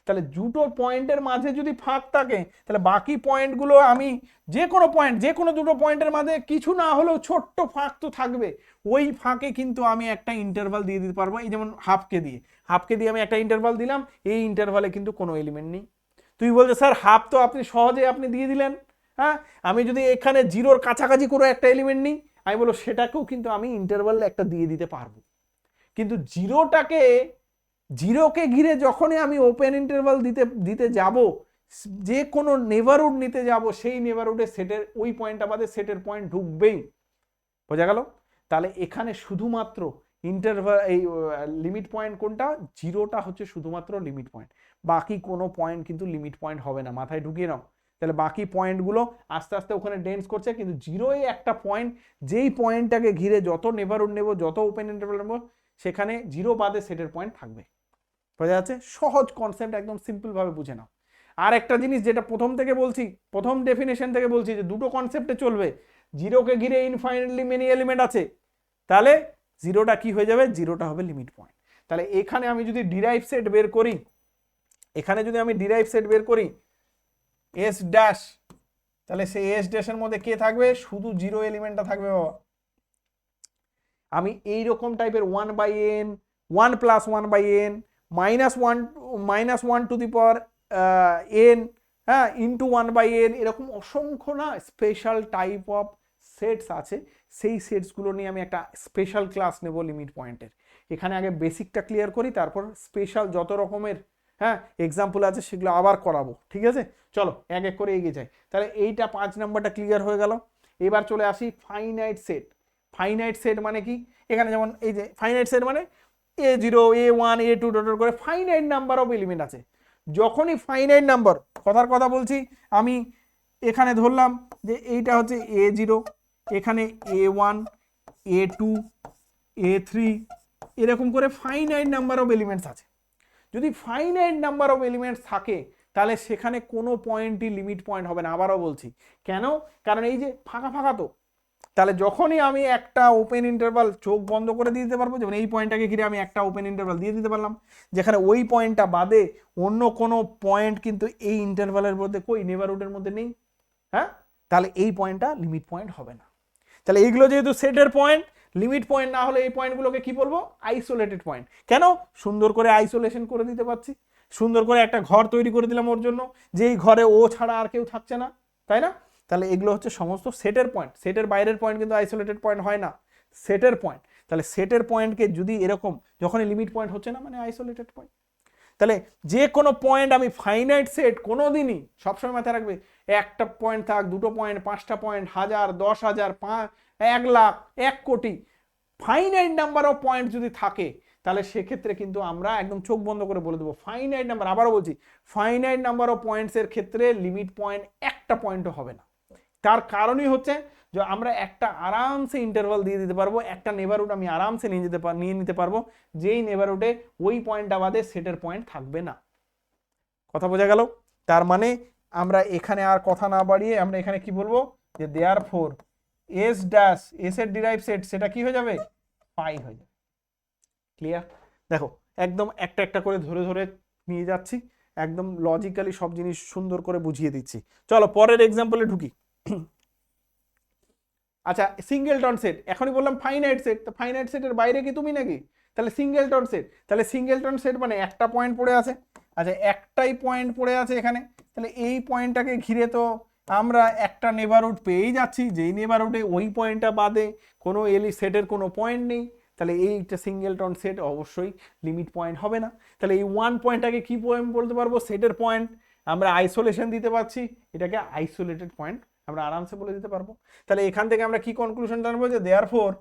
তাহলে দুটো পয়েন্টের মাঝে যদি ফাঁক থাকে, তাহলে বাকি পয়েন্টগুলো আমি যে কোনো পয়েন্ট, যে কোনো দুটো পয়েন্টের মাঝে কিছু না হলেও ছোট্ট ফাঁক তো থাকবে, ওই ফাঁকে কিন্তু আমি একটা ইন্টারভাল দিয়ে দিতে পারবো। এই যেমন হাফকে দিয়ে আমি একটা ইন্টারভাল দিলাম, এই ইন্টারভালে কিন্তু কোনো এলিমেন্ট নেই। তুই বলছে স্যার হাফ তো আপনি সহজে আপনি দিয়ে দিলেন, হ্যাঁ, আমি যদি এখানে 0-র কাছাকাছি করে একটা এলিমেন্ট নিই, আমি বলবো সেটাকেও কিন্তু আমি ইন্টারভাল একটা দিয়ে দিতে পারবো। কিন্তু 0-কে ঘিরে যখনই আমি ওপেন ইন্টারভাল দিতে যাব, যে কোনো নেভারহুড নিতে যাব, সেই নেভারহুডে সেটের ওই পয়েন্টটা বাদে সেটের পয়েন্ট ঢুকবেই। বোঝা গেল? তাহলে এখানে শুধুমাত্র ইন্টারভাল এই লিমিট পয়েন্ট কোনটা, জিরোটা হচ্ছে শুধুমাত্র লিমিট পয়েন্ট, বাকি কোনো পয়েন্ট কিন্তু লিমিট পয়েন্ট হবে না, মাথায় ঢুকিয়ে নাও। তাহলে বাকি পয়েন্টগুলো আস্তে আস্তে ওখানে ডেন্স করছে, কিন্তু জিরোই একটা পয়েন্ট, যেই পয়েন্টটাকে ঘিরে যত নেবারহুড নেব, যত ওপেন ইন্টারভাল নেব, সেখানে জিরো বাদে সেটের পয়েন্ট থাকবে। বোঝা যাচ্ছে? সহজ কনসেপ্ট, একদম সিম্পল ভাবে বুঝে নাও। আর একটা জিনিস যেটা প্রথম থেকে বলছি, প্রথম ডেফিনেশন থেকে বলছি, যে দুটো কনসেপ্টে চলবে, জিরোকে ঘিরে ইনফাইনাইটলি মেনি এলিমেন্ট আছে, তাহলে জিরোটা কি হয়ে যাবে, জিরোটা হবে লিমিট পয়েন্ট। তাহলে এখানে আমি যদি ডিরাইভ সেট বের করি, এখানে যদি আমি ডিরাইভ সেট বের করি এস ড্যাশ, তাহলে সেই এস ড্যাশের মধ্যে কে থাকবে, শুধু জিরো এলিমেন্টটা থাকবে বাবা। আমি এইরকম টাইপের 1/n, 1 + 1/n, -1 to the power n, হ্যাঁ, ইন্টু 1/n, এরকম অসংখ্য না স্পেশাল টাইপ অফ সেটস আছে। সেই সেটসগুলো নিয়ে আমি একটা স্পেশাল ক্লাস নেব লিমিট পয়েন্টের। এখানে আগে বেসিকটা ক্লিয়ার করি, তারপর স্পেশাল যত রকমের হ্যাঁ এক্সাম্পল আছে সেগুলো আবার করাবো, ঠিক আছে? চলো এক এক করে এগিয়ে যাই। তাহলে এইটা 5 নাম্বারটা ক্লিয়ার হয়ে গেল। এবার চলে আসি ফাইনাইট সেট। ফাইনাইট সেট মানে কি, এখানে যেমন এই যে ফাইনাইট সেট মানে A0, A1, A2 ডট করে ফাইনাইট নাম্বার অফ এলিমেন্ট আছে। যখনই ফাইনাইট নাম্বার, কথার কথা বলছি, আমি এখানে ধরলাম যে এইটা হচ্ছে A0, এখানে A1, A2, A3, এরকম করে ফাইনাইট নাম্বার অফ এলিমেন্টস আছে। যদি ফাইনাইট নাম্বার অফ এলিমেন্টস থাকে, তাহলে সেখানে কোনো পয়েন্টই লিমিট পয়েন্ট হবে না। আবারও বলছি কেন, কারণ এই যে ফাঁকা ফাঁকা তো, তাহলে যখনই আমি একটা ওপেন ইন্টারভাল চোখ বন্ধ করে দিয়ে দিতে পারবো, যেমন এই পয়েন্টটাকে ঘিরে আমি একটা ওপেন ইন্টারভাল দিয়ে দিতে পারলাম, যেখানে ওই পয়েন্টটা বাদে অন্য কোনো পয়েন্ট কিন্তু এই ইন্টারভালের মধ্যে কই নেবারহুডের মধ্যে নেই, হ্যাঁ, তাহলে এই পয়েন্টটা লিমিট পয়েন্ট হবে না। তাহলে এইগুলো যেহেতু সেটের পয়েন্ট, লিমিট পয়েন্ট না হলে এই পয়েন্টগুলোকে কি বলবো, আইসোলেটেড পয়েন্ট। কেন, সুন্দর করে আইসোলেশন করে দিতে পারছি, সুন্দর করে একটা ঘর তৈরি করে দিলাম ওর জন্য, যেই ঘরে ও ছাড়া আর কেউ থাকছে না, তাই না? তাহলে এগুলো হচ্ছে সমস্ত সেটের পয়েন্ট। সেটের বাইরের পয়েন্ট কিন্তু আইসোলেটেড পয়েন্ট হয় না, সেটের পয়েন্ট। তাহলে সেটের পয়েন্টকে যদি এরকম, যখনই লিমিট পয়েন্ট হচ্ছে না মানে আইসোলেটেড পয়েন্ট। তাহলে যে কোনো পয়েন্ট আমি ফাইনাইট সেট কোনো দিনই সবসময় মাথায় রাখবে, একটা পয়েন্ট থাক, দুটো পয়েন্ট, 5টা পয়েন্ট, 1000, 10,000, 1 লাখ, 1 কোটি, ফাইনাইট নাম্বার অফ পয়েন্ট যদি থাকে, তাহলে সেক্ষেত্রে কিন্তু আমরা একদম চোখ বন্ধ করে বলে দেবো ফাইনাইট নাম্বার। আবারও বলছি, ফাইনাইট নাম্বার অফ পয়েন্টসের ক্ষেত্রে লিমিট পয়েন্ট একটা পয়েন্টও হবে না। তার কারণই হচ্ছে যে আমরা একটা আরামসে ইন্টারভাল দিয়ে দিতে পারবো, একটা নেবারহুড আমি আরামসে নিয়ে নিতে পারবো, যেই নেবারহুডে ওই পয়েন্টটা বাদে সেটের পয়েন্ট থাকবে না। কথা বোঝা গেল? তার মানে আমরা এখানে আর কথা না বাড়িয়ে আমরা এখানে কি বলবো, যে দেয়ারফর এস ড্যাশ, এস এর ডিরাইভ সেট, সেটা কি হয়ে যাবে, পাই হয়ে যাবে। ক্লিয়ার? দেখো একদম একটা একটা করে ধরে ধরে নিয়ে যাচ্ছি, একদম লজিক্যালি সব জিনিস সুন্দর করে বুঝিয়ে দিচ্ছি। চলো পরের এক্সাম্পলে ঢুকি। আচ্ছা, সিঙ্গেলটন সেট, এখনই বললাম ফাইনাইট সেট, তো ফাইনাইট সেটের বাইরে কি তুমি নাকি? তাহলে সিঙ্গেলটন সেট, তাহলে সিঙ্গেলটন সেট মানে একটা পয়েন্ট পড়ে আছে। আচ্ছা, একটাই পয়েন্ট পড়ে আছে এখানে, তাহলে এই পয়েন্টটাকে ঘিরে তো আমরা একটা নেবারহুড পেয়েই যাচ্ছি, যেই নেবারহুডে ওই পয়েন্টটা বাদে কোনো সেটের কোনো পয়েন্ট নেই, তাহলে এইটা সিঙ্গেলটন সেট অবশ্যই লিমিট পয়েন্ট হবে না। তাহলে এই ওয়ান পয়েন্টটাকে কি পয়েন্ট বলতে পারবো, সেটের পয়েন্ট। আমরা আইসোলেশন দিতে পারছি, এটাকে আইসোলেটেড পয়েন্ট আমরা আরামসে বলে দিতে পারবো। তাহলে এখান থেকে আমরা কি কনক্লুশন টানবো, যে দেয়ারফর,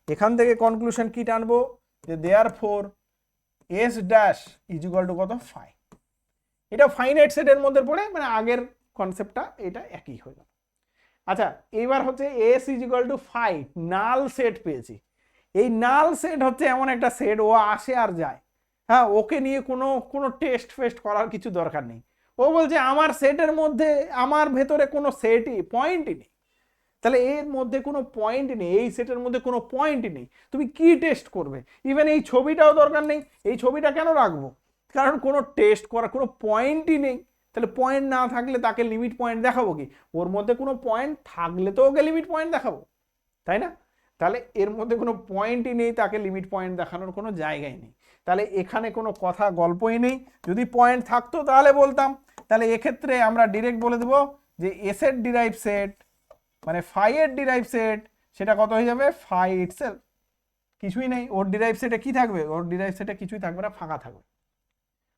এখান থেকে কনক্লুশন কি টানবো, যে therefore S dash is equal two কত, 5। এটা ফাইনাইট সেটের মধ্যে পড়ে, মানে আগের কনসেপ্টটা এটা একই হয়ে গেল। আচ্ছা, এইবার হচ্ছে S is equal two 5, null set পেয়েছি। এই নাল সেট হচ্ছে এমন একটা সেট, ও আসে আর যায়, হ্যাঁ, ওকে নিয়ে কোনো কোনো টেস্ট ফেস্ট করার কিছু দরকার নেই। ও বলছে আমার সেটের মধ্যে, আমার ভেতরে কোনো সেটই পয়েন্টই নেই। তাহলে এর মধ্যে কোনো পয়েন্ট নেই, এই সেটের মধ্যে কোনো পয়েন্টই নেই, তুমি কি টেস্ট করবে? ইভেন এই ছবিটাও দরকার নেই, এই ছবিটা কেন রাখবো, কারণ কোনো টেস্ট করার কোনো পয়েন্টই নেই। তাহলে পয়েন্ট না থাকলে তাকে লিমিট পয়েন্ট দেখাবো কি? ওর মধ্যে কোনো পয়েন্ট থাকলে তো ওকে লিমিট পয়েন্ট দেখাবো, তাই না? তাহলে এর মধ্যে কোনো পয়েন্টই নেই, তাকে লিমিট পয়েন্ট দেখানোর কোনো জায়গায় নেই। তাহলে এখানে কোনো কথা গল্পই নেই। যদি পয়েন্ট থাকতো তাহলে বলতাম। তাহলে এক্ষেত্রে আমরা ডিরেক্ট বলে দেবো যে এস এর ডিরাইভ সেট মানে ফাই এর ডিরাইভ সেট, সেটা কত হয়ে যাবে, ফাই ইটসেলফ। কিছুই নেই ওর ডিরাইভ সেটে, কি থাকবে ওর ডিরাইভ সেটে, কিছুই থাকবে না, ফাঁকা থাকবে।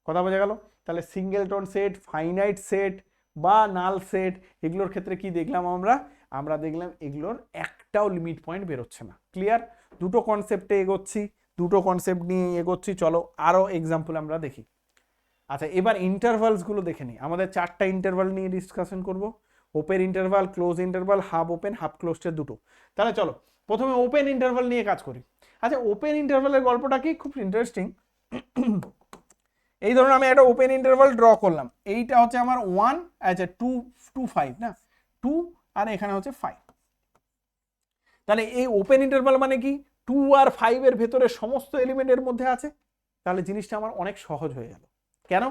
কথা বোঝা গেল? তাহলে সিঙ্গেলটন সেট, ফাইনাইট সেট বা নাল সেট, এগুলোর ক্ষেত্রে কি দেখলাম আমরা দেখলাম এগুলোর একটা একটাও লিমিট পয়েন্ট বেরোচ্ছে না। ক্লিয়ার? দুটো কনসেপ্টে এগোচ্ছি, দুটো কনসেপ্ট নিয়ে এগোচ্ছি। চলো আরো এক্সাম্পল আমরা দেখি। আচ্ছা, এবার ইন্টারভালসগুলো দেখে নিই। আমাদের 4টা ইন্টারভাল নিয়ে ডিসকাশন করব। Open interval, close interval, half open, half ক্লোজের দুটো। তাহলে চলো প্রথমে ওপেন ইন্টারভাল নিয়ে কাজ করি। আচ্ছা, ওপেন ইন্টারভালের গল্পটা কি, খুব ইন্টারেস্টিং। এই ধরুন আমি একটা ওপেন ইন্টারভাল ড্র করলাম, এইটা হচ্ছে আমার 1, আচ্ছা 2 5 না, 2 আর এখানে হচ্ছে 5। তাহলে এই ওপেন ইন্টারভাল মানে কি, 2 আর 5 এর ভেতরে সমস্ত এলিমেন্টের মধ্যে আছে। তাহলে জিনিসটা আমার অনেক সহজ হয়ে গেল। কেন?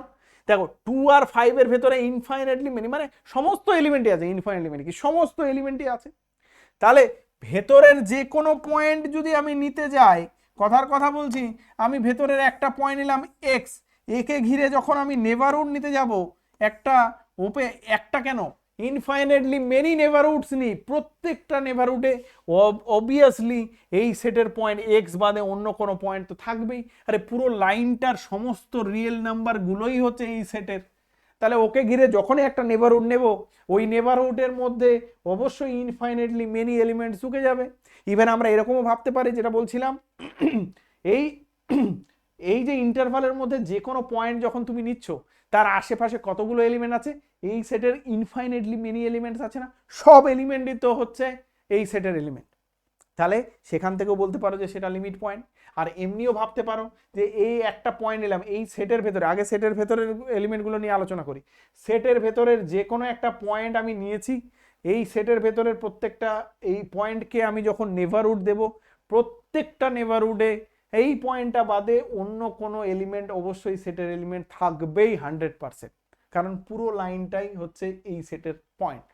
দেখো 2 আর 5 এর ভেতরে ইনফাইনাইটলি মেনি, মানে সমস্ত এলিমেন্টই আছে। ইনফাইনাইটলি মেনি কি, সমস্ত এলিমেন্টই আছে। তাহলে ভেতরের যে কোনো পয়েন্ট যদি আমি নিতে যাই, কথার কথা বলছি, আমি ভেতরের একটা পয়েন্ট নিলাম এক্স, একে ঘিরে যখন আমি নেবারহুড নিতে যাব, একটা একটা কেন, ইনফাইনাইটলি মেনি নেবারহুডস নিই, প্রত্যেকটা নেবারহুডে অবভিয়াসলি এই সেটের পয়েন্ট এক্স বাদে অন্য কোনো পয়েন্ট তো থাকবেই। আরে পুরো লাইনটার সমস্ত রিয়েল নাম্বারগুলোই হচ্ছে এই সেটের। তাহলে ওকে ঘিরে যখনই একটা নেবারহুড নেব, ওই নেবারহুডের মধ্যে অবশ্যই ইনফাইনাইটলি মেনি এলিমেন্টস ঢুকে যাবে। ইভেন আমরা এরকমও ভাবতে পারি, যেটা বলছিলাম, এই এই যে ইন্টারভালের মধ্যে যে কোনো পয়েন্ট যখন তুমি নিচ্ছ, তার আশেপাশে কতগুলো এলিমেন্ট আছে, এই সেটের ইনফাইনাইটলি মেনি এলিমেন্টস আছে না, সব এলিমেন্টই তো হচ্ছে এই সেটের এলিমেন্ট। তাহলে সেখান থেকেও বলতে পারো যে সেটা লিমিট পয়েন্ট। আর এমনিও ভাবতে পারো যে এই একটা পয়েন্ট নিলাম, এই সেটের ভেতরে, আগে সেটের ভেতরের এলিমেন্টগুলো নিয়ে আলোচনা করি। সেটের ভেতরের যে কোনো একটা পয়েন্ট আমি নিয়েছি, এই সেটের ভেতরের প্রত্যেকটা এই পয়েন্টকে আমি যখন নেবারহুড দেব, প্রত্যেকটা নেবারহুডে এই পয়েন্টটা বাদে অন্য কোনো এলিমেন্ট অবশ্যই সেটের এলিমেন্ট থাকবেই 100%, কারণ পুরো লাইনটাই হচ্ছে এই সেটের পয়েন্ট।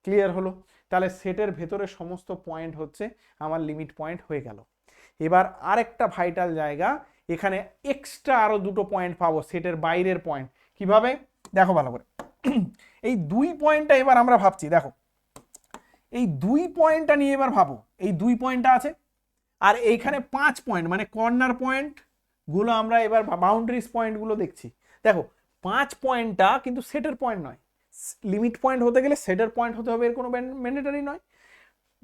ক্লিয়ার হলো? তাহলে সেটের ভেতরে সমস্ত পয়েন্ট হচ্ছে আমার লিমিট পয়েন্ট হয়ে গেল। এবার আরেকটা ভাইটাল জায়গা, এখানে এক্সট্রা আরো দুটো পয়েন্ট পাবো, সেটের বাইরের পয়েন্ট। কিভাবে? দেখো ভালো করে, এই 2 পয়েন্টটা এবার আমরা ভাবছি। দেখো এই 2 পয়েন্টটা নিয়ে এবার ভাবো, এই 2 পয়েন্টটা আছে, আর এইখানে 5 পয়েন্ট মানে কর্নার পয়েন্ট গুলো আমরা এবার বাউন্ডারিজ পয়েন্ট গুলো দেখছি। দেখো 5 পয়েন্টটা কিন্তু সেটের পয়েন্ট নয়। লিমিট পয়েন্ট হতে গেলে সেটের পয়েন্ট হতে হবে, এর কোনো ম্যান্ডেটরি নয়।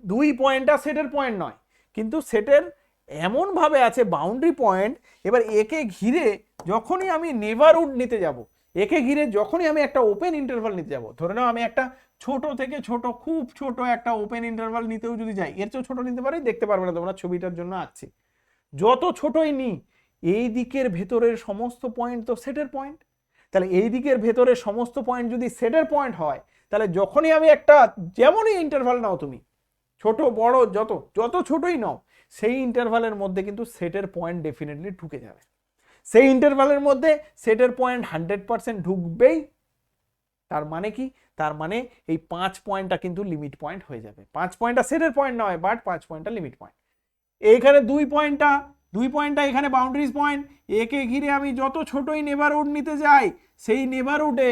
2 পয়েন্টটা সেটের পয়েন্ট নয়, কিন্তু সেটের এমন ভাবে আছে বাউন্ডারি পয়েন্ট। এবার একে ঘিরে যখনই আমি নেবারহুড নিতে যাব, একে ঘিরে যখনই আমি একটা ওপেন ইন্টারভাল নিতে যাব, ধরে নাও আমি একটা ছোট থেকে ছোট, খুব ছোট একটা ওপেন ইন্টারভাল নিতেও যদি যাই, এর চেয়েও ছোট নিতে পারি, দেখতে পারবে না তোমরা, ছবিটার জন্য আঁকছি। যত ছোটই নিই, এই দিকের ভেতরের সমস্ত পয়েন্ট তো সেটের পয়েন্ট। তাহলে এই দিকের ভেতরের সমস্ত পয়েন্ট যদি সেটের পয়েন্ট হয়, তাহলে যখনই আমি একটা, যেমনই ইন্টারভাল নাও তুমি, ছোট বড় যত যত ছোটই নাও, সেই ইন্টারভালের মধ্যে কিন্তু সেটের পয়েন্ট ডেফিনেটলি ঢুকে যাবে। সেই ইন্টারভালের মধ্যে সেটের পয়েন্ট 100% ঢুকবেই। তার মানে কি? তার মানে এই 5 পয়েন্টটা কিন্তু লিমিট পয়েন্ট হয়ে যাবে। 5 পয়েন্টটা সেটের পয়েন্ট নয়, বাট 5 পয়েন্টটা লিমিট পয়েন্ট। এইখানে 2 পয়েন্টটা এখানে বাউন্ডারিজ পয়েন্ট, একে ঘিরে আমি যত ছোটই নেবারহুড নিতে যাই, সেই নেবারহুডে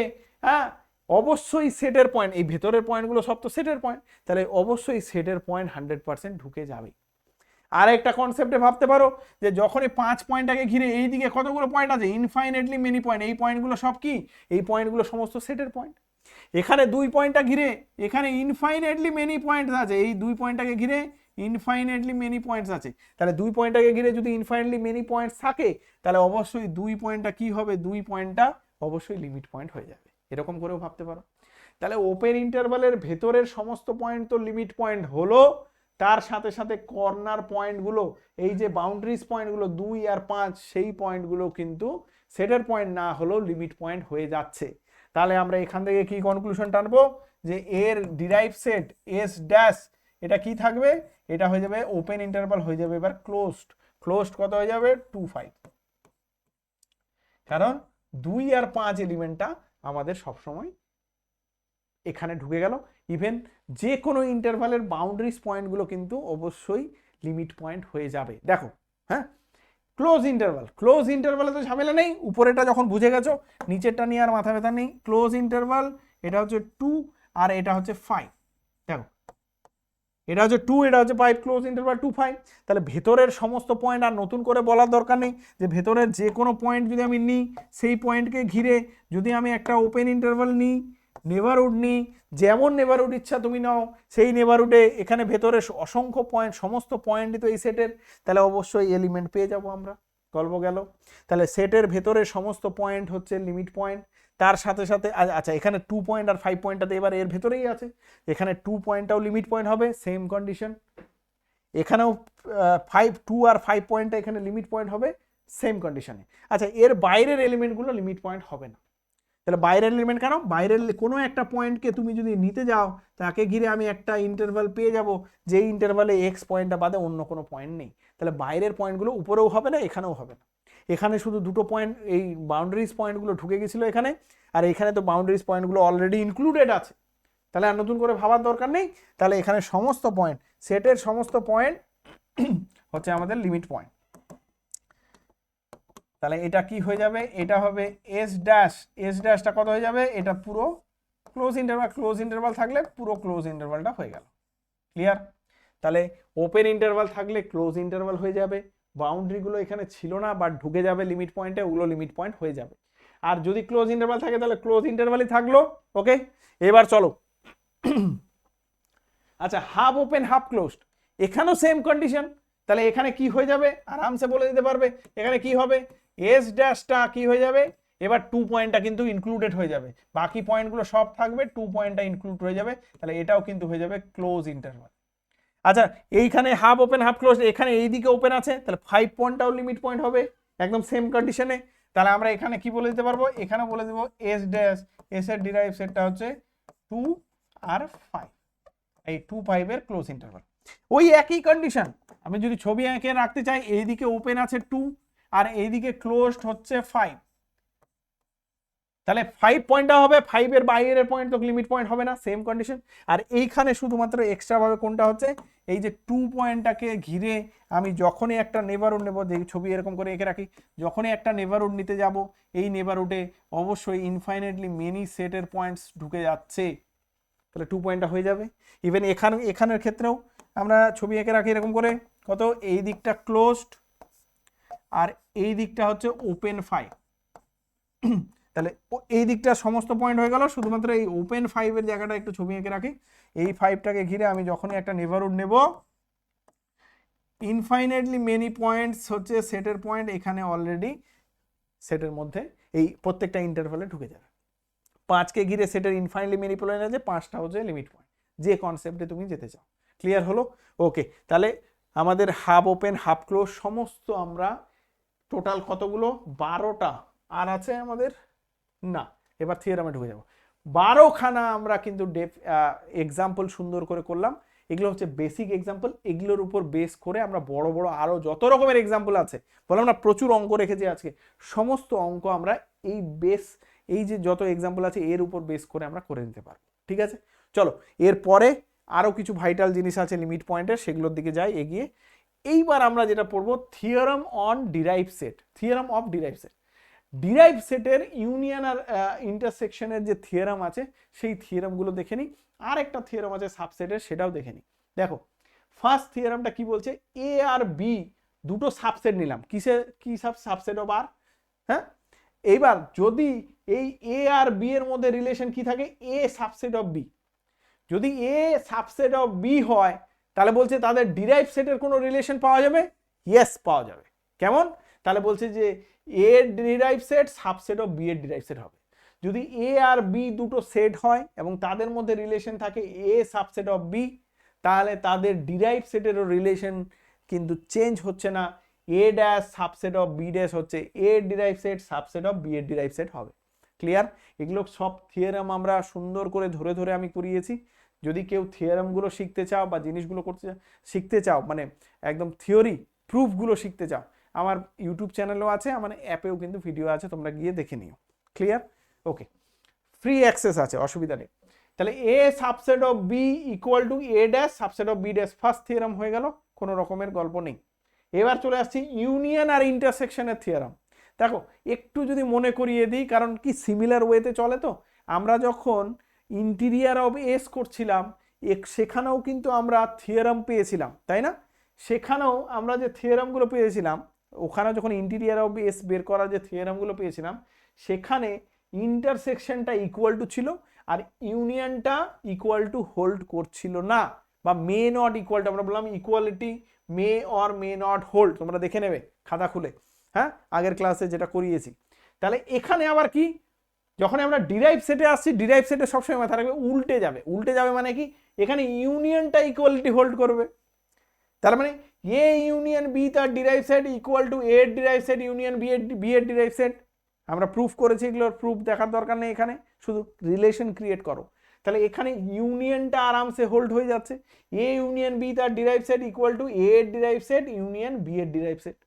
অবশ্যই সেটের পয়েন্ট, এই ভেতরের পয়েন্টগুলো সব তো সেটের পয়েন্ট, তাহলে অবশ্যই সেটের পয়েন্ট 100% ঢুকে যাবে। আর একটা কনসেপ্টে ভাবতে পারো যে যখনই 5 পয়েন্টটাকে ঘিরে এই দিকে কতগুলো পয়েন্ট আছে, ইনফাইনাইটলি মেনি পয়েন্ট, এই পয়েন্টগুলো সব কি, এই পয়েন্টগুলো সমস্ত সেটের পয়েন্ট। এখানে 2 পয়েন্টটা ঘিরে এখানে ইনফাইনাইটলি মেনি পয়েন্টস আছে, এই 2 পয়েন্টটাকে ঘিরে ইনফাইনাইটলি মেনি পয়েন্টস আছে। তাহলে 2 পয়েন্টটাকে ঘিরে যদি ইনফাইনাইটলি মেনি পয়েন্টস থাকে, তাহলে অবশ্যই 2 পয়েন্টটা কি হবে, 2 পয়েন্টটা অবশ্যই লিমিট পয়েন্ট হয়ে যাবে। এরকম করেও ভাবতে পারো। তাহলে ওপেন ইন্টারভালের ভেতরের সমস্ত পয়েন্ট তো লিমিট পয়েন্ট হলো, তার সাথে সাথে কর্নার পয়েন্টগুলো, এই যে বাউন্ডারিজ পয়েন্টগুলো 2 আর 5, সেই পয়েন্টগুলো কিন্তু সেটের পয়েন্ট না হলেও লিমিট পয়েন্ট হয়ে যাচ্ছে। তাহলে আমরা এখান থেকে কি কনক্লুশন টানবো, যে এর ডিরাইভ সেট এস ড্যাশ, এটা কি থাকবে, এটা হয়ে যাবে ওপেন ইন্টারভাল, হয়ে যাবে এবার ক্লোজড। ক্লোজড কত হয়ে যাবে, 2 5, কারণ 2 আর 5 এলিমেন্টটা আমাদের সবসময় এখানে ঢুকে গেল। ইভেন যে কোনো ইন্টারভালের বাউন্ডারিজ পয়েন্টগুলো কিন্তু অবশ্যই লিমিট পয়েন্ট হয়ে যাবে। দেখো হ্যাঁ, ক্লোজ ইন্টারভালে তো ঝামেলা নেই, উপরেটা যখন বুঝে গেছো, নিচেরটা নিয়ে আর মাথা ব্যথা নেই। ক্লোজ ইন্টারভাল এটা হচ্ছে 2 আর এটা হচ্ছে 5। দেখো এটা হচ্ছে 2, এটা হচ্ছে 5, ক্লোজ ইন্টারভাল 2 5। তাহলে ভেতরের সমস্ত পয়েন্ট আর নতুন করে বলার দরকার নেই, যে ভেতরের যে কোনো পয়েন্ট যদি আমি নিই, সেই পয়েন্টকে ঘিরে যদি আমি একটা ওপেন ইন্টারভাল নিই, নেবারহুড নিই, যেমন নেবারহুড ইচ্ছা তুমি নাও, সেই নেবারহুডে এখানে ভেতরে অসংখ্য পয়েন্ট, সমস্ত পয়েন্টই তো এই সেটের, তাহলে অবশ্যই এলিমেন্ট পেয়ে যাব আমরা, গল্প গেল। তাহলে সেটের ভেতরে সমস্ত পয়েন্ট হচ্ছে লিমিট পয়েন্ট, তার সাথে সাথে আচ্ছা এখানে 2 পয়েন্ট আর 5 পয়েন্টটাতে এবার এর ভেতরেই আছে, এখানে 2 পয়েন্টটাও লিমিট পয়েন্ট হবে, সেম কন্ডিশন। এখানেও 2 আর 5 পয়েন্টটা এখানে লিমিট পয়েন্ট হবে, সেম কন্ডিশনে। আচ্ছা এর বাইরের এলিমেন্টগুলো লিমিট পয়েন্ট হবে না। তাহলে বাইরের এলিমেন্ট কেন? বাইরের কোনো একটা পয়েন্টকে তুমি যদি নিতে যাও, তাকে ঘিরে আমি একটা ইন্টারভাল পেয়ে যাব, যেই ইন্টারভালে এক্স পয়েন্টটা বাদে অন্য কোনো পয়েন্ট নেই। তাহলে বাইরের পয়েন্টগুলো উপরেও হবে না, এখানেও হবে না। এখানে শুধু দুটো পয়েন্ট, এই বাউন্ডারিজ পয়েন্টগুলো ঢুকে গেছিলো এখানে, আর এখানে তো বাউন্ডারিজ পয়েন্টগুলো অলরেডি ইনক্লুডেড আছে, তাহলে আর নতুন করে ভাবার দরকার নেই। তাহলে এখানে সমস্ত পয়েন্ট, সেটের সমস্ত পয়েন্ট হচ্ছে আমাদের লিমিট পয়েন্ট। তাহলে এটা কি হয়ে যাবে? এটা হবে এস ড্যাশ, এস ড্যাশটা কত হয়ে যাবে? এটা পুরো ক্লোজ ইন্টারভাল, ক্লোজ ইন্টারভাল থাকলে পুরো ক্লোজ ইন্টারভালটা হয়ে গেল। ক্লিয়ার? তাহলে ওপেন ইন্টারভাল থাকলে ক্লোজ ইন্টারভাল হয়ে যাবে, বাউন্ডারিগুলো এখানে ছিল না বাট ঢুকে যাবে লিমিট পয়েন্টে, ওগুলো লিমিট পয়েন্ট হয়ে যাবে। আর যদি ক্লোজ ইন্টারভাল থাকে তাহলে ক্লোজ ইন্টারভালই থাকলো। ওকে, এবার চলো। আচ্ছা হাফ ওপেন হাফ ক্লোজড, এখানেও সেম কন্ডিশন। তাহলে এখানে কি হয়ে যাবে? আরামসে বলে দিতে পারবে। এখানে কি হবে? এস ড্যাশটা কি হয়ে যাবে? এবার 2 পয়েন্টটা কিন্তু ইনক্লুডেড হয়ে যাবে, বাকি পয়েন্টগুলো সব থাকবে, 2 পয়েন্টটা ইনক্লুড হয়ে যাবে, তাহলে এটাও কিন্তু হয়ে যাবে ক্লোজ ইন্টারভাল। আচ্ছা এইখানে হাফ ওপেন হাফ ক্লোজ, এখানে এইদিকে ওপেন আছে, তাহলে 5 পয়েন্টটাও লিমিট পয়েন্ট হবে একদম সেম কন্ডিশনে। তাহলে আমরা এখানে কি বলে দিতে পারবো? এখানে বলে দেবো এস ড্যাশ, এস এর ডিরাইভ সেটটা হচ্ছে 2 আর 5, এই 2 5 এর ক্লোজ ইন্টারভাল। ওই একই কন্ডিশন, আমি যদি ছবি এঁকে রাখতে চাই, এইদিকে ওপেন আছে 2 আর এইদিকে ক্লোজড হচ্ছে 5, তাহলে 5 পয়েন্টটা হবে, 5 এর বাইরের পয়েন্ট তো লিমিট পয়েন্ট হবে না, সেম কন্ডিশন। আর এইখানে শুধুমাত্র এক্সট্রা ভাবে কোনটা হচ্ছে? এই যে 2 পয়েন্টটাকে ঘিরে আমি যখনই একটা নেবারহুড নেব, যে ছবি এরকম করে এঁকে রাখি, যখনই একটা নেবারহুড নিতে যাব, এই নেবারহুডে অবশ্যই ইনফাইনাইটলি মেনি সেটের পয়েন্টস ঢুকে যাচ্ছে, তাহলে 2 পয়েন্টটা হয়ে যাবে। ইভেন এখানের ক্ষেত্রেও আমরা ছবি এঁকে রাখি এরকম করে, কত? এই দিকটা ক্লোজড আর এই দিকটা হচ্ছে ওপেন 5, তাহলে এই দিকটা সমস্ত পয়েন্ট হয়ে গেল, শুধুমাত্র এই ওপেন 5 এর জায়গাটা একটু ছবি এঁকে রাখি। এই 5টাকে ঘিরে আমি যখনই একটা নেবারহুড নেব, ইনফাইনাইটলি মেনি পয়েন্টস হচ্ছে সেটের পয়েন্ট, এখানে অলরেডি সেটের মধ্যে এই প্রত্যেকটা ইন্টারভালে ঢুকে যাবে। 5কে ঘিরে সেটের ইনফাইনাইটলি মেনি পয়েন্ট আছে, 5টা হচ্ছে লিমিট পয়েন্ট, যে কনসেপ্টে তুমি যেতে চাও। ক্লিয়ার হলো? ওকে, তাহলে আমাদের হাফ ওপেন হাফ ক্লোজ সমস্ত আমরা টোটাল কতগুলো? 12টা আর আছে আমাদের না, এবার থিওরামে ঢুকে যাব। 12খানা আমরা কিন্তু এক্সাম্পল সুন্দর করে করলাম। এগুলো হচ্ছে বেসিক এক্সাম্পল, এগুলোর উপর বেস করে আমরা বড় বড় আরো যত রকমের এক্সাম্পল আছে, বললাম না প্রচুর অঙ্ক রেখেছি আজকে, সমস্ত অঙ্ক আমরা এই বেস, এই যে যত এক্সাম্পল আছে এর উপর বেস করে আমরা করে নিতে পারবো। ঠিক আছে, চলো এরপরে আরো কিছু ভাইটাল জিনিস আছে লিমিট পয়েন্টের, সেগুলোর দিকে যাই এগিয়ে। এইবার আমরা যেটা পড়বো theorem on derive set, theorem of derive set. Derive সেটের ইউনিয়ন আর ইন্টারসেকশনের যে থিওরাম আছে, সেই থিওরামগুলো দেখে নিই। আর একটা থিওরাম আছে সাবসেটের, সেটাও দেখে নিই। দেখো ফার্স্ট থিওরামটা কি বলছে? এ আর বি দুটো সাবসেট নিলাম, কি সাবসেট অফ আর, হ্যাঁ। এইবার যদি এই এ আর বি এর মধ্যে রিলেশন কি থাকে? এ সাবসেট অফ বি। যদি এ সাবসেট অফ বি হয়, তাহলে বলছে তাদের ডিরাইভ সেটের কোনো রিলেশন পাওয়া যাবে? ইয়েস, পাওয়া যাবে। কেমন? তাহলে বলছে যে A derive set subset of B এর ডিরাইভ সেট হবে। যদি এ আর বি দুটো সেট হয় এবং তাদের মধ্যে রিলেশন থাকে এ সাবসেট অফ বি, তাহলে তাদের ডিরাইভ সেটেরও রিলেশন কিন্তু চেঞ্জ হচ্ছে না, A dash subset of B dash হচ্ছে A derive set subset of B এর ডিরাইভ সেট হবে। ক্লিয়ার? এগুলো সব থিওরাম আমরা সুন্দর করে ধরে ধরে আমি করিয়েছি। যদি কেউ থিওরামগুলো শিখতে চাও বা জিনিসগুলো শিখতে চাও, মানে একদম থিওরি প্রুফগুলো শিখতে চাও, আমার ইউটিউব চ্যানেলও আছে, আমার অ্যাপেও কিন্তু ভিডিও আছে, তোমরা গিয়ে দেখে নিও। ক্লিয়ার? ওকে, ফ্রি অ্যাক্সেস আছে, অসুবিধা নেই। তাহলে A subset of B equal to A dash subset of B dash, first theorem হয়ে গেল, কোনো রকমের গল্প নেই। এবার চলে আসছি ইউনিয়ন আর ইন্টারসেকশনের থিওরাম। দেখো একটু যদি মনে করিয়ে দিই, কারণ কি সিমিলার ওয়েতে চলে তো। আমরা যখন ইন্টিরিয়ার অফ এস করছিলাম, সেখানেও কিন্তু আমরা থিওরাম পেয়েছিলাম, তাই না? সেখানেও আমরা যে থিওরামগুলো পেয়েছিলাম, ওখানে যখন ইন্টিরিয়ার অফ এস বের করার যে থিওরামগুলো পেয়েছিলাম, সেখানে ইন্টারসেকশনটা ইকুয়াল টু ছিল আর ইউনিয়নটা ইকুয়াল টু হোল্ড করছিল না, বা মে নট ইকুয়াল টু, আমরা বললাম equality May or may not hold, তোমরা দেখে নেবে খাতা খুলে, হ্যাঁ আগের ক্লাসে যেটা করিয়েছি। তাহলে এখানে আবার কি, যখন আমরা ডিরাইভ সেটে আসছি, ডিরাইভ সেটে সবসময় মাথা রাখবে উল্টে যাবে। উল্টে যাবে মানে কি, এখানে ইউনিয়নটা ইকুয়ালিটি হোল্ড করবে। তার মানে এ ইউনিয়ন বি তার ডিরাইভ সেট ইকুয়াল টু এ এর ডিরাইভ সেট ইউনিয়ন বি এর ডিরাইভ সেট। আমরা প্রুফ করেছি, এগুলোর প্রুফ দেখার দরকার নেই, এখানে শুধু রিলেশন ক্রিয়েট করো। তাহলে এখানে ইউনিয়নটা আরামসে হোল্ড হয়ে যাচ্ছে, এ ইউনিয়ন বি তার ডিরাইভ সেট ইকুয়াল টু এ এর ডিরাইভ সেট ইউনিয়ন বি এর ডিরাইভ সেট।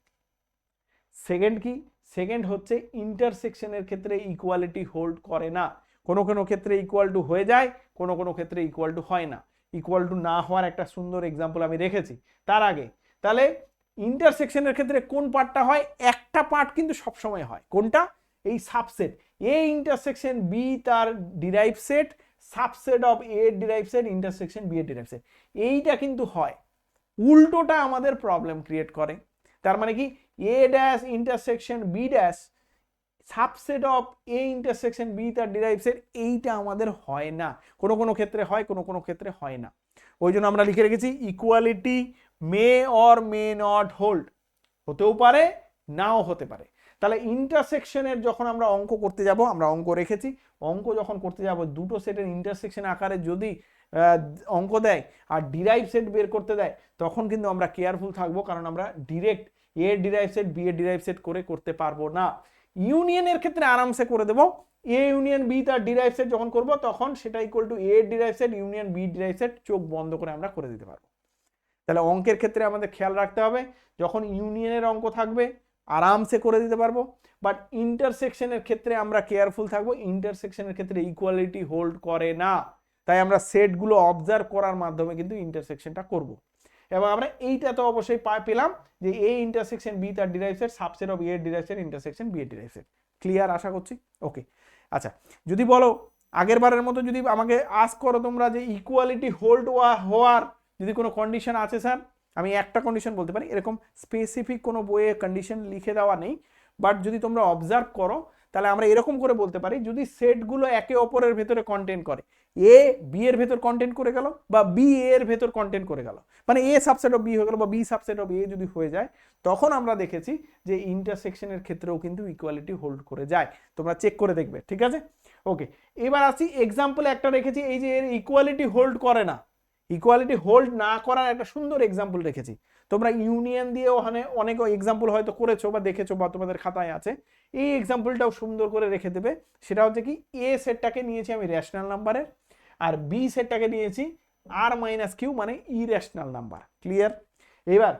সেকেন্ড কি, সেকেন্ড হচ্ছে ইন্টারসেকশনের ক্ষেত্রে ইকুয়ালিটি হোল্ড করে না। কোনো কোনো ক্ষেত্রে ইকুয়াল টু হয়ে যায়, কোনো কোনো ক্ষেত্রে ইকুয়াল টু হয় না। ইকুয়াল টু না হওয়ার একটা সুন্দর এক্সাম্পল আমি রেখেছি তার আগে। তাহলে ইন্টারসেকশনের ক্ষেত্রে কোন পার্টটা হয়, একটা পার্ট কিন্তু সবসময় হয়, কোনটা, এই সাবসেট এ ইন্টারসেকশন বি তার derive set subset of A derive set intersection B এর ডিরাইভ সেট, এইটা কিন্তু হয়। উল্টোটা আমাদের প্রবলেম ক্রিয়েট করে। তার মানে কি, A dash intersection B dash subset of A intersection B তার ডিরাইভ সেট, এইটা আমাদের হয় না। কোনো কোনো ক্ষেত্রে হয়, কোনো কোনো ক্ষেত্রে হয় না। ওই জন্য আমরা লিখে রেখেছি equality May or may not hold, হতেও পারে নাও হতে পারে। তাহলে ইন্টারসেকশনের যখন আমরা অঙ্ক করতে যাব, আমরা অঙ্ক রেখেছি, অঙ্ক যখন করতে যাব দুটো সেটের ইন্টারসেকশন আকারে যদি অঙ্ক দেয় আর ডিরাইভ সেট বের করতে দেয়, তখন কিন্তু আমরা কেয়ারফুল থাকবো, কারণ আমরা direct A derive set B এর ডিরাইভ সেট করে করতে পারবো না। ইউনিয়নের ক্ষেত্রে আরামসে করে দেবো, এ ইউনিয়ন বি তার ডিরাইভ সেট যখন করব তখন সেটা equal to A derive set union B derive set, চোখ বন্ধ করে আমরা করে দিতে পারবো। তাহলে অঙ্কের ক্ষেত্রে আমাদের খেয়াল রাখতে হবে, যখন ইউনিয়নের অঙ্ক থাকবে আরামসে করে দিতে পারবো, বাট ইন্টারসেকশনের ক্ষেত্রে আমরা কেয়ারফুল থাকবো, ইন্টারসেকশনের ক্ষেত্রে ইকুয়ালিটি হোল্ড করে না। তাই আমরা সেটগুলো অবজার্ভ করার মাধ্যমে কিন্তু ইন্টারসেকশনটা করব। এবং আমরা এইটা তো অবশ্যই পেলাম যে এ ইন্টারসেকশন বি তার ডিরাইভ সেট সাবসেট অফ এ এর ডিরাইভ সেট ইন্টারসেকশন বি এর ডিরাইভ সেট। ক্লিয়ার আশা করছি, ওকে। আচ্ছা, যদি বলো আগের বারের মতো যদি আমাকে আস্ক করো তোমরা যে ইকুয়ালিটি হোল্ড হওয়ার যদি কোনো কন্ডিশন আছে স্যার, আমি একটা কন্ডিশন বলতে পারি, এরকম স্পেসিফিক কোনো বইয়ে কন্ডিশন লিখে দেওয়া নেই, বাট যদি তোমরা অবজার্ভ করো তাহলে আমরা এরকম করে বলতে পারি, যদি সেটগুলো একে অপরের ভেতরে কন্টেন্ট করে, এ বি এর ভেতর কন্টেন্ট করে গেল বা বি এর ভেতর কন্টেন্ট করে গেল, মানে এ সাবসেট অফ বি হয়ে গেল বা বি সাবসেট অফ এ যদি হয়ে যায়, তখন আমরা দেখেছি যে ইন্টারসেকশনের ক্ষেত্রেও কিন্তু ইকুয়ালিটি হোল্ড করে যায়। তোমরা চেক করে দেখবে, ঠিক আছে, ওকে। এবার আসি এক্সাম্পলে একটা রেখেছি, এই যে এর ইকুয়ালিটি হোল্ড করে না, ইকুয়ালিটি হোল্ড না করার একটা সুন্দর এক্সাম্পল রেখেছি। তোমরা ইউনিয়ন দিয়ে ওখানে অনেক এক্সাম্পল হয়তো করেছো বা দেখেছো বা তোমাদের খাতায় আছে, এই এক্সাম্পলটাও সুন্দর করে রেখে দেবে। সেটা হচ্ছে কি, এ সেটটাকে নিয়েছি আমি রেশনাল নাম্বারের, আর বি সেটটাকে নিয়েছি আর মাইনাস কিউ মানে ইরেশনাল নাম্বার। ক্লিয়ার? এবার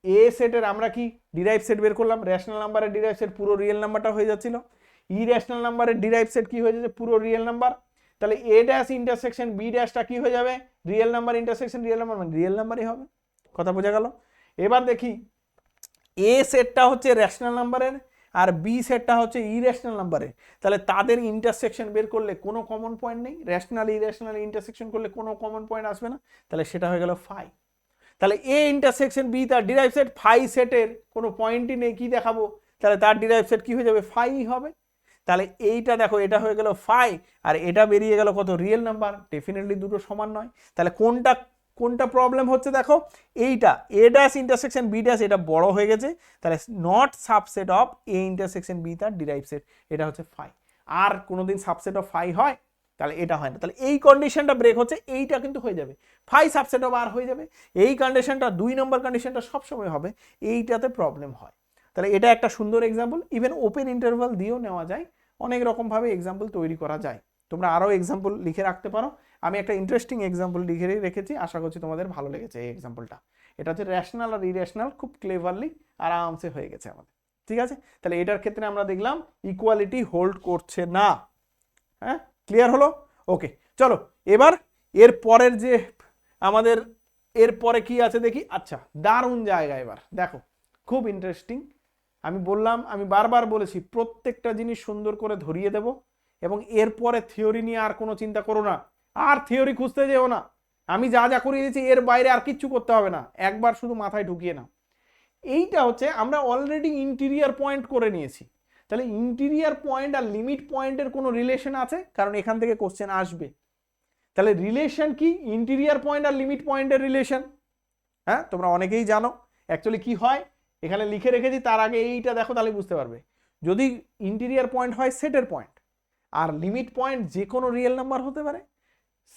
এ সেটের আমরা কি ডিরাইভ সেট বের করলাম, রেশনাল নাম্বারের ডিরাইভ সেট পুরো রিয়েল নাম্বারটা হয়ে যাচ্ছিল, ইরেশনাল নাম্বারের ডিরাইভ সেট কি হয়ে যাচ্ছে, পুরো রিয়েল নাম্বার। তাহলে এ ড্যাশ ইন্টারসেকশন বি ড্যাশটা কি হয়ে যাবে, real number intersection real number মানে রিয়েল নাম্বারই হবে। কথা বোঝা গেল? এবার দেখি এ সেটটা হচ্ছে রেশনাল নাম্বারের আর বি সেটটা হচ্ছে ইরেশনাল নাম্বারের, তাহলে তাদের ইন্টারসেকশন বের করলে কোনো কমন পয়েন্ট নেই, রেশনাল ইরেশনাল ইন্টারসেকশন করলে কোনো কমন পয়েন্ট আসবে না, তাহলে সেটা হয়ে গেল ফাই। তাহলে এ ইন্টারসেকশন বি তার ডিরাইভ সেট ফাই সেটের কোনো পয়েন্টই নেই, কি দেখাবো, তাহলে তার ডিরাইভ সেট কি হয়ে যাবে, ফাই হবে। তাহলে এইটা দেখো, এটা হয়ে গেল ফাই আর এটা বেরিয়ে গেল কত, রিয়েল নাম্বার। ডেফিনেটলি দুটো সমান নয়, তাহলে কোনটা কোনটা প্রবলেম হচ্ছে দেখো, এইটা A dash intersection B dash এটা বড় হয়ে গেছে, তাহলে not subset of A intersection B তার ডিরাইভ সেট, এটা হচ্ছে ফাই। আর কোনোদিন সাবসেট অফ ফাই হয়, তাহলে এটা হয় না। তাহলে এই কন্ডিশনটা ব্রেক হচ্ছে, এইটা কিন্তু হয়ে যাবে, ফাই সাবসেট অফ আর হয়ে যাবে। এই কন্ডিশনটা 2 নম্বর কন্ডিশনটা সবসময় হবে, এইটাতে প্রবলেম হয়। তাহলে এটা একটা সুন্দর এক্সাম্পল, ইভেন ওপেন ইন্টারভাল দিয়েও নেওয়া যায়, অনেক রকমভাবে এক্সাম্পল তৈরি করা যায়। তোমরা আরও এক্সাম্পল লিখে রাখতে পারো, আমি একটা ইন্টারেস্টিং এক্সাম্পল লিখে রেখেছি, আশা করছি তোমাদের ভালো লেগেছে এই এক্সাম্পলটা। এটা হচ্ছে রেশনাল আর ইরেশনাল, খুব ক্লেভারলি আরামসে হয়ে গেছে আমাদের, ঠিক আছে। তাহলে এটার ক্ষেত্রে আমরা দেখলাম ইকুয়ালিটি হোল্ড করছে না। হ্যাঁ, ক্লিয়ার হলো? ওকে, চলো এবার এর পরের যে আমাদের এর পরে কি আছে দেখি। আচ্ছা, দারুণ জায়গা, এবার দেখো খুব ইন্টারেস্টিং। আমি বললাম, আমি বারবার বলেছি প্রত্যেকটা জিনিস সুন্দর করে ধরিয়ে দেব, এবং এরপরে থিওরি নিয়ে আর কোনো চিন্তা করো না, আর থিওরি খুঁজতে যেও না। আমি যা যা করিয়ে দিয়েছি এর বাইরে আর কিচ্ছু করতে হবে না, একবার শুধু মাথায় ঢুকিয়ে নাও। এইটা হচ্ছে আমরা অলরেডি ইন্টিরিয়ার পয়েন্ট করে নিয়েছি, তাহলে ইন্টিরিয়ার পয়েন্ট আর লিমিট পয়েন্টের কোনো রিলেশন আছে, কারণ এখান থেকে কোশ্চেন আসবে। তাহলে রিলেশন কি? ইন্টিরিয়ার পয়েন্ট আর লিমিট পয়েন্টের রিলেশন। হ্যাঁ, তোমরা অনেকেই জানো। অ্যাকচুয়ালি কি হয়, এখানে লিখে রেখেছি, তার আগে এইটা দেখো, তাহলে বুঝতে পারবে। যদি ইন্টিরিয়ার পয়েন্ট হয় সেটের পয়েন্ট, আর লিমিট পয়েন্ট যে কোনো রিয়েল নাম্বার হতে পারে।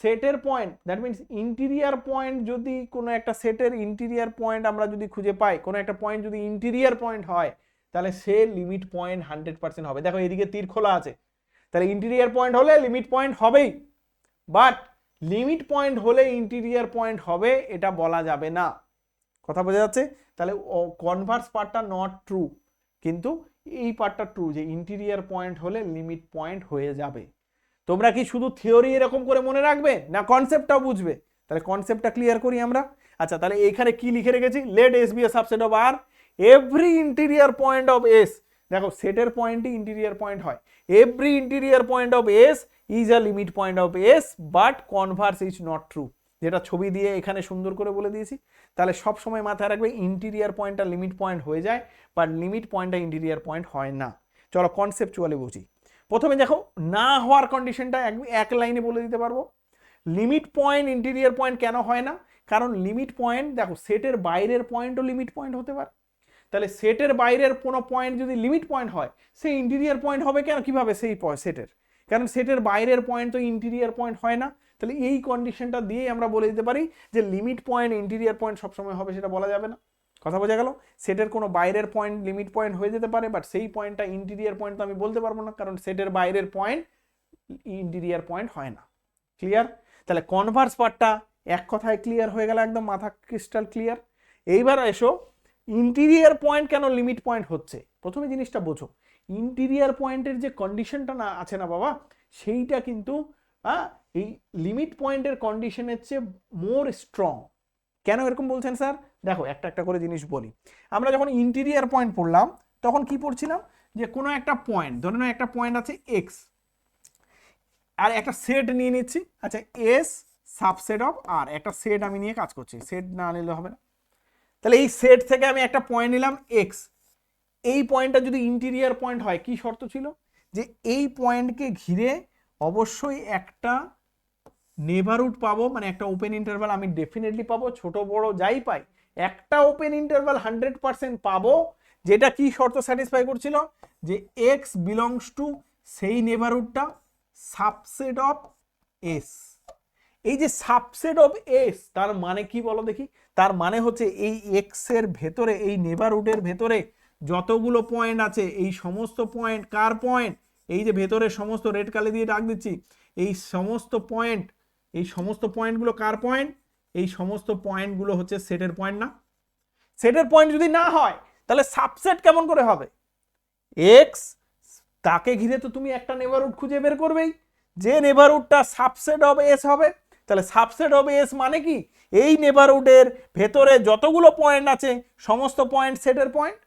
সেটের point, that means interior point, যদি কোনো একটা সেটের ইন্টিরিয়ার পয়েন্ট আমরা যদি খুঁজে পাই, কোনো একটা পয়েন্ট যদি ইন্টিরিয়ার পয়েন্ট হয়, তাহলে সে লিমিট পয়েন্ট 100% হবে। দেখো এদিকে তীর খোলা আছে, তাহলে ইন্টিরিয়ার পয়েন্ট হলে লিমিট পয়েন্ট হবেই, বাট লিমিট পয়েন্ট হলে ইন্টিরিয়ার পয়েন্ট হবে এটা বলা যাবে না। কথা বোঝা যাচ্ছে? তাহলে কনভার্স পার্টটা নট ট্রু, কিন্তু এই পার্টটা ট্রু, যে ইন্টিরিয়ার পয়েন্ট হলে লিমিট পয়েন্ট হয়ে যাবে। তোমরা কি শুধু থিওরি এরকম করে মনে রাখবে, না কনসেপ্টটাও বুঝবে? তাহলে কনসেপ্টটা ক্লিয়ার করি আমরা। আচ্ছা, তাহলে এখানে কি লিখে রেখেছি? Let S be a subset of R, every interior point of S. দেখো সেটের পয়েন্টই ইন্টিরিয়ার পয়েন্ট হয়। Every interior point of S is a limit point of S, but converse is not true, যেটা ছবি দিয়ে এখানে সুন্দর করে বলে দিয়েছি। তাহলে সব সময় মাথায় রাখবে ইন্টিরিয়ার পয়েন্টটা লিমিট পয়েন্ট হয়ে যায়, বাট লিমিট পয়েন্টটা ইন্টিরিয়ার পয়েন্ট হয় না। চলো কনসেপচুয়ালি বুঝি। প্রথমে দেখো না হওয়ার কন্ডিশনটা এক লাইনে বলে দিতে পারবো। লিমিট পয়েন্ট ইন্টিরিয়ার পয়েন্ট কেন হয় না? কারণ লিমিট পয়েন্ট, দেখো সেটের বাইরের পয়েন্টও লিমিট পয়েন্ট হতে পারে। তাহলে সেটের বাইরের কোনো পয়েন্ট যদি লিমিট পয়েন্ট হয়, সে ইন্টিরিয়ার পয়েন্ট হবে কেন? কিভাবে সেই সেটের? কারণ সেটের বাইরের পয়েন্ট তো ইন্টিরিয়ার পয়েন্ট হয় না। তাহলে এই কন্ডিশনটা দিয়েই আমরা বলে দিতে পারি যে লিমিট পয়েন্ট ইন্টিরিয়ার পয়েন্ট সবসময় হবে, সেটা বলা যাবে না। কথা বোঝা গেল? সেটের কোনো বাইরের পয়েন্ট লিমিট পয়েন্ট হয়ে যেতে পারে, বাট সেই পয়েন্টটা ইন্টিরিয়ার পয়েন্ট তো আমি বলতে পারবো না, কারণ সেটের বাইরের পয়েন্ট ইন্টিরিয়ার পয়েন্ট হয় না। ক্লিয়ার? তাহলে কনভার্স পার্টটা এক কথায় ক্লিয়ার হয়ে গেল, একদম মাথা ক্রিস্টাল ক্লিয়ার। এইবার এসো ইন্টিরিয়ার পয়েন্ট কেন লিমিট পয়েন্ট হচ্ছে। প্রথমে জিনিসটা বোঝো, ইন্টিরিয়ার পয়েন্টের যে কন্ডিশনটা না আছে না বাবা, সেইটা কিন্তু এই লিমিট পয়েন্টের কন্ডিশনের চেয়ে মোর স্ট্রং। কেন এরকম বলছেন স্যার? দেখো একটা একটা করে জিনিস বলি। আমরা যখন ইন্টিরিয়ার পয়েন্ট পড়লাম, তখন কি পড়ছিলাম? যে কোনো একটা পয়েন্ট, ধরে নাও একটা পয়েন্ট আছে এক্স, আর একটা সেট নিয়ে নিচ্ছি। আচ্ছা, এস সাবসেট অফ আর, একটা সেট আমি নিয়ে কাজ করছি, সেট না নিলে হবে না। তাহলে এই সেট থেকে আমি একটা পয়েন্ট নিলাম এক্স। এই পয়েন্টটা যদি ইন্টিরিয়ার পয়েন্ট হয়, কি শর্ত ছিল? যে এই পয়েন্টকে ঘিরে অবশ্যই একটা নেবারহুড পাবো, মানে একটা ওপেন ইন্টারভাল আমি ডেফিনেটলি পাবো, ছোট বড় যাই পাই একটা ওপেন ইন্টারভাল 100% পাবো। যেটা কি শর্ত স্যাটিসফাই করছিল? যে এক্স বিলংস টু সেই নেবারহুডটা সাবসেট অফ এস। এই যে সাবসেট অফ এস, তার মানে কি বলো দেখি? তার মানে হচ্ছে এই এক্স এর ভেতরে, এই নেবারহুডের ভেতরে যতগুলো পয়েন্ট আছে, এই সমস্ত পয়েন্ট কার পয়েন্ট? এই যে ভেতরে সমস্ত রেড কালি দিয়ে ডাক দিচ্ছি, এই সমস্ত পয়েন্ট, এই সমস্ত পয়েন্টগুলো কার পয়েন্ট? এই সমস্ত পয়েন্টগুলো হচ্ছে সেটের পয়েন্ট না? সেটের পয়েন্ট যদি না হয়, তাহলে সাবসেট কেমন করে হবে? এক্স, তাকে ঘিরে তো তুমি একটা নেবারহুড খুঁজে বের করবেই, যে নেবারহুডটা সাবসেট অফ এস হবে। তাহলে সাবসেট অফ এস মানে কি? এই নেবারহুডের ভেতরে যতগুলো পয়েন্ট আছে সমস্ত পয়েন্ট সেটের পয়েন্ট।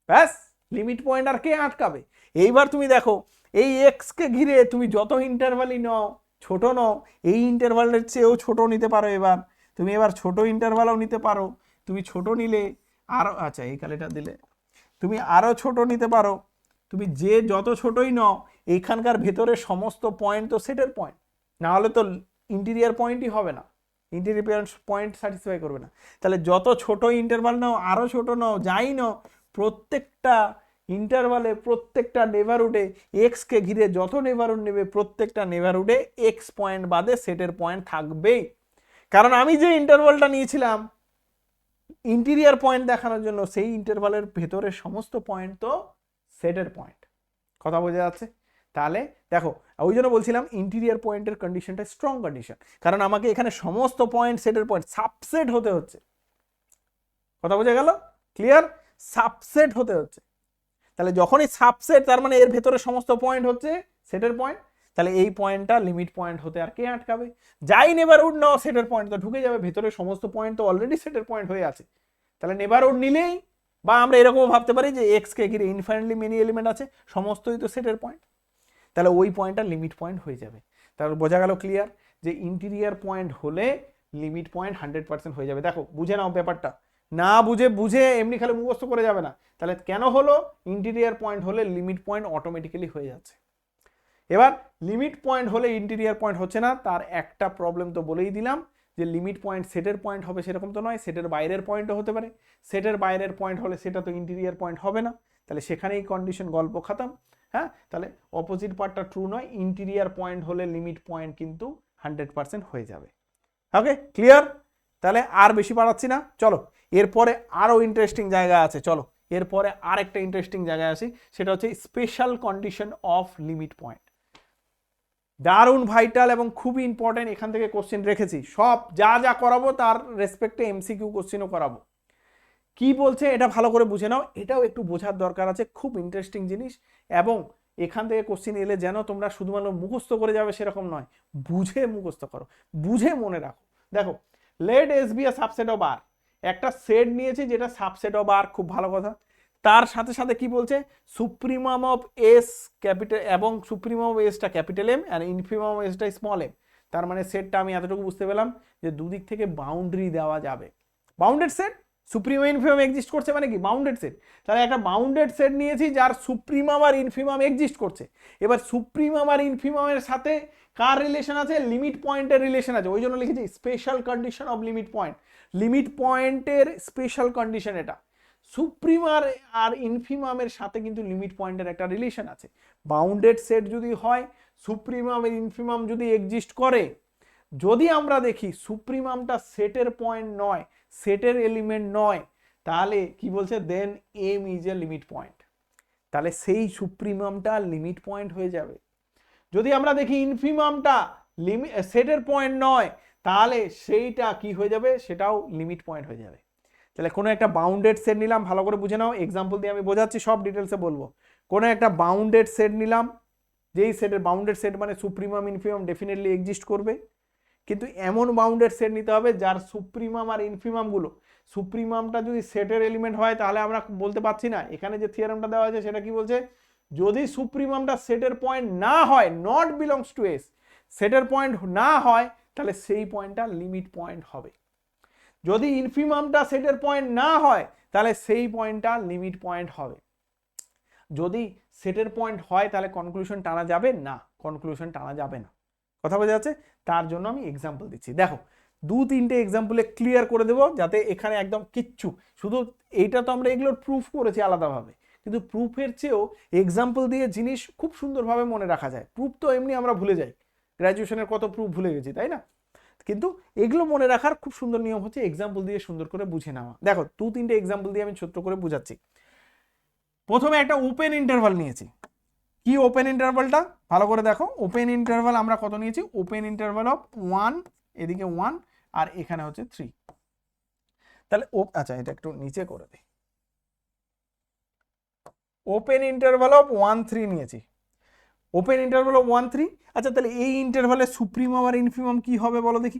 ব্যাস, লিমিট পয়েন্ট আর কে আটকাবে? এইবার তুমি দেখো, এই এক্স কে ঘিরে তুমি যত ইন্টারভালই নাও, ছোট নাও, এই ইন্টারভালের চেয়েও ছোট নিতে পারো। এবার তুমি এবার ছোট ইন্টারভালও নিতে পারো। তুমি ছোট নিলে আরো, আচ্ছা এই কালিটা দিলে, তুমি আরো ছোট নিতে পারো। তুমি যে যত ছোটই নাও, এইখানকার ভেতরে সমস্ত পয়েন্ট তো সেটের পয়েন্ট, না হলে তো ইন্টিরিয়ার পয়েন্টই হবে না, ইন্টিরিয়ার পয়েন্ট স্যাটিসফাই করবে না। তাহলে যত ছোট ইন্টারভাল নাও, আরো ছোট নাও, যাই নাও, প্রত্যেকটা ইন্টারভালে, প্রত্যেকটা নেবারহুডে এক্স কে ঘিরে যত নেবারহুড নেবে, প্রত্যেকটা নেবারহুডে এক্স পয়েন্ট বাদে সেটের পয়েন্ট থাকবেই। কারণ আমি যে ইন্টারভালটা নিয়েছিলাম ইন্টিরিয়ার পয়েন্ট দেখানোর জন্য, সেই ইন্টারভালের ভেতরে সমস্ত পয়েন্ট তো সেটের পয়েন্ট। কথা বোঝা যাচ্ছে? তাহলে দেখো, ওই জন্য বলছিলাম ইন্টিরিয়ার পয়েন্টের কন্ডিশনটা স্ট্রং কন্ডিশন, কারণ আমাকে এখানে সমস্ত পয়েন্ট সেটের পয়েন্ট, সাবসেট হতে হচ্ছে। কথা বোঝা গেল? ক্লিয়ার? সাবসেট হতে হচ্ছে। তাহলে যখনই সাবসেট, তার মানে এর ভেতরে সমস্ত পয়েন্ট হচ্ছে সেটের পয়েন্ট। তাহলে এই পয়েন্টটা লিমিট পয়েন্ট হতে আর কে আটকাবে? যাই নেবারহুড নাও, সেটের পয়েন্ট তো ঢুকে যাবে ভেতরে, সমস্ত পয়েন্ট তো অলরেডি সেটের পয়েন্ট হয়ে আছে। তাহলে নেবারহুড নিলেই, বা আমরা এরকমও ভাবতে পারি যে এক্স কে ঘিরে ইনফাইনাইটলি মেনি এলিমেন্ট আছে, সমস্তই তো সেটের পয়েন্ট, তাহলে ওই পয়েন্টটা লিমিট পয়েন্ট হয়ে যাবে। তাহলে বোঝা গেল ক্লিয়ার, যে ইন্টিরিয়ার পয়েন্ট হলে লিমিট পয়েন্ট 100% হয়ে যাবে। দেখো বুঝে নাও ব্যাপারটা, না বুঝে বুঝে এমনি খালি মুখস্থ করে যাবে না। তাহলে কেন হলো? ইন্টিরিয়ার পয়েন্ট হলে লিমিট পয়েন্ট অটোমেটিক্যালি হয়ে যাচ্ছে। এবার লিমিট পয়েন্ট হলে ইন্টিরিয়ার পয়েন্ট হচ্ছে না, তার একটা প্রবলেম তো বলেই দিলাম, যে লিমিট পয়েন্ট সেটের পয়েন্ট হবে সেরকম তো নয়, সেটের বাইরের পয়েন্টও হতে পারে। সেটের বাইরের পয়েন্ট হলে সেটা তো ইন্টিরিয়ার পয়েন্ট হবে না, তাহলে সেখানেই কন্ডিশন, গল্প খাতাম। হ্যাঁ, তাহলে অপোজিট পার্টটা ট্রু নয়, ইন্টিরিয়ার পয়েন্ট হলে লিমিট পয়েন্ট কিন্তু 100% হয়ে যাবে। ওকে, ক্লিয়ার? তাহলে আর বেশি বাড়াচ্ছি না, চলো এরপরে আরো ইন্টারেস্টিং জায়গা আছে, চলো এরপরে আর একটা ইন্টারেস্টিং জায়গায় আসি, সেটা হচ্ছে special condition of limit point. দারুণ ভাইটাল এবং খুবই ইম্পর্টেন্ট, এখান থেকে কোশ্চেন রেখেছি, সব যা যা করাবো তার রেসপেক্টে এমসিকিউ কোশ্চেনও করাবো। কি বলছে এটা ভালো করে বুঝে নাও, এটাও একটু বোঝার দরকার আছে, খুব ইন্টারেস্টিং জিনিস। এবং এখান থেকে কোশ্চেন এলে যেন তোমরা শুধুমাত্র মুখস্থ করে যাবে সেরকম নয়, বুঝে মুখস্থ করো, বুঝে মনে রাখো। দেখো, let S be a subset of R, একটা সেট নিয়েছি যেটা সাবসেট অফ আর, খুব ভালো কথা। তার সাথে সাথে কি বলছে, সুপ্রিমাম অফ এস ক্যাপিটাল, এবং সুপ্রিমাম অফ এসটা ক্যাপিটাল এম আর ইনফিমাম অফ এসটা স্মল এম। তার মানে সেটটা আমি এতটুকু বুঝতে পেলাম যে দুদিক থেকে বাউন্ডারি দেওয়া যাবে। Bounded set, supremum infimum exist করছে মানে কি? Bounded set. তাহলে একটা বাউন্ডেড সেট নিয়েছি যার সুপ্রিমাম আর ইনফিমাম এক্সিস্ট করছে। এবার সুপ্রিমাম আর ইনফিমামের সাথে কার রিলেশন আছে? লিমিট পয়েন্টের রিলেশন আছে, ওই জন্য লিখেছি special condition of limit point. Limit পয়েন্টের স্পেশাল কন্ডিশন এটা। সুপ্রিমার আর ইনফিমামের সাথে কিন্তু লিমিট পয়েন্টের একটা রিলেশন আছে। বাউন্ডেড সেট যদি হয়, সুপ্রিমাম আর ইনফিমাম যদি এক্সিস্ট করে, যদি আমরা দেখি সুপ্রিমামটা সেটের পয়েন্ট নয়, সেটের এলিমেন্ট নয়, তাহলে কি বলছে? Then M is a limit point. তাহলে সেই সুপ্রিমামটা লিমিট পয়েন্ট হয়ে যাবে। যদি আমরা দেখি ইনফিমামটা সেটের পয়েন্ট নয়, তাহলে সেইটা কি হয়ে যাবে? সেটাও লিমিট পয়েন্ট হয়ে যাবে। তাহলে কোনো একটা বাউন্ডেড সেট নিলাম, ভালো করে বুঝে নাও, এক্সাম্পল দিয়ে আমি বোঝাচ্ছি, সব ডিটেলসে বলবো। কোনো একটা বাউন্ডেড সেট নিলাম, যেই সেটের বাউন্ডেড সেট মানে সুপ্রিমাম ইনফিমাম ডেফিনেটলি এক্সিস্ট করবে, কিন্তু এমন বাউন্ডেড সেট নিতে হবে যার সুপ্রিমাম আর ইনফিমাম গুলো, সুপ্রিমামটা যদি সেটের এলিমেন্ট হয়, তাহলে আমরা বলতে পারছি না, এখানে যে থিওরেমটা দেওয়া আছে সেটা কি বলছে? যদি সুপ্রিমামটা সেটের পয়েন্ট না হয়, নট বিলংস টু এস, সেটের পয়েন্ট না হয়, তাহলে সেই পয়েন্টটা লিমিট পয়েন্ট হবে। যদি ইনফিমামটা সেটের পয়েন্ট না হয়, তাহলে সেই পয়েন্টটা লিমিট পয়েন্ট হবে। যদি সেটের পয়েন্ট হয়, তাহলে কনক্লুশন টানা যাবে না, কনক্লুশন টানা যাবে না। কথা বোঝা যাচ্ছে? তার জন্য আমি এক্সাম্পল দিচ্ছি। দেখো, 2-3টে এক্সাম্পলে ক্লিয়ার করে দেবো, যাতে এখানে একদম কিচ্ছু, শুধু এইটা তো আমরা এগুলোর প্রুফ করেছি আলাদাভাবে, কিন্তু প্রুফের চেয়েও এক্সাম্পল দিয়ে জিনিস খুব সুন্দরভাবে মনে রাখা যায়। প্রুফ তো এমনি আমরা ভুলে যাই, গ্র্যাজুয়েশনের কত প্রুফ ভুলে গেছি, তাই না? কিন্তু এগুলো মনে রাখার খুব সুন্দর নিয়ম হচ্ছে এক্সাম্পল দিয়ে সুন্দর করে বুঝে নেওয়া। দেখো, 2-3টে এক্সাম্পল দিয়ে আমি ছোট্ট করে বুঝাচ্ছি। প্রথমে একটা ওপেন ইন্টারভাল নিয়েছি। কি ওপেন ইন্টারভালটা? ভালো করে দেখো, ওপেন ইন্টারভাল আমরা কত নিয়েছি? ওপেন ইন্টারভাল অফ 1, এদিকে 1 আর এখানে হচ্ছে 3। তাহলে আচ্ছা, এটা একটু নিচে করে দিই। ওপেন ইন্টারভাল অফ 1, 3 নিয়েছি। Open interval of 1, 3। আচ্ছা, তাহলে এই ইন্টারভালে সুপ্রিমাম আর ইনফিমাম কি হবে বলো দেখি?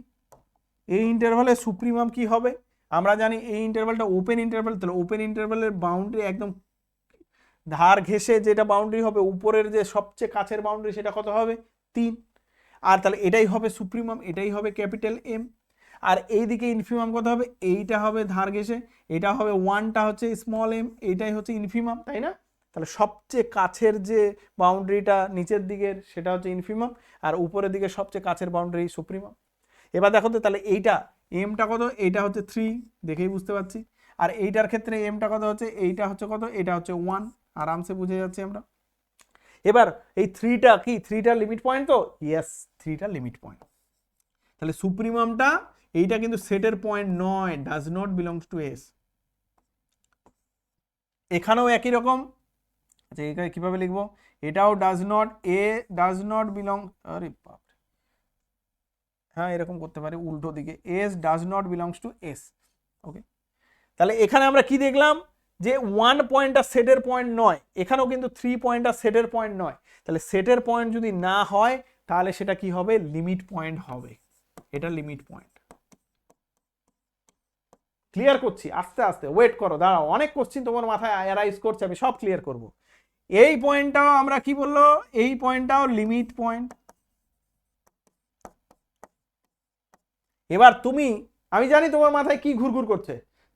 এই ইন্টারভালে সুপ্রিমাম কি হবে? আমরা জানি এই ইন্টারভালটা ওপেন ইন্টারভাল, তাহলে ওপেন ইন্টারভালের বাউন্ডারি একদম ধার ঘেঁষে যেটা বাউন্ডারি হবে, উপরের যে সবচেয়ে কাছের বাউন্ডারি, সেটা কত হবে? 3। আর তাহলে এটাই হবে সুপ্রিমাম, এটাই হবে ক্যাপিটাল এম। আর এইদিকে ইনফিমাম কত হবে? এইটা হবে ধার ঘেঁষে, এটা হবে 1টা হচ্ছে স্মল এম, এইটাই হচ্ছে ইনফিমাম, তাই না? তাহলে সবচেয়ে কাছের যে বাউন্ডারিটা নিচের দিকের, সেটা হচ্ছে ইনফিমাম, আর উপরের দিকে সবচেয়ে কাছের বাউন্ডারি সুপ্রিমাম। এবার দেখো তো, তাহলে এইটা এমটা কত? এইটা হচ্ছে 3, দেখেই বুঝতে পারছি। আর এইটার ক্ষেত্রে এমটা কত হচ্ছে? এইটা হচ্ছে কত? এটা হচ্ছে 1, আরামসে বুঝে যাচ্ছি আমরা। এবার এই 3টা কি? 3টা লিমিট পয়েন্ট তো? ইয়েস, 3টা লিমিট পয়েন্ট। তাহলে সুপ্রিমামটা এইটা কিন্তু সেটের পয়েন্ট নয়, does not belongs to S. এখানেও একই রকম। আচ্ছা, এটা কিভাবে লিখবো? এটাও ডাজ নট বিলং, আরে বাপ, হ্যাঁ এরকম করতে পারি উল্টো দিকে, S does not belongs to S. Okay, তাহলে এখানে আমরা কি দেখলাম? যে 1 পয়েন্টটা সেটের পয়েন্ট নয়, এখানেও কিন্তু 3 পয়েন্টটা সেটের পয়েন্ট নয়। তাহলে সেটের পয়েন্ট যদি না হয়, তাহলে সেটা কি হবে? লিমিট পয়েন্ট হবে। এটা লিমিট পয়েন্ট। ক্লিয়ার করছি, আস্তে আস্তে ওয়েট করো, দাঁড়াও, অনেক কোশ্চিন তোমার মাথায় অ্যারাইজ করছে, আমি সব ক্লিয়ার করব। এই পয়েন্টটাও আমরা কি বললো? এই পয়েন্টটাও লিমিট পয়েন্ট। এবার তুমি, আমি জানি তোমার মাথায় কি ঘুরঘুর করছে,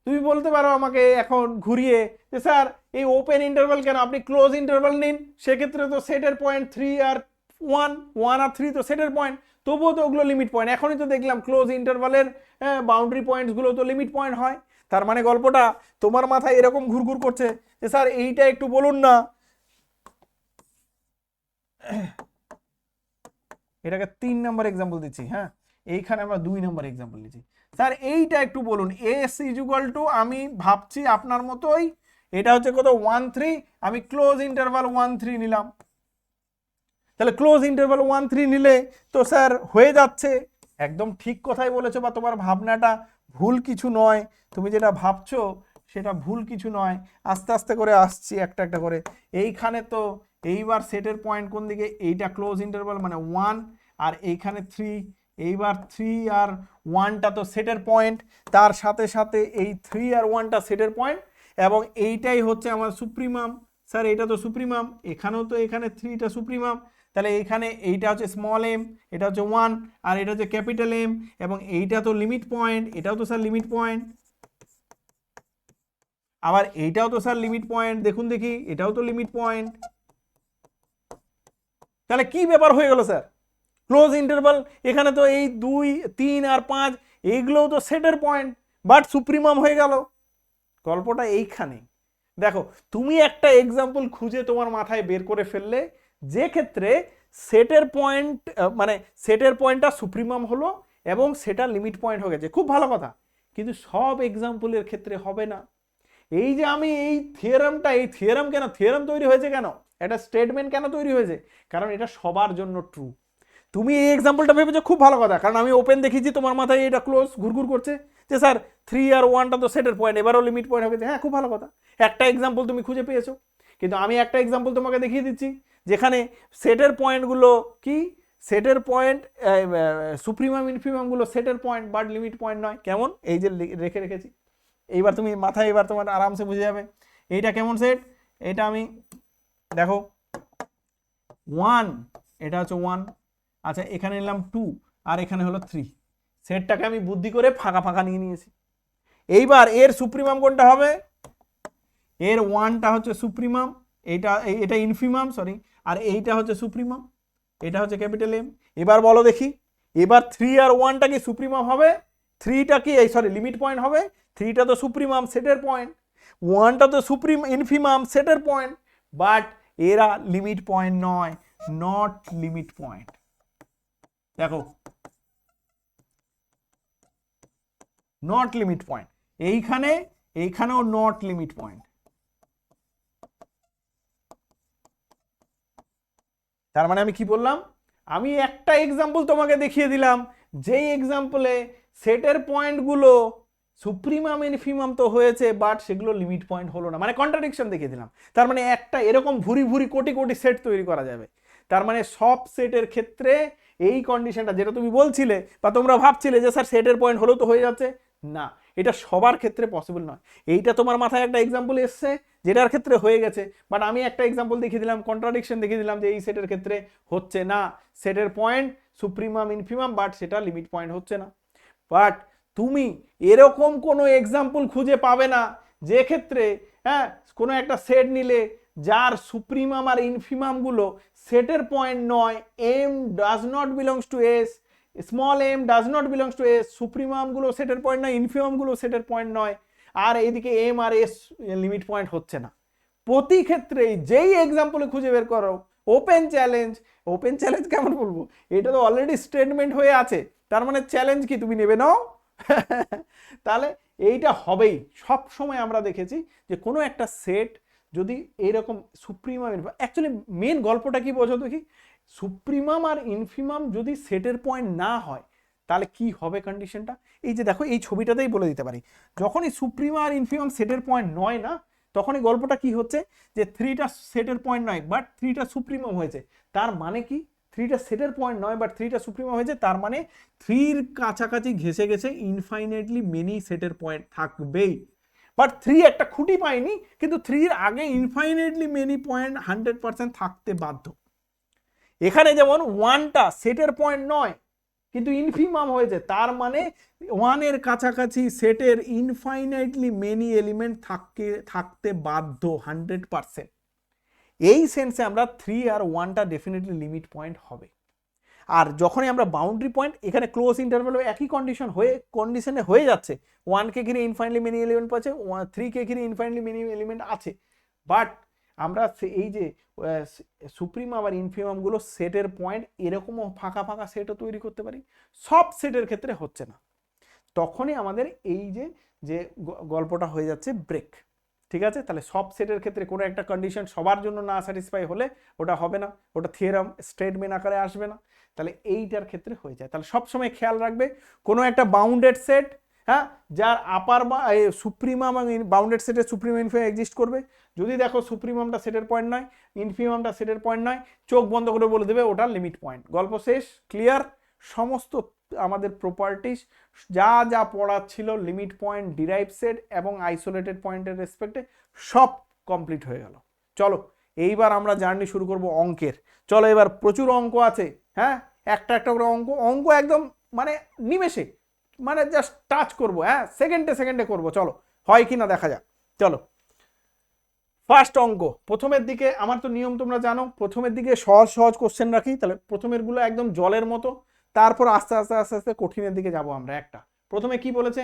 তুমি বলতে পারো আমাকে এখন ঘুরিয়ে যে স্যার এই ওপেন ইন্টারভাল কেন, আপনি ক্লোজ ইন্টারভাল নিন, সেক্ষেত্রে তো সেটের পয়েন্ট 3 আর 1, 1 আর 3 তো সেটের পয়েন্ট, তবুও তো ওগুলো লিমিট পয়েন্ট। এখনই তো দেখলাম ক্লোজ ইন্টারভালের বাউন্ডারি পয়েন্টসগুলো তো লিমিট পয়েন্ট হয়। তার মানে গল্পটা তোমার মাথায় এরকম ঘুরঘুর করছে যে স্যার এইটা একটু বলুন না, এটাকে 3 নম্বর এক্সাম্পল দিচ্ছি, হ্যাঁ এইখানে আমরা 2 নম্বর এক্সাম্পল নিচ্ছি। স্যার এইটা একটু বলুন, এস ইজুয়াল টু, আমি ভাবছি আপনার মতোই, এটা হচ্ছে কত 1 3, আমি ক্লোজ ইন্টারভাল 1 3 নিলাম, তাহলে ক্লোজ ইন্টারভাল 1 3 নিলে তো স্যার হয়ে যাচ্ছে। একদম ঠিক কথাই বলেছো, বা তোমার ভাবনাটা ভুল কিছু নয়, তুমি যেটা ভাবছো সেটা ভুল কিছু নয়। আস্তে আস্তে করে আসছি একটা একটা করে। এইখানে তো এইবার সেটের পয়েন্ট কোন দিকে, এইটা ক্লোজ ইন্টারভাল মানে 1, আর এইখানে 3, এইবার 3 আর 1টা তো সেটের পয়েন্ট, তার সাথে সাথে এই 3 আর 1টা সেটের পয়েন্ট, এবং এইটাই হচ্ছে আমার সুপ্রিমাম। স্যার এটা তো সুপ্রিমাম, এখানেও তো এখানে 3টা সুপ্রিমাম, তাহলে এইখানে এইটা হচ্ছে স্মল এম, এটা হচ্ছে 1, আর এটা হচ্ছে ক্যাপিটাল এম, এবং এইটা তো লিমিট পয়েন্ট, এটাও তো স্যার লিমিট পয়েন্ট, আবার এইটাও তো স্যার লিমিট পয়েন্ট, দেখুন দেখি এটাও তো লিমিট পয়েন্ট। তাহলে কি ব্যাপার হয়ে গেল স্যার, ক্লোজ ইন্টারভাল এখানে তো এই 2 3 আর 5 এইগুলোও তো সেটের পয়েন্ট, বাট সুপ্রিমাম হয়ে গেল। গল্পটা এইখানে দেখো, তুমি একটা এক্সাম্পল খুঁজে তোমার মাথায় বের করে ফেললে, যে ক্ষেত্রে সেটের পয়েন্ট মানে সেটের পয়েন্টটা সুপ্রিমাম হলো এবং সেটা লিমিট পয়েন্ট হয়ে গেছে, খুব ভালো কথা, কিন্তু সব এক্সাম্পলের ক্ষেত্রে হবে না। এই যে আমি এই থিওরামটা, এই থিওরাম কেন, থিওরাম তৈরি হয়েছে কেন, একটা স্টেটমেন্ট কেন তৈরি হয়েছে, কারণ এটা সবার জন্য ট্রু। তুমি এই এক্সাম্পলটা ভেবেছো, খুব ভালো কথা, কারণ আমি ওপেন দেখিয়েছি, তোমার মাথায় এটা ক্লোজ ঘুরঘুর করছে যে স্যার 3 আর 1টা তো সেটের পয়েন্ট, এবারও লিমিট পয়েন্ট হবে, হ্যাঁ খুব ভালো কথা, একটা এক্সাম্পল তুমি খুঁজে পেয়েছো। কিন্তু আমি একটা এক্সাম্পল তোমাকে দেখিয়ে দিচ্ছি যেখানে সেটের পয়েন্টগুলো কি, সেটের পয়েন্ট সুপ্রিমাম ইনফিমামগুলো সেটের পয়েন্ট বাট লিমিট পয়েন্ট নয়। কেমন, এই যে রেখে রেখেছি, এইবার তুমি মাথায় এবার তোমার আরামসে বুঝে যাবে এইটা কেমন সেট। এটা আমি দেখো 1, এটা হচ্ছে 1, আচ্ছা এখানে নিলাম 2, আর এখানে হলো 3, সেটটাকে আমি বুদ্ধি করে ফাঁকা ফাঁকা নিয়ে নিয়েছি। এইবার এর সুপ্রিমাম কোনটা হবে, এর 1টা হচ্ছে সুপ্রিমাম, এটা ইনফিমাম সরি, আর এইটা হচ্ছে সুপ্রিমাম, এটা হচ্ছে ক্যাপিটাল এম। এবার বলো দেখি, এবার 3 আর 1টা কি সুপ্রিমাম হবে, 3টা কি এই সরি লিমিট পয়েন্ট হবে, 3টা তো সুপ্রিমাম সেটের পয়েন্ট, 1টা তো সুপ্রিম ইনফিমাম সেটের পয়েন্ট, বাট এরা লিমিট পয়েন্ট নয়, নট লিমিট পয়েন্ট। দেখো নট লিমিট পয়েন্ট, এইখানেও নট লিমিট পয়েন্ট। তার মানে আমি কি বললাম, আমি একটা এক্সাম্পল তোমাকে দেখিয়ে দিলাম, যেই এক্সাম্পলে সেটের পয়েন্টগুলো সুপ্রিমাম ইনফিমাম তো হয়েছে, বাট সেগুলো লিমিট পয়েন্ট হলো না, মানে কন্ট্রাডিকশন দেখিয়ে দিলাম। তার মানে একটা এরকম ভুরি ভুরি কোটি কোটি সেট তৈরি করা যাবে। তার মানে সব সেটের ক্ষেত্রে এই কন্ডিশনটা যেটা তুমি বলছিলে বা তোমরা ভাবছিলে যে স্যার সেটের পয়েন্ট হলেও তো হয়ে যাচ্ছে, না, এটা সবার ক্ষেত্রে পসিবল নয়। এইটা তোমার মাথায় একটা এক্সাম্পল এসছে যেটার ক্ষেত্রে হয়ে গেছে, বাট আমি একটা এক্সাম্পল দেখিয়ে দিলাম, কন্ট্রাডিকশন দেখিয়ে দিলাম যে এই সেটের ক্ষেত্রে হচ্ছে না, সেটের পয়েন্ট সুপ্রিমাম ইনফিমাম, বাট সেটা লিমিট পয়েন্ট হচ্ছে না। বাট তুমি এরকম কোনো এক্সাম্পল খুঁজে পাবে না যে ক্ষেত্রে হ্যাঁ কোনো একটা সেট নিলে যার সুপ্রিমাম আর ইনফিমাম গুলো সেটের পয়েন্ট নয়, M does not belongs to S, small M does not belongs to S, supremum গুলো সেটের পয়েন্ট নয়, ইনফিমাম গুলো সেটের পয়েন্ট নয়, আর এইদিকে M R S limit point হচ্ছে না। প্রতি ক্ষেত্রেই যেই এক্সাম্পলে খুঁজে বের করো, ওপেন চ্যালেঞ্জ, ওপেন চ্যালেঞ্জ কেমন বলবো, এটা তো অলরেডি স্টেটমেন্ট হয়ে আছে, তার মানে চ্যালেঞ্জ কি তুমি নেবে নাও। তাহলে এইটা হবেই, সব সময় আমরা দেখেছি যে কোনো একটা সেট যদি এইরকম সুপ্রিমাম, অ্যাকচুয়ালি মেন গল্পটা কি বোঝো দেখি, সুপ্রিমাম আর ইনফিমাম যদি সেটের পয়েন্ট না হয় তাহলে কি হবে কন্ডিশনটা, এই যে দেখো এই ছবিটাতেই বলে দিতে পারি, যখন এই সুপ্রিমাম আর ইনফিমাম সেটের পয়েন্ট নয় না, তখন এই গল্পটা কি হচ্ছে যে 3টা সেটের পয়েন্ট নয় বাট 3টা সুপ্রিমাম হয়েছে। তার মানে কি, 3টা সেটের পয়েন্ট নয় বাট 3টা সুপ্রিমাম হয়েছে, তার মানে 3-র কাছাকাছি ঘেসে গেছে ইনফাইনাইটলি মেনি সেটের পয়েন্ট থাকবেই, বাট 3 একটা খুঁটি পায়নি, কিন্তু 3-র আগে ইনফাইনাইটলি মেনি পয়েন্ট 100% থাকতে বাধ্য। এখানে যেমন 1টা সেটের পয়েন্ট নয়, কিন্তু ইনফিমাম হয়েছে, তার মানে ওয়ানের কাছাকাছি সেটের ইনফাইনাইটলি মেনি এলিমেন্ট থাকতে বাধ্য 100%। এই সেন্সে আমরা 3 আর 1টা ডেফিনেটলি লিমিট পয়েন্ট হবে। আর যখনই আমরা বাউন্ডারি পয়েন্ট, এখানে ক্লোজ ইন্টারভ্যালও একই কন্ডিশনে হয়ে যাচ্ছে, 1কে ঘিরে ইনফাইনাইটলি মেনি এলিমেন্ট পাচ্ছে, 3কে ঘিরে ইনফাইনাইটলি মেনি এলিমেন্ট আছে, বাট আমরা এই যে সুপ্রিমাম আর ইনফিমামগুলো সেটের পয়েন্ট এরকমও ফাঁকা ফাঁকা সেটও তৈরি করতে পারি, সব সেটের ক্ষেত্রে হচ্ছে না। তখনই আমাদের এই যে গল্পটা হয়ে যাচ্ছে ব্রেক। ঠিক আছে, তাহলে সব সেটের ক্ষেত্রে কোনো একটা কন্ডিশন সবার জন্য না স্যাটিসফাই হলে ওটা হবে না, ওটা থিওরাম স্টেটমেন্ট আকারে আসবে না। তাহলে এইটার ক্ষেত্রে হয়ে যায়। তাহলে সবসময় খেয়াল রাখবে কোনো একটা বাউন্ডেড সেট, হ্যাঁ, যার আপার বা সুপ্রিমাম এবং বাউন্ডেড সেটের সুপ্রিমাম ইনফিমাম এক্সিস্ট করবে। যদি দেখো সুপ্রিমামটা সেটের পয়েন্ট নয়, ইনফিমামটা সেটের পয়েন্ট নয়, চোখ বন্ধ করে বলে দেবে ওটা লিমিট পয়েন্ট, গল্প শেষ। ক্লিয়ার? সমস্ত আমাদের প্রপার্টিস যা যা পড়ার ছিল লিমিট পয়েন্ট, ডিরাইভ সেট এবং আইসোলেটেড পয়েন্টের রেসপেক্টে সব কমপ্লিট হয়ে গেল। চলো এইবার আমরা জার্নি শুরু করব অঙ্কের। চলো এবার প্রচুর অঙ্ক আছে, হ্যাঁ, একটা একটা করে অঙ্ক একদম মানে নিমেষে, মানে জাস্ট টাচ করবো, হ্যাঁ, সেকেন্ডে করব। চলো হয় কি না দেখা যাক। চলো ফার্স্ট অঙ্ক। প্রথমের দিকে আমার তো নিয়ম তোমরা জানো, প্রথমের দিকে সহজ সহজ কোশ্চেন রাখি, তাহলে প্রথমের গুলো একদম জলের মতো, তারপর আস্তে আস্তে আস্তে আস্তে কঠিনের দিকে যাব আমরা। একটা প্রথমে কি বলেছে,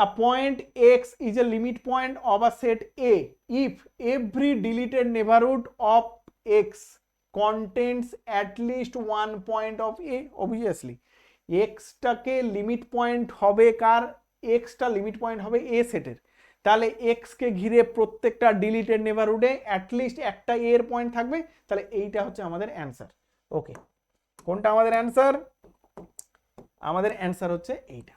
a point x is a limit point of a set A if every deleted neighborhood of x contains at least one point of A. Obviously x টাকে লিমিট পয়েন্ট হবে কার, x টা লিমিট পয়েন্ট হবে A সেটের, তাহলে x কে ঘিরে প্রত্যেকটা ডিলিটেড নেইবারহুডে অ্যাটলিস্ট একটা A এর পয়েন্ট থাকবে। তাহলে এইটা হচ্ছে আমাদের অ্যান্সার। ওকে, কোনটা আমাদের অ্যান্সার? আমাদের অ্যান্সার হচ্ছে এইটা।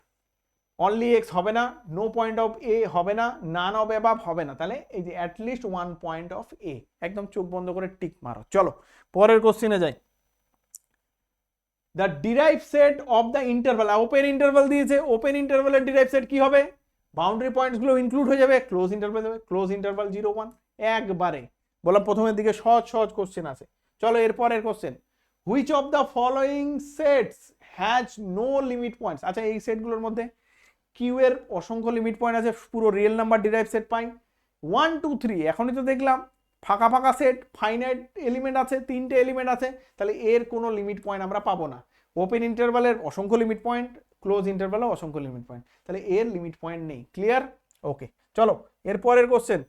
অনলি এক্স হবে না, নো পয়েন্ট অফ এ হবে না, নান অফ অ্যাবাভ হবে না, তাহলে এই যে অ্যাটলিস্ট ওয়ান পয়েন্ট অফ এ, একদম চোখ বন্ধ করে টিক মারো। চলো পরের কোশ্চেনে যাই। The derive set of the interval, open interval দিয়েছে, ওপেন ইন্টারভালের ডিরাইভ সেট কি হবে? বাউন্ডারি পয়েন্টসগুলো ইনক্লুড হয়ে যাবে, ক্লোজ ইন্টারভাল যাবে, ক্লোজ ইন্টারভাল 0 1 একবারে। বললাম প্রথমের দিকে সহজ সহজ কোশ্চেন আছে। চলো এরপরের question, which of the following sets has no limit points. আচ্ছা এই সেটগুলোর মধ্যে কিউ এর অসংখ্য লিমিট পয়েন্ট আছে, পুরো রিয়েল নাম্বার ডিরাইভ সেট পাই। 1 2 3 এখনই তো দেখলাম ফাঁকা ফাঁকা সেট, ফাইনাইট এলিমেন্ট আছে, 3টে এলিমেন্ট আছে, তাহলে এর কোনো লিমিট পয়েন্ট আমরা পাবো না। ওপেন ইন্টারভালের অসংখ্য লিমিট পয়েন্ট, ক্লোজ ইন্টারভালেও অসংখ্য লিমিট পয়েন্ট, তাহলে এর লিমিট পয়েন্ট নেই। ক্লিয়ার? ওকে, চলো এরপরের question,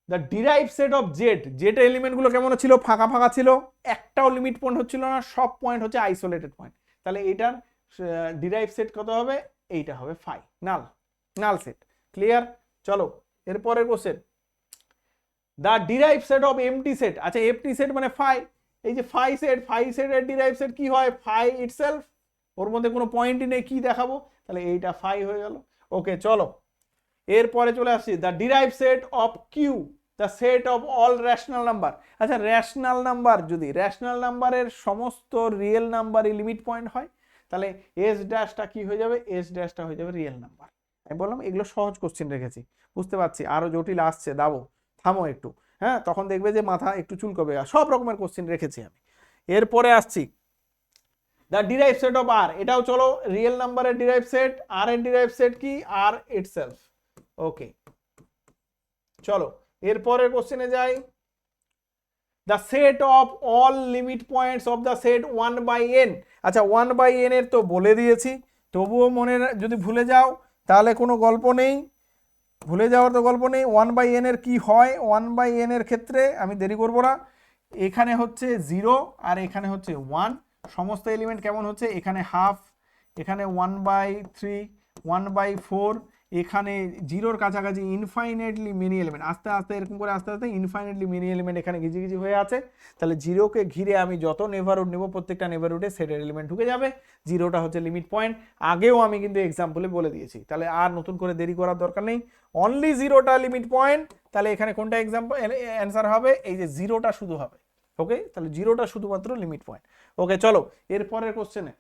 the derive set of Z, Z এলিমেন্টগুলো কেমন ছিল? ফাঁকা ফাঁকা ছিল, একটাও লিমিট পয়েন্ট হচ্ছিল না, সব পয়েন্ট হচ্ছে আইসোলেটেড পয়েন্ট, তাহলে এটার ডিরাইভ সেট কত হবে? এইটা হবে ফাই, নাল সেট। ক্লিয়ার? চলো এরপরের question, the derive set of MT set. আচ্ছা এমটি সেট মানে ফাই, এই যে ফাই সেটের ডিরাইভ সেট কি হয়? ফাই ইটসেলফ, ওর মধ্যে কোনো পয়েন্টই নেই, কি দেখাবো? তাহলে এইটা ফাই হয়ে গেল। ওকে চলো এরপরে চলে আসছি, the derive set of Q, the set of all rational number. আচ্ছা রেশনাল নাম্বার, যদি রেশনাল নাম্বারের সমস্ত রিয়েল নাম্বারই লিমিট পয়েন্ট হয়, তাহলে এস ড্যাশটা কি হয়ে যাবে? এস ড্যাশটা হয়ে যাবে রিয়েল নাম্বার। আমি বললাম এগুলো সহজ কোশ্চেন রেখেছি, বুঝতে পারছি আরো জটিল আসছে, দাবো থামো একটু, হ্যাঁ, তখন দেখবে যে মাথা একটু চুলকবে। সব রকমের কোশ্চেন রেখেছি আমি। এরপরে আসছি, দ্য ডিরাইভ সেট অফ আর, এটাও চলো রিয়েল নাম্বারের ডিরাইভ সেট, আর এর ডিরাইভ সেট কি? আর ইটসেলফ। ওকে চলো এরপরের কোশ্চেনে যাই, the set of all limit points of the set 1/n। আচ্ছা 1/n এর তো বলে দিয়েছি, তবুও মনে যদি ভুলে যাও তাহলে কোনো গল্প নেই, ভুলে যাওয়ার তো গল্প নেই। 1/n এর কি হয়? 1/n এর ক্ষেত্রে আমি দেরি করবো না, এখানে হচ্ছে 0 আর এখানে হচ্ছে 1, সমস্ত এলিমেন্ট কেমন হচ্ছে? এখানে হাফ, এখানে 1/3, 1/4, এখানে 0-র কাছাকাছি ইনফাইনাইটলি মেনি এলিমেন্ট, আস্তে আস্তে এরকম করে আস্তে আস্তে ইনফাইনাইটলি মেনি এলিমেন্ট এখানে ঘিজি হয়ে আছে। তাহলে 0কে ঘিরে আমি যত নেভারহুড নেব প্রত্যেকটা নেভারহুডে সেটের এলিমেন্ট ঢুকে যাবে, 0টা হচ্ছে লিমিট পয়েন্ট। আগেও আমি কিন্তু এক্সাম্পলে বলে দিয়েছি, তাহলে আর নতুন করে দেরি করার দরকার নেই, অনলি 0টা লিমিট পয়েন্ট। তাহলে এখানে কোনটা এক্সাম্পল অ্যান্সার হবে? এই যে 0টা শুধু হবে। ওকে, তাহলে 0টা শুধুমাত্র লিমিট পয়েন্ট। ওকে চলো এরপরের কোশ্চেনে,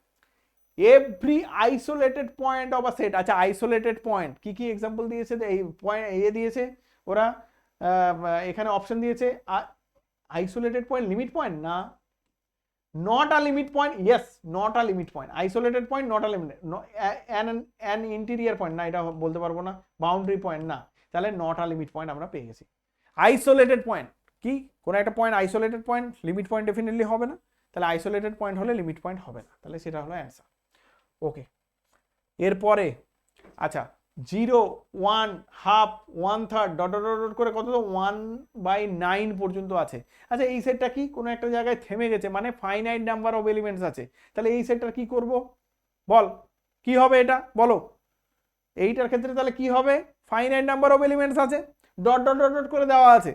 every isolated point of a set. আচ্ছা আইসোলেটেড পয়েন্ট কি কি এক্সাম্পল দিয়েছে? এই পয়েন্ট এ দিয়েছে ওরা, এখানে অপশন দিয়েছে, আইসোলেটেড পয়েন্ট লিমিট পয়েন্ট না, not a limit point, yes, not a limit point, isolated point, not a limit, no, an interior point না, এটা বলতে পারবো না, বাউন্ডারি পয়েন্ট না, তাহলে not a limit point আমরা পেয়ে গেছি। আইসোলেটেড পয়েন্ট কি, কোন একটা point isolated point, limit point definitely হবে না, তাহলে আইসোলেটেড পয়েন্ট হলে লিমিট পয়েন্ট হবে না, তাহলে সেটা হলো অ্যান্সার। ওকে, এরপরে আচ্ছা 0, 1, হাফ, 1/3 ডট ডট ডট করে কত, 1/9 পর্যন্ত আছে। আচ্ছা এই সেটটা কি, কোনো একটা জায়গায় থেমে গেছে, মানে ফাইনাইট নাম্বার অফ এলিমেন্টস আছে, তাহলে এই সেটটার কি করব বল, কি হবে এটা বলো, এইটার ক্ষেত্রে তাহলে কি হবে, ফাইনাইট নাম্বার অফ এলিমেন্টস আছে, ডট ডট ডট ডট করে দেওয়া আছে,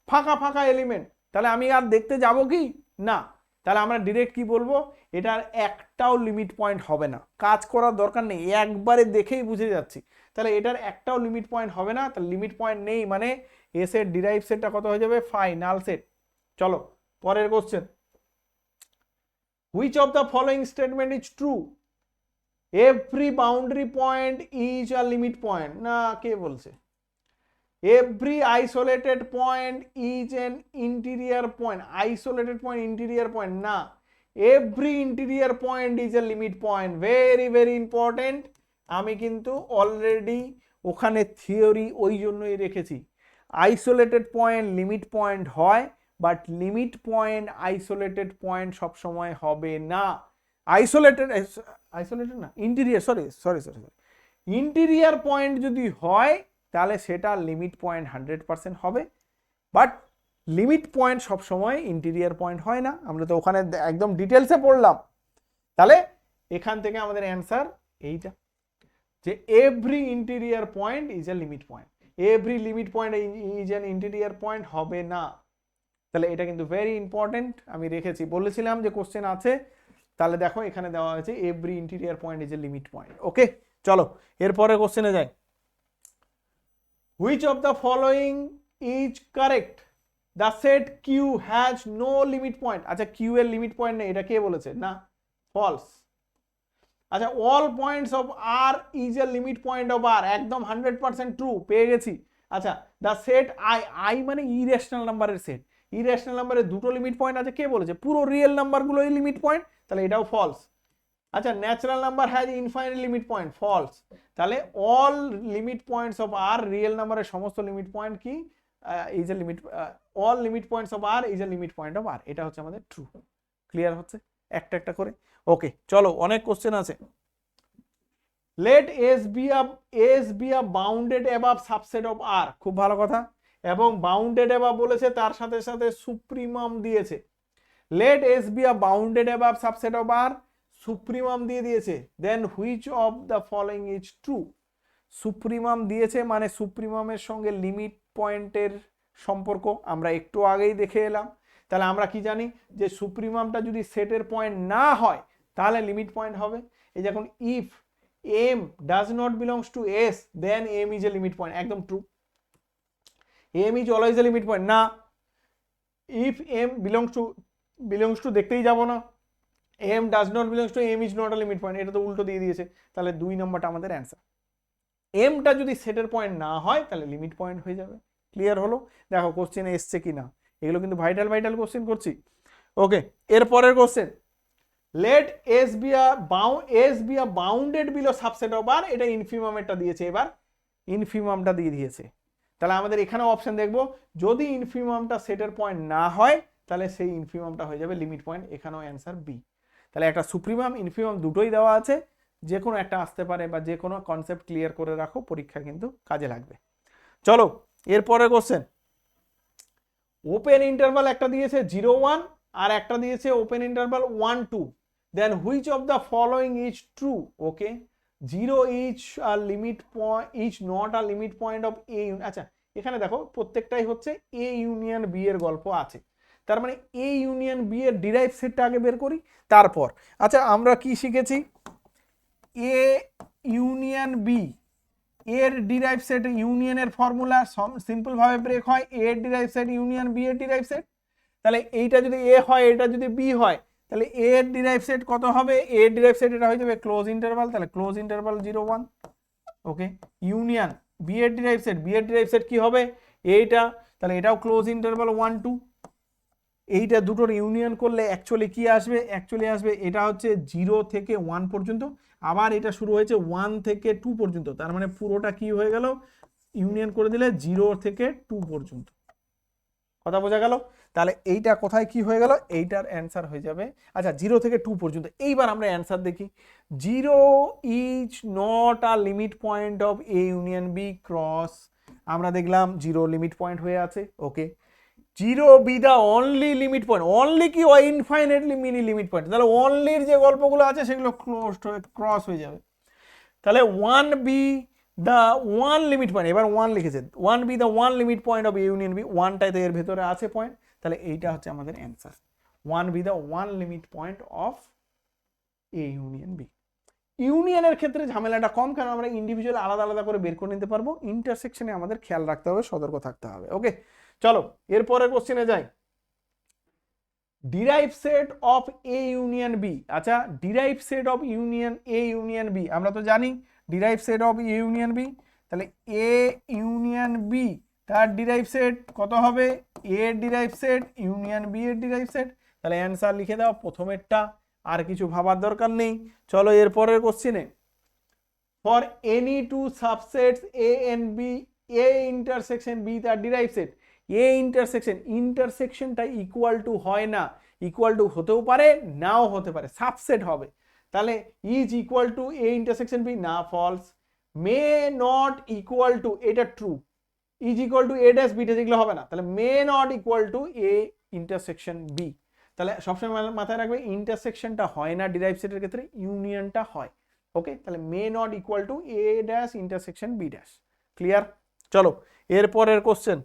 ফাঁকা ফাঁকা এলিমেন্ট, তাহলে আমি আর দেখতে যাব কি না, তাহলে আমরা ডিরেক্ট কি বলবো, এটার একটাও লিমিট পয়েন্ট হবে না, কাজ করার দরকার নেই, একবারে দেখেই বুঝে যাচ্ছি, তাহলে এটার একটাও লিমিট পয়েন্ট হবে না, তাহলে লিমিট পয়েন্ট নেই মানে এ সেট ডিরাইভ সেটটা কত হয়ে যাবে, ফাইনাল সেট। চলো পরের question, which of the following statement is true, every boundary point is a limit point, না কে বলছে, every isolated point is an interior point, isolated point interior point না, every interior point is a limit point, very very important, আমি কিন্তু অলরেডি ওখানে থিওরি ওই জন্যই রেখেছি, আইসোলেটেড পয়েন্ট লিমিট পয়েন্ট হয়, but limit point isolated point সব সময় হবে না, আইসোলেটেড না ইন্টেরিয়র, সরি ইন্টেরিয়র পয়েন্ট যদি হয় তাহলে সেটা লিমিট পয়েন্ট 100% হবে, বাট লিমিট পয়েন্ট সবসময় ইন্টেরিয়র পয়েন্ট হয় না, আমরা তো ওখানে একদম ডিটেলসে পড়লাম, তাহলে এখান থেকে আমাদের অ্যান্সার এইটা, যে every interior point is a limit point, every limit point is an interior point হবে না, তাহলে এটা কিন্তু ভেরি ইম্পর্টেন্ট, আমি রেখেছি, বলেছিলাম যে কোশ্চেন আছে, তাহলে দেখো এখানে দেওয়া হয়েছে every interior point is a limit point. Okay চলো এরপরে কোশ্চেনে যাই, which of the following is correct, the set q has no limit point, আচ্ছা q এর লিমিট পয়েন্ট নেই, এটা কে বলেছে, না ফলস। আচ্ছা all points of r is a limit point of r, একদম 100% ট্রু, পেয়ে গেছি। আচ্ছা the set i মানে ইরেশনাল নাম্বারের সেট, ইরেশনাল নাম্বারের দুটো লিমিট পয়েন্ট আছে, কে বলেছে, পুরো রিয়েল নাম্বারগুলোই লিমিট পয়েন্ট, তাহলে এটাও ফলস। আচ্ছা natural number has infinite limit point, false, তাহলে all limit points of R, real নাম্বারের সমস্ত লিমিট পয়েন্ট কি is a limit, all limit points of R is a limit point of R, এটা হচ্ছে আমাদের ট্রু। ক্লিয়ার হচ্ছে একটা একটা করে? ওকে চলো অনেক কোশ্চেন আছে। Let S be a bounded above subset of R, খুব ভালো কথা, এবং বাউন্ডেড অ্যাবাভ বলেছে, তার সাথে সাথে সুপ্রিমাম দিয়েছে, let S be a bounded above subset of R, supremum দিয়ে দিয়েছে, then which of the following is true, supremum দিয়েছে মানে সুপ্রিমামের সঙ্গে লিমিট পয়েন্টের সম্পর্ক আমরা একটু আগেই দেখে এলাম, তাহলে আমরা কি জানি যে সুপ্রিমামটা যদি সেটের পয়েন্ট না হয় তাহলে লিমিট পয়েন্ট হবে, এই যখন if M does not belongs to S then M is a limit point, একদম true, M is always a limit point, না ইফ এম বিলংস টু দেখতেই যাব না, m does not belongs to m is not a limit point, এটা তো উল্টো দিয়ে দিয়েছে, তাহলে 2 নম্বরটা আমাদের অ্যান্সার, m টা যদি সেটের পয়েন্ট না হয় তাহলে লিমিট পয়েন্ট হয়ে যাবে। ক্লিয়ার হলো? দেখো কোশ্চেনে এসছে কিনা, এগুলো কিন্তু ভাইটাল কোশ্চেন করছি। ওকে এরপরের question, let S be a bounded below subset of R, এটা ইনফিমামটা দিয়েছে, এবার ইনফিমামটা দিয়ে দিয়েছে, তাহলে আমাদের এখানে অপশন দেখবো, যদি ইনফিমামটা সেটের পয়েন্ট না হয় তাহলে সেই ইনফিমামটা হয়ে যাবে লিমিট পয়েন্ট, এখানেও অ্যান্সার বি। তাহলে একটা সুপ্রিমাম ইনফিমাম দুটোই দেওয়া আছে, যে কোনো একটা আসতে পারে, বা যে কোনো কনসেপ্ট ক্লিয়ার করে রাখো, পরীক্ষা কিন্তু কাজে লাগবে। চলো এরপরে কোশ্চেন, ওপেন ইন্টারভাল একটা দিয়েছে 0, 1 আর একটা দিয়েছে open interval 1, 2, then which of the following is true. Okay 0 is a limit point, is not a limit point of A, আচ্ছা এখানে দেখো প্রত্যেকটাই হচ্ছে এ ইউনিয়ন বি এর গল্প আছে, তার মানে এ ইউনিয়ন বি এর ডিরাইভ সেটটা আগে বের করি, তারপর আচ্ছা আমরা কি শিখেছি, এ ইউনিয়ন বি এর ডিরাইভ সেট, ইউনিয়নের ফর্মুলা সিম্পল ভাবে ব্রেক হয়, এ এর ডিরাইভ সেট ইউনিয়ন বি এর ডিরাইভ সেট, তাহলে এইটা যদি এ হয় এটা যদি বি হয় তাহলে এ এর ডিরাইভ সেট কত হবে, এ এর ডিরাইভ সেট এটা হয়ে যাবে ক্লোজ ইন্টারভাল, তাহলে ক্লোজ ইন্টারভাল 0, 1। ওকে ইউনিয়ন বি এর ডিরাইভ সেট, বি এর ডিরাইভ সেট কি হবে এইটা, তাহলে এটাও ক্লোজ ইন্টারভাল 1, 2, এইটা দুটোর ইউনিয়ন করলে অ্যাকচুয়ালি কি আসবে, অ্যাকচুয়ালি আসবে এটা হচ্ছে 0 থেকে 1 পর্যন্ত, আবার এটা শুরু হয়েছে 1 থেকে 2 পর্যন্ত, তার মানে পুরোটা কি হয়ে গেল, ইউনিয়ন করে দিলে 0 থেকে 2 পর্যন্ত। কথা বোঝা গেল? তাহলে এইটা কোথায় কি হয়ে গেল, এইটার অ্যান্সার হয়ে যাবে, আচ্ছা 0 থেকে 2 পর্যন্ত। এইবার আমরা অ্যান্সার দেখি। 0 is not a limit point of A union B cross, আমরা দেখলাম 0 লিমিট পয়েন্ট হয়ে আছে, okay. 0 B the only limit point, only কি ইনফাইনাইটলি মিনি লিমিট পয়েন্ট, তাহলে অনলির যে গল্পগুলো আছে সেগুলো ক্লোজড হয়ে ক্রস হয়ে যাবে। তাহলে 1 be the one limit point, এবার 1 লিখেছে, 1 be the one limit point of union B, ওয়ানটাই তো এর ভেতরে আছে পয়েন্ট, তাহলে এইটা হচ্ছে আমাদের answer, 1 be the one limit point of A union B. ইউনিয়নের ক্ষেত্রে ঝামেলাটা কম, কারণ আমরা ইন্ডিভিজুয়াল আলাদা আলাদা করে বের করে নিতে পারবো, ইন্টারসেকশনে আমাদের খেয়াল রাখতে হবে, সতর্ক থাকতে হবে, ওকে। চলো এরপরের কোশ্চেনে যাই। Derived set of A union B, আচ্ছা derived set of union A union B, আমরা তো জানি derived set of A union B, তাহলে এ ইউনিয়ন বি তার ডিরাইভ সেট কত হবে, A derive set union B এর ডিরাইভ সেট, তাহলে অ্যান্সার লিখে দাও প্রথমেরটা, আর কিছু ভাবার দরকার নেই। চলো এরপরের কোশ্চেনে, for any two subsets A and B, A intersection B তার ডিরাইভ সেট, এ ইন্টারসেকশন, ইন্টারসেকশনটা ইকুয়াল টু হয় না, ইকুয়াল টু হতেও পারে নাও হতে পারে, সাবসেট হবে, তাহলে is equal to A intersection B, না false. May not equal to, এটা true, is equal to A dash B dash এগুলো হবে না, তাহলে may not equal to A intersection B, তাহলে সবসময় মাথায় রাখবে ইন্টারসেকশনটা হয় না ডিরাইভ সেটের ক্ষেত্রে, ইউনিয়নটা হয়, ওকে। তাহলে may not equal to A dash intersection B dash, clear? চলো এরপরের question,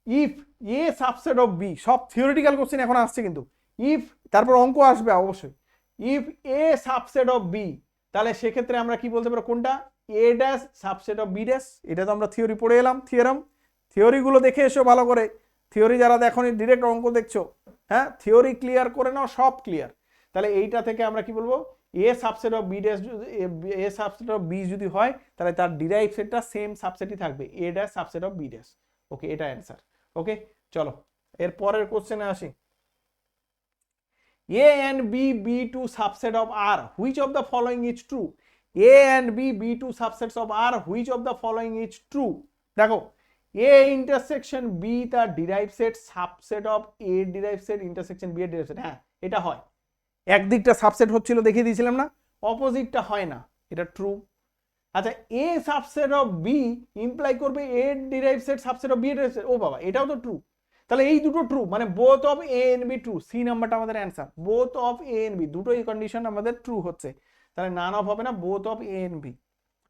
if A subset of B, সব থিওরিটিক্যাল কোশ্চেন এখন আসছে কিন্তু, ইফ তারপর অঙ্ক আসবে অবশ্যই, if A subset of B, তাহলে সেক্ষেত্রে আমরা কি বলতে পারবো, কোনটা, A dash subset of B dash, এটা তো আমরা থিওরি পড়ে এলাম, থিওরাম, থিওরিগুলো দেখে এসো ভালো করে, থিওরি যারা দেখোনি ডিরেক্ট অঙ্ক দেখছো, হ্যাঁ থিওরি ক্লিয়ার করে নাও, সব ক্লিয়ার। তাহলে এইটা থেকে আমরা কি বলবো, A subset of B dash, A subset of B যদি হয় তাহলে তার ডিরাইভ সেটটা সেম সাবসেটই থাকবে, A dash subset of B dash, okay, এটা অ্যান্সার, ওকে। চলো এর পরের কোশ্চেনে আসি, A and B be two subset of R, which of the following is true, A and B be two subsets of R, which of the following is true. দেখো এ ইন্টারসেকশন বি তার derive set subset of A derive set intersection B এর ডিরাইভ সেট, হ্যাঁ এটা হয়, একদিকটা সাবসেট হচ্ছিল দেখিয়ে দিয়েছিলাম না, অপোজিটটা হয় না, এটা ট্রু। আচ্ছা A subset of B imply করবে A derive set subset of B derive set, ও বাবা এটাও তো ট্রু, তাহলে এই দুটো ট্রু, মানে both of A and B true, C নাম্বারটা আমাদের answer, both of A and B, দুটোই কন্ডিশন আমাদের ট্রু হচ্ছে, তাহলে নান অফ হবে না, both of A and B,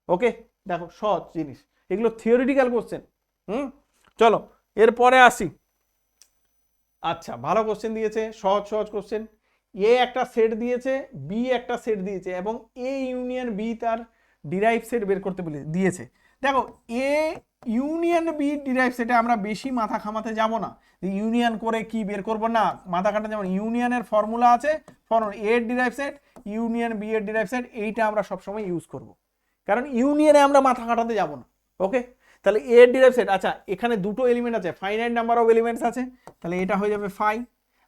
okay. দেখো সহজ জিনিস, এগুলো থিওরিটিক্যাল কোশ্চেন, চলো এরপরে আসি। আচ্ছা ভালো কোশ্চেন দিয়েছে, সহজ সহজ কোশ্চেন, এ একটা সেট দিয়েছে, বি একটা সেট দিয়েছে, এবং এ ইউনিয়ন বি তার ডিরাইভ সেট বের করতে দিয়েছে। দেখো এ ইউনিয়ন বি ডিরাইভ সেটে আমরা বেশি মাথা ঘামাতে যাব না, ইউনিয়ন করে কি বের করব না, মাথা কাটা, যেমন ইউনিয়নের ফর্মুলা আছে, এ এর ডিরাইভ সেট ইউনিয়ন বি এর ডিরাইভ সেট, এইটা আমরা সবসময় ইউজ করব, কারণ ইউনিয়নে আমরা মাথা কাটাতে যাব না, ওকে। তাহলে এ এর ডিরাইভ সেট, আচ্ছা এখানে দুটো এলিমেন্ট আছে, ফাইনাইট নাম্বার অফ এলিমেন্টস আছে, তাহলে এটা হয়ে যাবে ফাই।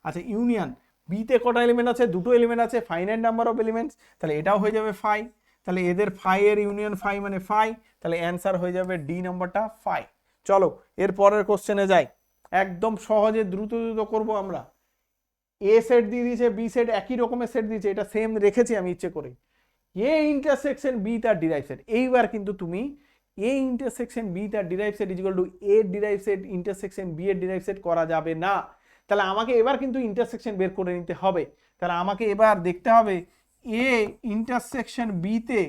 আচ্ছা ইউনিয়ন বিতে কটা এলিমেন্ট আছে, দুটো এলিমেন্ট আছে, ফাইনাইট নাম্বার অফ এলিমেন্টস, তাহলে এটাও হয়ে যাবে ফাই, তাহলে এদের ফাই এর ইউনিয়ন ফাই মানে ফাই, তাহলে অ্যান্সার হয়ে যাবে ডি নাম্বারটা ফাই। চলো এর পরের কোশ্চেনে যাই, একদম সহজে দ্রুত দ্রুত করব আমরা। এ সেট দিয়ে দিয়েছে, বি সেট একই রকমের সেট দিয়েছে, এটা সেম রেখেছি আমি ইচ্ছে করে, এ ইন্টারসেকশন বি তার ডিরাইভ সেট, এইবার কিন্তু তুমি এ ইন্টারসেকশন বি তার derive set equal to A derive set intersection B এর ডিরাইভ সেট করা যাবে না, তাহলে আমাকে এবার কিন্তু ইন্টারসেকশন বের করে নিতে হবে, তাহলে আমাকে এবার দেখতে হবে এ ইন্টারসেকশন বিতে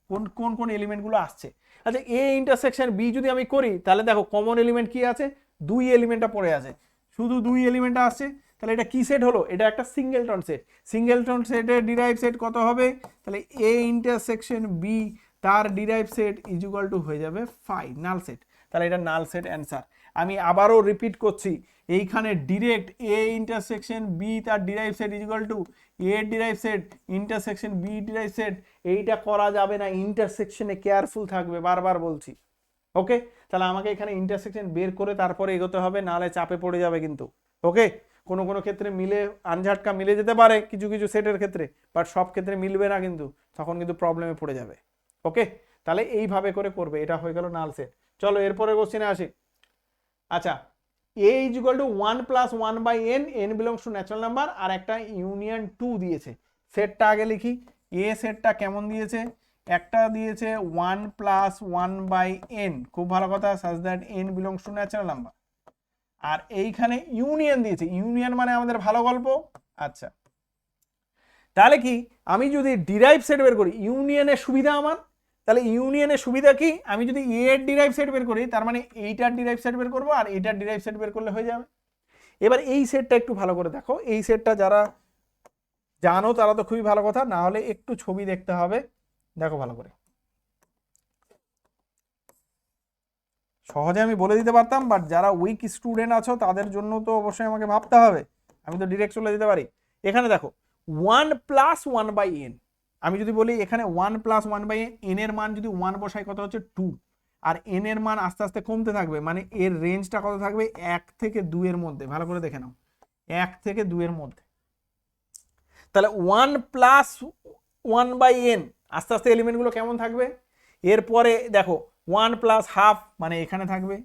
কোন কোন কোন এলিমেন্টগুলো আসছে। আচ্ছা এ ইন্টারসেকশন বি যদি আমি করি, তাহলে দেখো কমন এলিমেন্ট কি আছে, দুই এলিমেন্টটা পড়ে আছে, শুধু দুই এলিমেন্টটা আসছে, তাহলে এটা কি সেট হলো, এটা একটা সিঙ্গেলটন সেট, সিঙ্গেলটন সেটের ডিরাইভ সেট কত হবে, তাহলে এ ইন্টারসেকশন বি তার derive set is equal two হয়ে যাবে ফাই, নাল সেট, তাহলে এটা নাল সেট অ্যান্সার। আমি আবারও রিপিট করছি, এইখানে ডিরেক্ট এ ইন্টারসেকশন বি তার derive set is equal to A derive set intersection B derive set, এইটা করা যাবে না, ইন্টারসেকশনে কেয়ারফুল থাকবে, বারবার বলছি, ওকে। তাহলে আমাকে এখানে ইন্টারসেকশন বের করে তারপরে এগোতে হবে, নাহলে চাপে পড়ে যাবে কিন্তু, ওকে, কোনো কোনো ক্ষেত্রে মিলে আনঝাটকা মিলে যেতে পারে কিছু কিছু সেটের ক্ষেত্রে, বাট সব ক্ষেত্রে মিলবে না কিন্তু, তখন কিন্তু প্রবলেমে পড়ে যাবে। ওকে, তাহলে এইভাবে করে করবে। এটা হয়ে গেল নাল সেট। চলো এরপরে কোশ্চেনে আসি। আচ্ছা, a is equal to 1 plus 1 by n, n belongs to natural number, আর একটা ইউনিয়ন 2 দিয়েছে। সেটটা আগে লিখি। এ সেটটা কেমন দিয়েছে? একটা দিয়েছে 1 প্লাস 1 বাই n, খুব ভালো কথা, such that n belongs to natural number. আর এইখানে ইউনিয়ন দিয়েছে, ইউনিয়ন মানে আমাদের ভালো গল্প। আচ্ছা, তাহলে কি আমি যদি ডিরাইভ সেট বের করি, ইউনিয়নের সুবিধা আমার, তাহলে ইউনিয়নের সুবিধা কি, আমি যদি এ এর ডিরাইভ সেট বের করি, তার মানে এইটার ডিরাইভ সেট বের করবো, আর এইটার ডিরাইভ সেট বের করলে হয়ে যাবে। এবার এই সেটটা একটু ভালো করে দেখো, এই সেটটা যারা জানো তারা তো খুবই ভালো কথা, না হলে একটু ছবি দেখতে হবে। দেখো ভালো করে, সহজে আমি বলে দিতে পারতাম, বাট যারা উইক স্টুডেন্ট আছো তাদের জন্য তো অবশ্যই আমাকে ভাবতে হবে, আমি তো ডিরেক্ট চলে যেতে পারি। এখানে দেখো 1 প্লাস 1 বাই n, আমি যদি বলি এখানে 1 প্লাস 1 বাই n এর মান যদি 1 বসাই, কত হচ্ছে 2, আর n এর মান আস্তে আস্তে কমতে থাকবে, মানে এর রেঞ্জটা কত থাকবে, 1 থেকে 2 এর মধ্যে। ভালো করে দেখে নাও, 1 থেকে 2 এর মধ্যে। তাহলে 1 প্লাস 1 বাই n, আস্তে আস্তে এলিমেন্টগুলো কেমন থাকবে, এরপরে দেখো 1 প্লাস হাফ মানে এখানে থাকবে,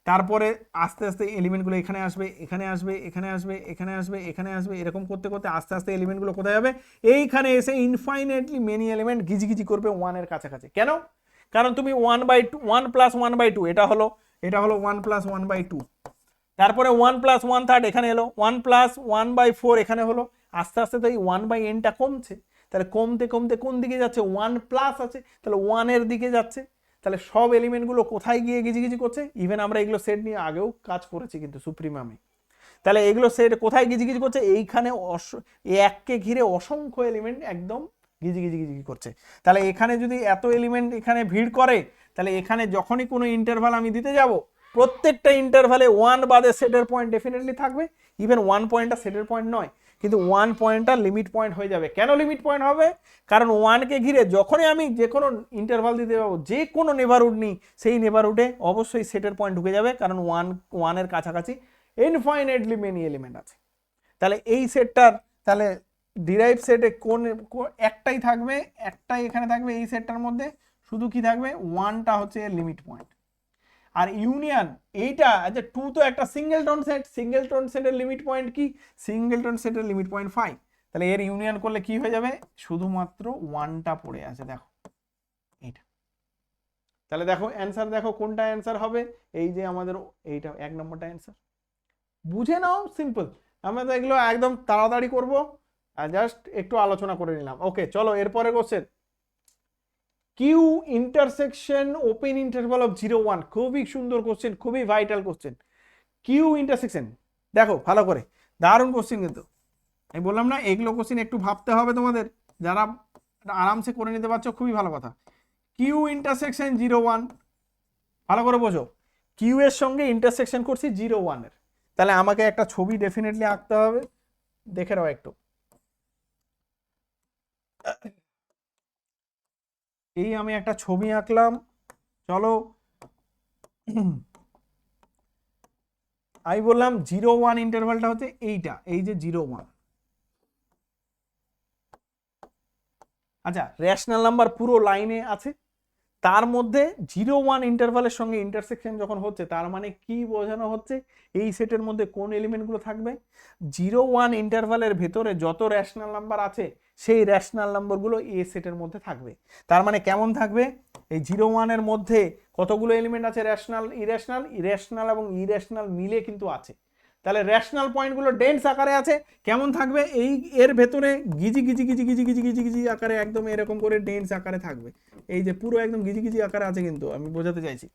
তারপরে আস্তে আস্তে এলিমেন্টগুলো এখানে আসবে, এখানে আসবে, এখানে আসবে, এখানে আসবে, এখানে আসবে, এরকম করতে করতে আস্তে আস্তে এলিমেন্টগুলো কোথায় যাবে, এইখানে এসে ইনফাইনাইটলি মেনি এলিমেন্ট গিজি করবে 1 এর কাছাকাছি। কেন? কারণ তুমি 1 বাই 2, 1 প্লাস 1 বাই 2, এটা হলো 1 প্লাস 1 বাই 2, তারপরে 1 প্লাস 1/3 এখানে এলো, 1 প্লাস 1 বাই 4 এখানে হলো, আস্তে আস্তে তো এই 1 বাই nটা কমছে, তাহলে কমতে কমতে কোন দিকে যাচ্ছে, 1 প্লাস আছে, তাহলে 1 এর দিকে যাচ্ছে। তাহলে সব এলিমেন্টগুলো কোথায় গিয়ে গিজি করছে, ইভেন আমরা এগুলো সেট নিয়ে আগেও কাজ করেছি কিন্তু সুপ্রিমামে। তাহলে এগুলো সেট কোথায় গিজি করছে, এইখানে এককে ঘিরে অসংখ্য এলিমেন্ট একদম গিজি করছে। তাহলে এখানে যদি এত এলিমেন্ট এখানে ভিড় করে, তাহলে এখানে যখনই কোনো ইন্টারভাল আমি দিতে যাব, প্রত্যেকটা ইন্টারভালে 1 বাদে সেটের পয়েন্ট ডেফিনেটলি থাকবে। ইভেন 1 পয়েন্টটা সেটের পয়েন্ট নয়, কিন্তু 1 পয়েন্টটা লিমিট পয়েন্ট হয়ে যাবে। কেন লিমিট পয়েন্ট হবে? কারণ 1কে ঘিরে যখনই আমি যে কোনো ইন্টারভাল দিতে যাবো, যে কোনো নেবারহুড নিই, সেই নেবারহুডে অবশ্যই সেটের পয়েন্ট ঢুকে যাবে, কারণ 1 এর কাছাকাছি ইনফাইনাইটলি মেনি এলিমেন্ট আছে। তাহলে এই সেটটার, তাহলে ডিরাইভ সেটে কোন একটাই থাকবে, একটাই এখানে থাকবে এই সেটটার মধ্যে, শুধু কি থাকবে, 1টা হচ্ছে এর লিমিট পয়েন্ট। আর ইউনিয়ন এইটা, আচ্ছা 2 তো একটা সিঙ্গেলটন সেট, সিঙ্গেলটন সেটের লিমিট পয়েন্ট কি, সিঙ্গেলটন সেটের লিমিট পয়েন্ট 5, তাহলে এর ইউনিয়ন করলে কি হয়ে যাবে, শুধুমাত্র 1টা পড়ে আছে, দেখো এইটা। তাহলে দেখো অ্যান্সার, দেখো কোনটা অ্যান্সার হবে, এই যে আমাদের এইটা 1 নম্বরটা অ্যান্সার। বুঝে নাও, সিম্পল। আমরা তো এগুলো একদম তাড়াতাড়ি করব, আর জাস্ট একটু আলোচনা করে নিলাম। ওকে, চলো এরপরে question, Q intersection open interval of 0 1, খুবই সুন্দর কোশ্চেন, খুবই ভাইটাল কোশ্চেন। কিউ ইন্টারসেকশন, দেখো ভালো করে, দারুণ কোশ্চেন কিন্তু। আমি বললাম না, এগুলো কোশ্চেন একটু ভাবতে হবে তোমাদের, যারা আরামসে করে নিতে পারছো খুবই ভালো কথা। কিউ ইন্টারসেকশন 0 1, ভালো করে বোঝো, কিউ এর সঙ্গে ইন্টারসেকশন করছি 0 1 এর, তাহলে আমাকে একটা ছবি ডেফিনেটলি আঁকতে হবে, দেখে নাও একটু। এই আমি একটা ছবি আঁকলাম, চলো। আমি বললাম 0 1 ইন্টারভালটা হচ্ছে এইটা, এই যে 0 1। আচ্ছা, রেশনাল নাম্বার পুরো লাইনে আছে, তার মধ্যে 0 1 ইন্টারভালের সঙ্গে ইন্টারসেকশন যখন হচ্ছে, তার মানে কি বোঝানো হচ্ছে, এই সেটের মধ্যে কোন এলিমেন্টগুলো থাকবে, 0 1 ইন্টারভালের ভেতরে যত রেশনাল নাম্বার আছে, সেই রেশনাল নাম্বারগুলো এই সেটের মধ্যে থাকবে। তার মানে কেমন থাকবে, এই 0 1 এর মধ্যে কতগুলো এলিমেন্ট আছে, রেশনাল, ইরেশনাল, ইরেশনাল এবং ইরেশনাল মিলে কিন্তু আছে। তাহলে রেশনাল পয়েন্টগুলো ডেন্স আকারে আছে, কেমন থাকবে, এই এর ভেতরে গিজি আকারে, একদম এরকম করে ডেন্স আকারে থাকবে। এই যে পুরো একদম গিজি আকারে আছে, কিন্তু আমি বোঝাতে চাইছি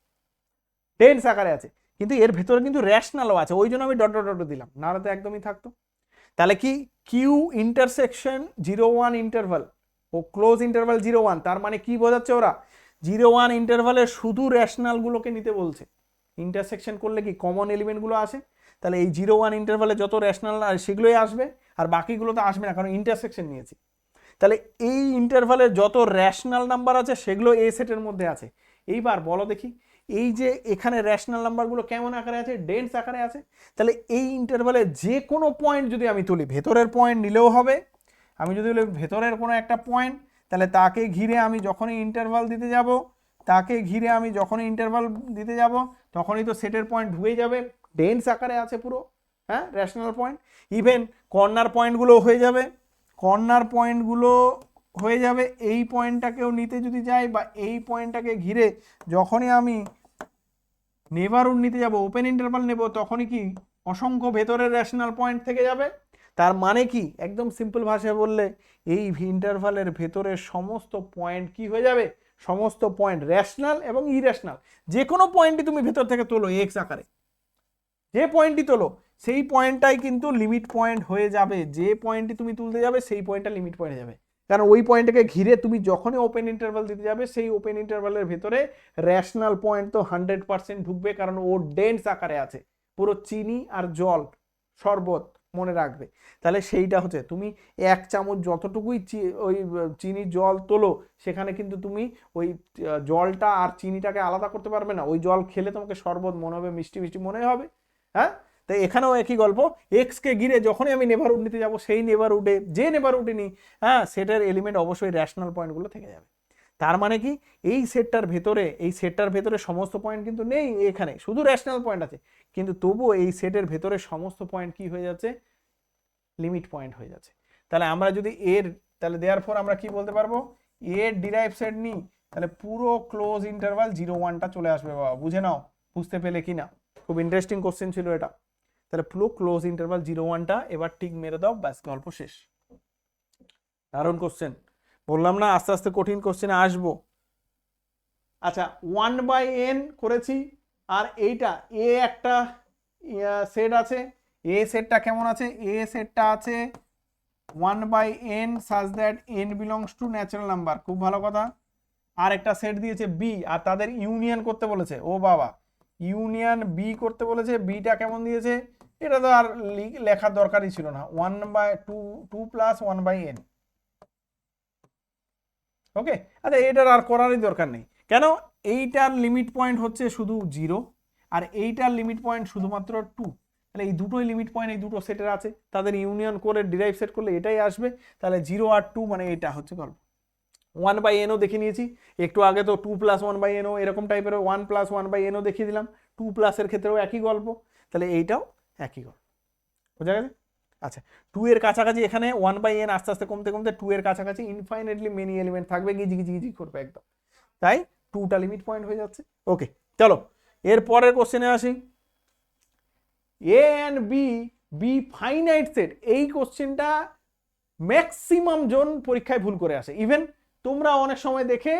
ডেন্স আকারে আছে, কিন্তু এর ভেতরে কিন্তু রেশনালও আছে, ওই জন্য আমি ডট ডট ডট দিলাম, না হলে তো একদমই থাকতো। তাহলে কি, কিউ ইন্টারসেকশন 0 1 ইন্টারভাল ও ক্লোজ ইন্টারভাল 0 1, তার মানে কি বোঝাচ্ছে ওরা, 0 1 ইন্টারভালের শুধু রেশনালগুলোকে নিতে বলছে। ইন্টারসেকশন করলে কি কমন এলিমেন্টগুলো আসে, তাহলে এই 0 1 ইন্টারভালে যত রেশনাল সেগুলোই আসবে, আর বাকিগুলো তো আসবে না, কারণ ইন্টারসেকশন নিয়েছি। তাহলে এই ইন্টারভালে যত রেশনাল নাম্বার আছে সেগুলো এ সেটের মধ্যে আছে। এইবার বলো দেখি, এই যে এখানে রেশনাল নাম্বারগুলো কেমন আকারে আছে, ডেন্স আকারে আছে। তাহলে এই ইন্টারভালে যে কোনো পয়েন্ট যদি আমি তুলি, ভেতরের পয়েন্ট নিলেও হবে, আমি যদি বলি ভেতরের কোনো একটা পয়েন্ট, তাহলে তাকে ঘিরে আমি যখনই ইন্টারভাল দিতে যাব, তখনই তো সেটের পয়েন্ট ঢুকে যাবে, ডেন্স আকারে আছে পুরো, হ্যাঁ, রেশনাল পয়েন্ট। ইভেন কর্নার পয়েন্টগুলো হয়ে যাবে, এই পয়েন্টটাকেও নিতে যদি যাই, বা এই পয়েন্টটাকে ঘিরে যখনই আমি নেবারহুড নিতে যাব, ওপেন ইন্টারভাল নেব, তখনই কি অসংখ্য ভেতরের রেশনাল পয়েন্ট থেকে যাবে। তার মানে কি, একদম সিম্পল ভাষায় বললে, এই ইন্টারভালের ভেতরের সমস্ত পয়েন্ট কি হয়ে যাবে, সমস্ত পয়েন্ট রেশনাল এবং ইরেশনাল, যে কোনো পয়েন্টই তুমি ভেতর থেকে তোলো এক্স আকারে, যে পয়েন্টই তোলো সেই পয়েন্টটাই কিন্তু লিমিট পয়েন্ট হয়ে যাবে। যে পয়েন্টটি তুমি তুলতে যাবে সেই পয়েন্টটা লিমিট পয়েন্ট হয়ে যাবে, কারণ ওই পয়েন্টটাকে ঘিরে তুমি যখনই ওপেন ইন্টারভাল দিতে যাবে, সেই ওপেন ইন্টারভালের ভেতরে রেশনাল পয়েন্ট তো 100% ঢুকবে, কারণ ও ডেন্স আকারে আছে, পুরো চিনি আর জল, শরবত, মনে রাখবে। তাহলে সেইটা হচ্ছে, তুমি 1 চামচ যতটুকুই ওই চিনি জল তোলো, সেখানে কিন্তু তুমি ওই জলটা আর চিনিটাকে আলাদা করতে পারবে না। ওই জল খেলে তোমাকে শরবত মনে হবে, মিষ্টি মিষ্টি মনে হবে, হ্যাঁ। তাই এখানেও একই গল্প, এক্সকে ঘিরে যখনই আমি নেবারহুড নিতে যাব, সেই নেবারহুডে যে নেবারহুডে নিই, হ্যাঁ, সেটার এলিমেন্ট অবশ্যই রেশনাল পয়েন্টগুলো থেকে যাবে। তার মানে কি, এই সেটটার ভেতরে সমস্ত পয়েন্ট কিন্তু নেই, এখানে শুধু রেশনাল পয়েন্ট আছে, কিন্তু তবুও এই সেটের ভেতরে সমস্ত পয়েন্ট কি হয়ে যাচ্ছে, লিমিট পয়েন্ট হয়ে যাচ্ছে। তাহলে আমরা যদি তাহলে দেয়ারফর আমরা কি বলতে পারবো, এর ডিরাইভ সেট নিই, তাহলে পুরো ক্লোজ ইন্টারভাল 0-1টা চলে আসবে। বাবা বুঝে নাও, বুঝতে পেলে কিনা, খুব ইন্টারেস্টিং কোশ্চেন ছিল এটা। তাহলে পুরো ক্লোজ ইন্টারভাল 0-1টা এবার ঠিক মেরে দাও, ব্যাস গল্প শেষ। দারুণ কোশ্চেন, বললাম না আস্তে আস্তে কঠিন কোশ্চেনে আসবো। আচ্ছা, 1/n করেছি, আর এইটা এ একটা সেট আছে, এ সেটটা কেমন আছে, এ সেটটা আছে 1/n such that n belongs to natural number, খুব ভালো কথা। আর একটা সেট দিয়েছে বি, আর তাদের ইউনিয়ন করতে বলেছে, ও বাবা, ইউনিয়ন বি করতে বলেছে। বিটা কেমন দিয়েছে, এটা তো আর লেখার দরকারই ছিল না, 1/2 + 1/n। ওকে, আচ্ছা এটার আর করারই দরকার নেই, কেন, এইটার লিমিট পয়েন্ট হচ্ছে শুধু 0, আর এইটার লিমিট পয়েন্ট শুধুমাত্র 2। তাহলে এই দুটোই লিমিট পয়েন্ট এই দুটো সেটের আছে, তাদের ইউনিয়ন করে ডিরাইভ সেট করলে এটাই আসবে। তাহলে 0 আর 2 মানে এটা হচ্ছে গল্প। 1/nও দেখে নিয়েছি একটু আগে, তো 2 + 1/nও এরকম টাইপের, 1 + 1/nও দেখিয়ে দিলাম, 2+ এর ক্ষেত্রেও একই গল্প, তাহলে এইটাও একই গল্প, বোঝা গেছে। আচ্ছা, 2 এর কাছাকাছি এখানে 1/n আস্তে আস্তে কমতে কমতে 2 এর কাছাকাছি ইনফাইনাইটলি মেনি এলিমেন্ট থাকবে, গিজি গিজি গিজি করবে একদম, তাই 2টা লিমিট পয়েন্ট হয়ে যাচ্ছে। ওকে, চলো এর পরের কোশ্চেনে আসি। এ অ্যান্ড বি ফাইনাইট সেট, এই কোশ্চেনটা ম্যাক্সিমাম জন পরীক্ষায় ভুল করে আসে। ইভেন তোমরা অনেক সময় দেখে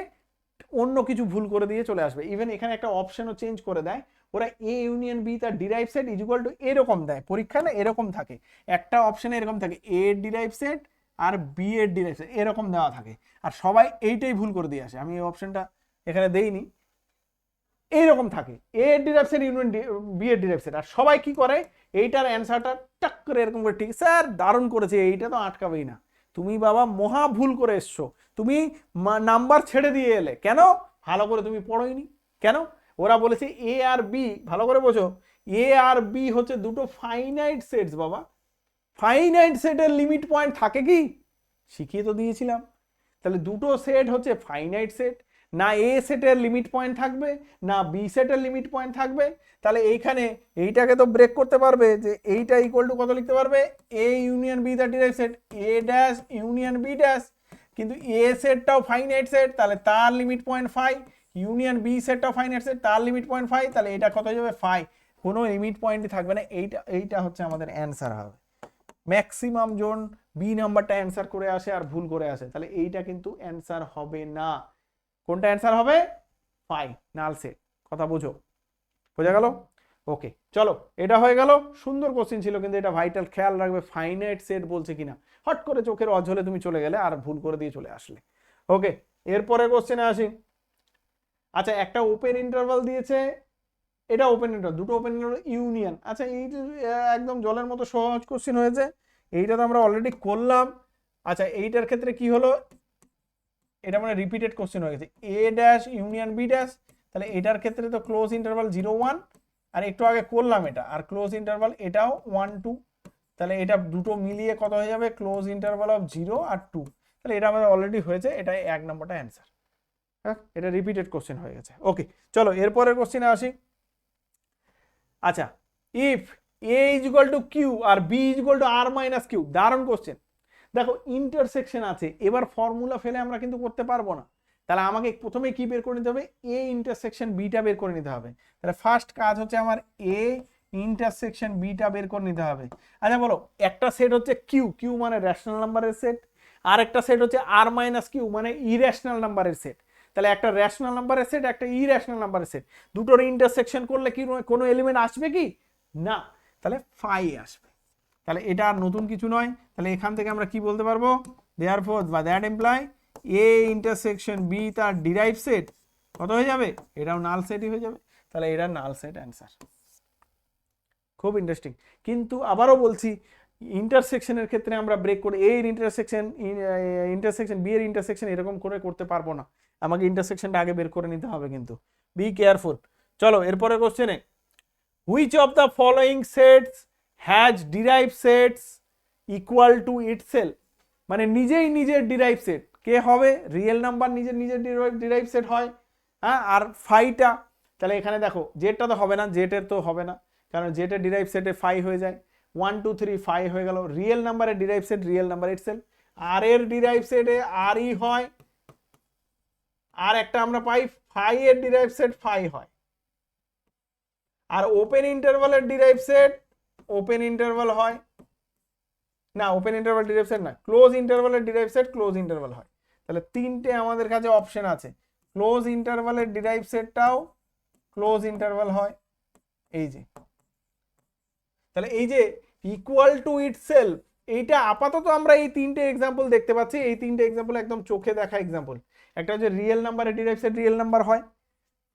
অন্য কিছু ভুল করে দিয়ে চলে আসবে। ইভেন এখানে একটা অপশনও চেঞ্জ করে দেয়, ওরা এ ইউনিয়ন বি তার derive set is equal two এরকম দেয়, পরীক্ষা না এরকম থাকে, একটা অপশনে এরকম থাকে, এ এর ডিরাইভ সেট আর বি এর ডিরাইভ সেট এরকম দেওয়া থাকে, আর সবাই এইটাই ভুল করে দিয়ে আসে। আমি এই অপশনটা এখানে দেইনি, এইরকম থাকে, এ এর ডিরাইভ সেট ইউনিয়ন বি এর ডিরাইভ সেট, আর সবাই কি করে, এইটার অ্যান্সারটা টাক করে এরকম করে, ঠিক স্যার দারুণ করেছে, এইটা তো আটকাবেই না। তুমি বাবা মহা ভুল করে এসছো, তুমি নাম্বার ছেড়ে দিয়ে এলে কেন, ভালো করে তুমি পড়োইনি কেন। ওরা বলেছে এ আর বি, ভালো করে বোঝো, এ আর বি হচ্ছে দুটো ফাইনাইট সেটস বাবা, ফাইনাইট সেটের লিমিট পয়েন্ট থাকে কি, শিখিয়ে তো দিয়েছিলাম। তাহলে দুটো সেট হচ্ছে ফাইনাইট সেট, না এ সেটের লিমিট পয়েন্ট থাকবে না বি সেটের লিমিট পয়েন্ট থাকবে। তাহলে এইখানে এইটাকে তো ব্রেক করতে পারবে, যে এইটা ইকুয়াল টু কত লিখতে পারবে, A union B the derive set A dash union B dash, কিন্তু এ সেটটাও ফাইনাইট সেট, তাহলে তার লিমিট পয়েন্ট 5, ইউনিয়ন বি সেটটাও ফাইনাইট সেট, তার লিমিট পয়েন্ট 5, তাহলে এটা কত হয়ে যাবে 5, কোনো লিমিট পয়েন্টই থাকবে না। এইটা হচ্ছে আমাদের অ্যান্সার হবে। ম্যাক্সিমাম জন বি নাম্বারটা অ্যান্সার করে আসে আর ভুল করে আসে, তাহলে এইটা কিন্তু অ্যান্সার হবে না। কোনটা অ্যান্সার হবে, 5 নাল সেট, কথা বুঝো, বোঝা গেল। ওকে চলো, এটা হয়ে গেল, সুন্দর কোশ্চেন ছিল, কিন্তু এটা ভাইটাল খেয়াল রাখবে ফাইনাইট সেট বলছে কিনা, হট করে চোখের অঝলে তুমি চলে গেলে আর ভুল করে দিয়ে চলে আসলে। ওকে, এরপরে কোশ্চেনে আসি। আচ্ছা, একটা ওপেন ইন্টারভাল দিয়েছে, এটা ওপেন ইন্টারভাল, দুটো ওপেন ইন্টারভাল ইউনিয়ন। আচ্ছা, এই একদম জলের মতো সহজ কোশ্চেন হয়েছে, এইটা তো আমরা অলরেডি করলাম। আচ্ছা, এইটার ক্ষেত্রে কি হলো, এটা মানে রিপিটেড কোশ্চেন হয়ে গেছে, এ ড্যাশ ইউনিয়ন বি ড্যাশ, তাহলে এটার ক্ষেত্রে তো ক্লোজ ইন্টারভাল 0 1, আর একটু আগে করলাম এটা, আর ক্লোজ ইন্টারভাল এটাও 1 2, তাহলে এটা দুটো মিলিয়ে কত হয়ে যাবে, ক্লোজ ইন্টারভাল অফ 0 আর 2। তাহলে এটা আমাদের অলরেডি হয়েছে, এটা 1 নম্বরটা অ্যান্সার। হ্যাঁ, এটা রিপিটেড কোশ্চেন হয়ে গেছে। ওকে, চলো এরপরের কোশ্চেনে আসি। আচ্ছা, if A is equal to Q আর B is equal to R minus Q, দারুণ কোশ্চেন। দেখো ইন্টারসেকশন আছে, এবার ফর্মুলা ফেলে আমরা কিন্তু করতে পারবো না, তাহলে আমাকে প্রথমে কি বের করে নিতে হবে, এ ইন্টারসেকশন বিটা বের করে নিতে হবে। তাহলে ফার্স্ট কাজ হচ্ছে আমার এ ইন্টারসেকশন বিটা বের করে নিতে হবে। আচ্ছা বলো, একটা সেট হচ্ছে কিউ, কিউ মানে রেশনাল নাম্বারের সেট, আর একটা সেট হচ্ছে আর মাইনাস কিউ মানে ইরেশনাল নাম্বারের সেট। তাহলে একটা রেশনাল নাম্বারের সেট, একটা ইরেশনাল নাম্বারের সেট, দুটোর ইন্টারসেকশন করলে কি কোনো এলিমেন্ট আসবে কি না, তাহলে ফাই আসবে। তাহলে এটা আর নতুন কিছু নয়, তাহলে এখান থেকে আমরা কি বলতে পারবো, দেয়ারফর বা that imply A intersection B তার ডিরাইভ সেট কত হয়ে যাবে, এটাও নাল সেটই হয়ে যাবে। তাহলে এটা নাল সেট অ্যান্সার। খুব ইন্টারেস্টিং। কিন্তু আবারও বলছি, ইন্টারসেকশনের ক্ষেত্রে আমরা ব্রেক করে এ এর ইন্টারসেকশন বি এর ইন্টারসেকশন এরকম করে করতে পারবো না, আমাকে ইন্টারসেকশনটা আগে বের করে নিতে হবে, কিন্তু বি কেয়ারফুল। চলো এরপরে কোশ্চেনে, which of the following sets has derive sets equal to itself, মানে নিজেই নিজের ডিরাইভ সেট কে হবে, রিয়েল নাম্বার নিজের নিজের ডিরাইভ সেট হয়। হ্যাঁ, আর ফাইটা, তাহলে এখানে দেখো জেডটা তো হবে না, জেটের তো হবে না, কারণ জেটের ডিরাইভ সেটে ফাই হয়ে যায়, 1 2 3 ফাই হয়ে গেল। রিয়েল নাম্বারের derived set real number itself, আর এর ডিরাইভ সেটে আর ই হয়, আর একটা আমরা পাই ফাই এর ডিরাইভ সেট ফাই হয়, আর ওপেন ইন্টারভালের ডিরাইভ সেট ওপেন ইন্টারভাল হয় না, ওপেন ইন্টারভাল ডিরাইভ সেট না, ক্লোজ ইন্টারভালের ডিরাইভ সেট ক্লোজ ইন্টারভাল হয়। তাহলে তিনটে আমাদের কাছে অপশন আছে, ক্লোজ ইন্টারভালের ডিরাইভ সেটটাও ক্লোজ ইন্টারভাল হয়, এই যে। তাহলে এই যে ইকুয়াল টু ইটসেলফ, এইটা আপাতত আমরা এই তিনটে এক্সাম্পল দেখতে পাচ্ছি, এই তিনটে এক্সাম্পল একদম চোখে দেখা এক্সাম্পল। একটা হচ্ছে রিয়েল নাম্বারের ডিরাইভ সেট রিয়েল নাম্বার হয়,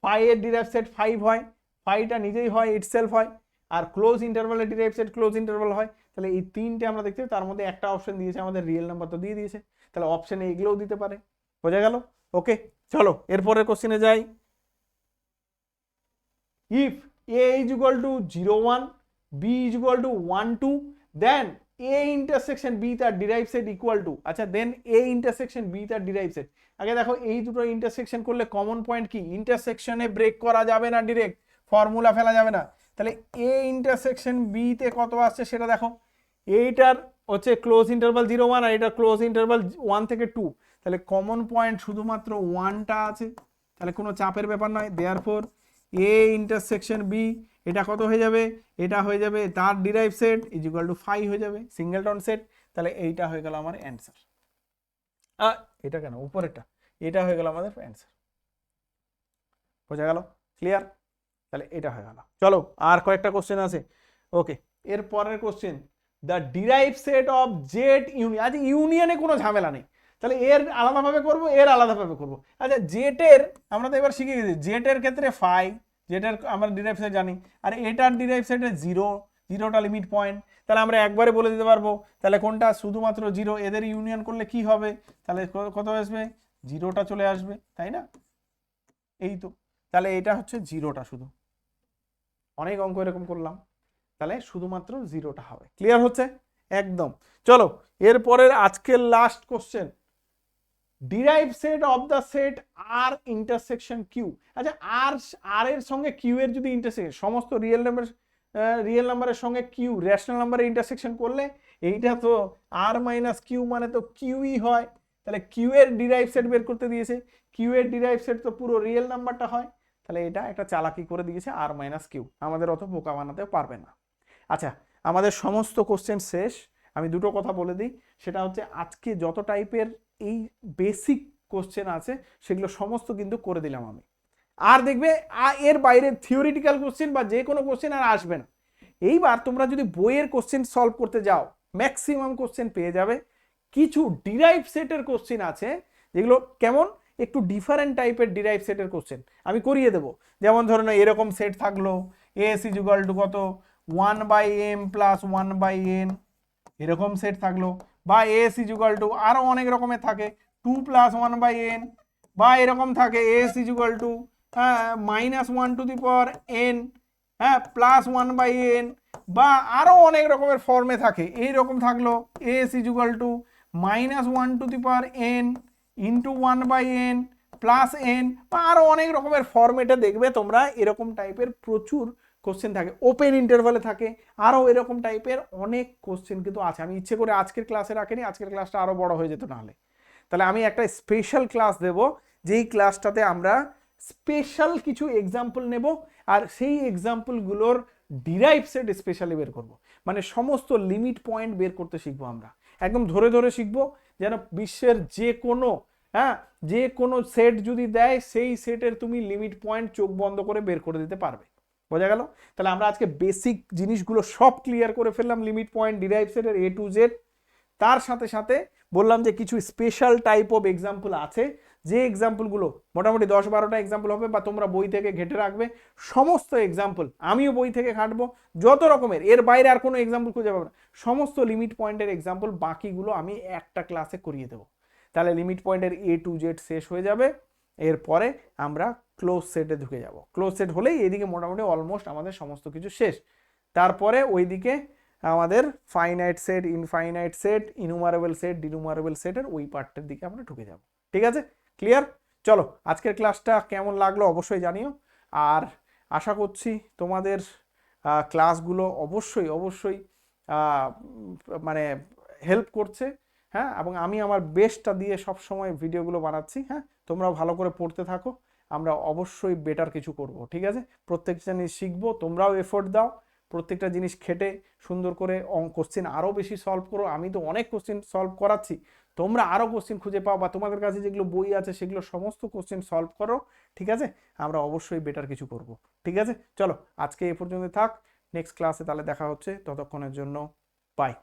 ফাই এর ডিরাইভ সেট 5 হয়, ফাইটা নিজেই হয় ইটসেলফ হয়, আর ক্লোজ ইন্টারভালের ডিরাইভ সেট ক্লোজ ইন্টারভাল হয়। তাহলে এই তিনটে আমরা দেখতে পাই, তার মধ্যে একটা অপশন দিয়েছে আমাদের রিয়েল নাম্বার তো দিয়ে দিয়েছে, তাহলে অপশনে এগুলোও দিতে পারে। বোঝা গেল? ওকে, চলো এরপরের কোশ্চেনে যাই। If A is equal to 0 1, B is equal to 1 2, then A intersection B তার ডিরাইভ সেট ইকুয়াল টু, আচ্ছা দেন এ ইন্টারসেকশন বি তার ডিরাইভ সেট। আগে দেখো এই দুটো ইন্টারসেকশন করলে কমন পয়েন্ট কি, ইন্টারসেকশনে ব্রেক করা যাবে না, ডিরেক্ট ফর্মুলা ফেলা যাবে না। তাহলে এ ইন্টারসেকশন বি তে কত আসছে সেটা দেখো, এইটার হচ্ছে ক্লোজ ইন্টারভাল 0 1 আর এটা ক্লোজ ইন্টারভাল 1 থেকে 2, তাহলে কমন পয়েন্ট শুধুমাত্র 1টা আছে, তাহলে কোনো চাপের ব্যাপার নয়। দেয়ারফর এ ইন্টারসেকশন বি এটা কত হয়ে যাবে, এটা হয়ে যাবে তার derive set is equal two 5 হয়ে যাবে, সিঙ্গেলটন সেট। তাহলে এইটা হয়ে গেল আমার অ্যান্সার। এটা কেন উপরেরটা, এটা হয়ে গেল আমাদের অ্যান্সার। বোঝা গেল? ক্লিয়ার? তাহলে এটা হয়ে গেল। চলো আর কয়েকটা কোশ্চেন আছে। ওকে, এর পরের question, the derive set of Z union. আজ ইউনিয়নে কোনো ঝামেলা নেই, তাহলে এর আলাদাভাবে করব, এর আলাদাভাবে করব। আচ্ছা জেটের আমরা তো এবার শিখে গেছি, জেটের ক্ষেত্রে ফাই, জেটের আমরা ডিরাইভ সেট জানি, আর এটার ডিরাইভ সেটে 0, 0টা লিমিট পয়েন্ট, তাহলে আমরা একবারে বলে দিতে পারবো তাহলে কোনটা শুধুমাত্র 0, এদের ইউনিয়ন করলে কি হবে, তাহলে কত আসবে, 0টা চলে আসবে, তাই না? এই তো, তাহলে এটা হচ্ছে 0টা, শুধু অনেক অঙ্ক এরকম করলাম, তাহলে শুধুমাত্র 0টা হবে। ক্লিয়ার হচ্ছে একদম? চলো এরপরের আজকের last question, derived set of the set R intersection Q. আচ্ছা আর এর সঙ্গে কিউ এর যদি ইন্টারসেকশন, সমস্ত রিয়েল নাম্বারের সঙ্গে কিউ রেশনাল নাম্বারের ইন্টারসেকশন করলে এইটা তো আর মাইনাস কিউ মানে তো কিউই হয়, তাহলে কিউ এর ডিরাইভ সেট বের করতে দিয়েছে, কিউ এর ডিরাইভ সেট তো পুরো রিয়েল নাম্বারটা হয়, তাহলে এটা একটা চালাকি করে দিয়েছে আর মাইনাস কিউ, আমাদের অত বোকা বানাতে পারবে না। আচ্ছা আমাদের সমস্ত কোশ্চেন শেষ। আমি দুটো কথা বলে দিই, সেটা হচ্ছে আজকে যত টাইপের এই বেসিক কোশ্চেন আছে সেগুলো সমস্ত কিন্তু করে দিলাম আমি, আর দেখবে এর বাইরে থিওরিটিক্যাল কোশ্চেন বা যে কোনো কোশ্চেন আর আসবে না। এইবার তোমরা যদি বইয়ের কোশ্চেন সলভ করতে যাও ম্যাক্সিমাম কোশ্চেন পেয়ে যাবে, কিছু ডিরাইভ সেটের কোশ্চেন আছে যেগুলো কেমন একটু ডিফারেন্ট টাইপের ডিরাইভ সেটের কোশ্চেন আমি করিয়ে দেবো। যেমন ধরো না এরকম সেট থাকলো এস ইজ ইকুয়াল টু কত 1/m প্লাস 1/n, এরকম সেট থাকলো, বা এস ইজ ইকুয়াল টু আরো অনেক রকমের থাকে 2 প্লাস 1/n, বা এরকম থাকে S is equal two -1/n, হ্যাঁ, +1/n, বা আরো অনেক রকমের ফর্মে থাকে। এইরকম থাকলো s = -1/n × 1/n +n, বা আরো অনেক রকমের ফর্মেটে দেখবে তোমরা এরকম টাইপের প্রচুর কোশ্চেন থাকে, ওপেন ইন্টারভালে থাকে, আরো এরকম টাইপের অনেক কোশ্চেন কিন্তু আছে। আমি ইচ্ছে করে আজকের ক্লাসে রাখিনি, আজকের ক্লাসটা আরো বড় হয়ে যেত নাহলে। তাহলে আমি একটা স্পেশাল ক্লাস দেব, যেই ক্লাসটাতে আমরা স্পেশাল কিছু এক্সাম্পল নেব, আর সেই এক্সাম্পলগুলোর ডিরাইভ সেট স্পেশালি বের করব। মানে সমস্ত লিমিট পয়েন্ট বের করতে শিখবো আমরা, একদম ধরে ধরে শিখবো, যেন বিশ্বের যে কোনো, হ্যাঁ, যে কোনো সেট যদি দেয় সেই সেটের তুমি লিমিট পয়েন্ট চোখ বন্ধ করে বের করে দিতে পারবে। বোঝা গেল? তাহলে আমরা আজকে বেসিক জিনিসগুলো সব ক্লিয়ার করে ফেললাম, লিমিট পয়েন্ট, ডিরাইভ সেটের A to Z। তার সাথে সাথে বললাম যে কিছু স্পেশাল টাইপ অফ এক্সাম্পল আছে, যে এক্সাম্পলগুলো মোটামুটি 10-12টা এক্সাম্পল হবে, বা তোমরা বই থেকে ঘেটে রাখবে সমস্ত এক্সাম্পল, আমিও বই থেকে ঘাটবো যত রকমের, এর বাইরে আর কোনো এক্সাম্পল খুঁজে পাবো না, সমস্ত লিমিট পয়েন্টের এক্সাম্পল বাকিগুলো আমি একটা ক্লাসে করিয়ে দেবো। তাহলে লিমিট পয়েন্টের A to Z শেষ হয়ে যাবে, এরপরে আমরা ক্লোজ সেটে ঢুকে যাব। ক্লোজ সেট হলেই এদিকে মোটামুটি অলমোস্ট আমাদের সমস্ত কিছু শেষ। তারপরে ওইদিকে আমাদের finite set, infinite set, enumerable set, denumerable সেটের ওই পার্টের দিকে আমরা ঢুকে যাব। ঠিক আছে? ক্লিয়ার? চলো, আজকের ক্লাসটা কেমন লাগলো অবশ্যই জানিও, আর আশা করছি তোমাদের ক্লাসগুলো অবশ্যই অবশ্যই মানে হেল্প করছে, হ্যাঁ, এবং আমি আমার বেস্টটা দিয়ে সব সময় ভিডিওগুলো বানাচ্ছি। হ্যাঁ, তোমরাও ভালো করে পড়তে থাকো, আমরা অবশ্যই বেটার কিছু করব। ঠিক আছে? প্রত্যেকটা জিনিস শিখবো, তোমরাও এফোর্ট দাও, প্রত্যেকটা জিনিস খেটে সুন্দর করে কোশ্চেন আরও বেশি সলভ করো। আমি তো অনেক কোশ্চেন সলভ করাচ্ছি, তোমরা আরও কোশ্চেন খুঁজে পাও, বা তোমাদের কাছে যেগুলো বই আছে সেগুলো সমস্ত কোশ্চেন সলভ করো। ঠিক আছে? আমরা অবশ্যই বেটার কিছু করব। ঠিক আছে? চলো, আজকে এ পর্যন্ত থাক, নেক্সট ক্লাসে তাহলে দেখা হচ্ছে, ততক্ষণের জন্য বাই।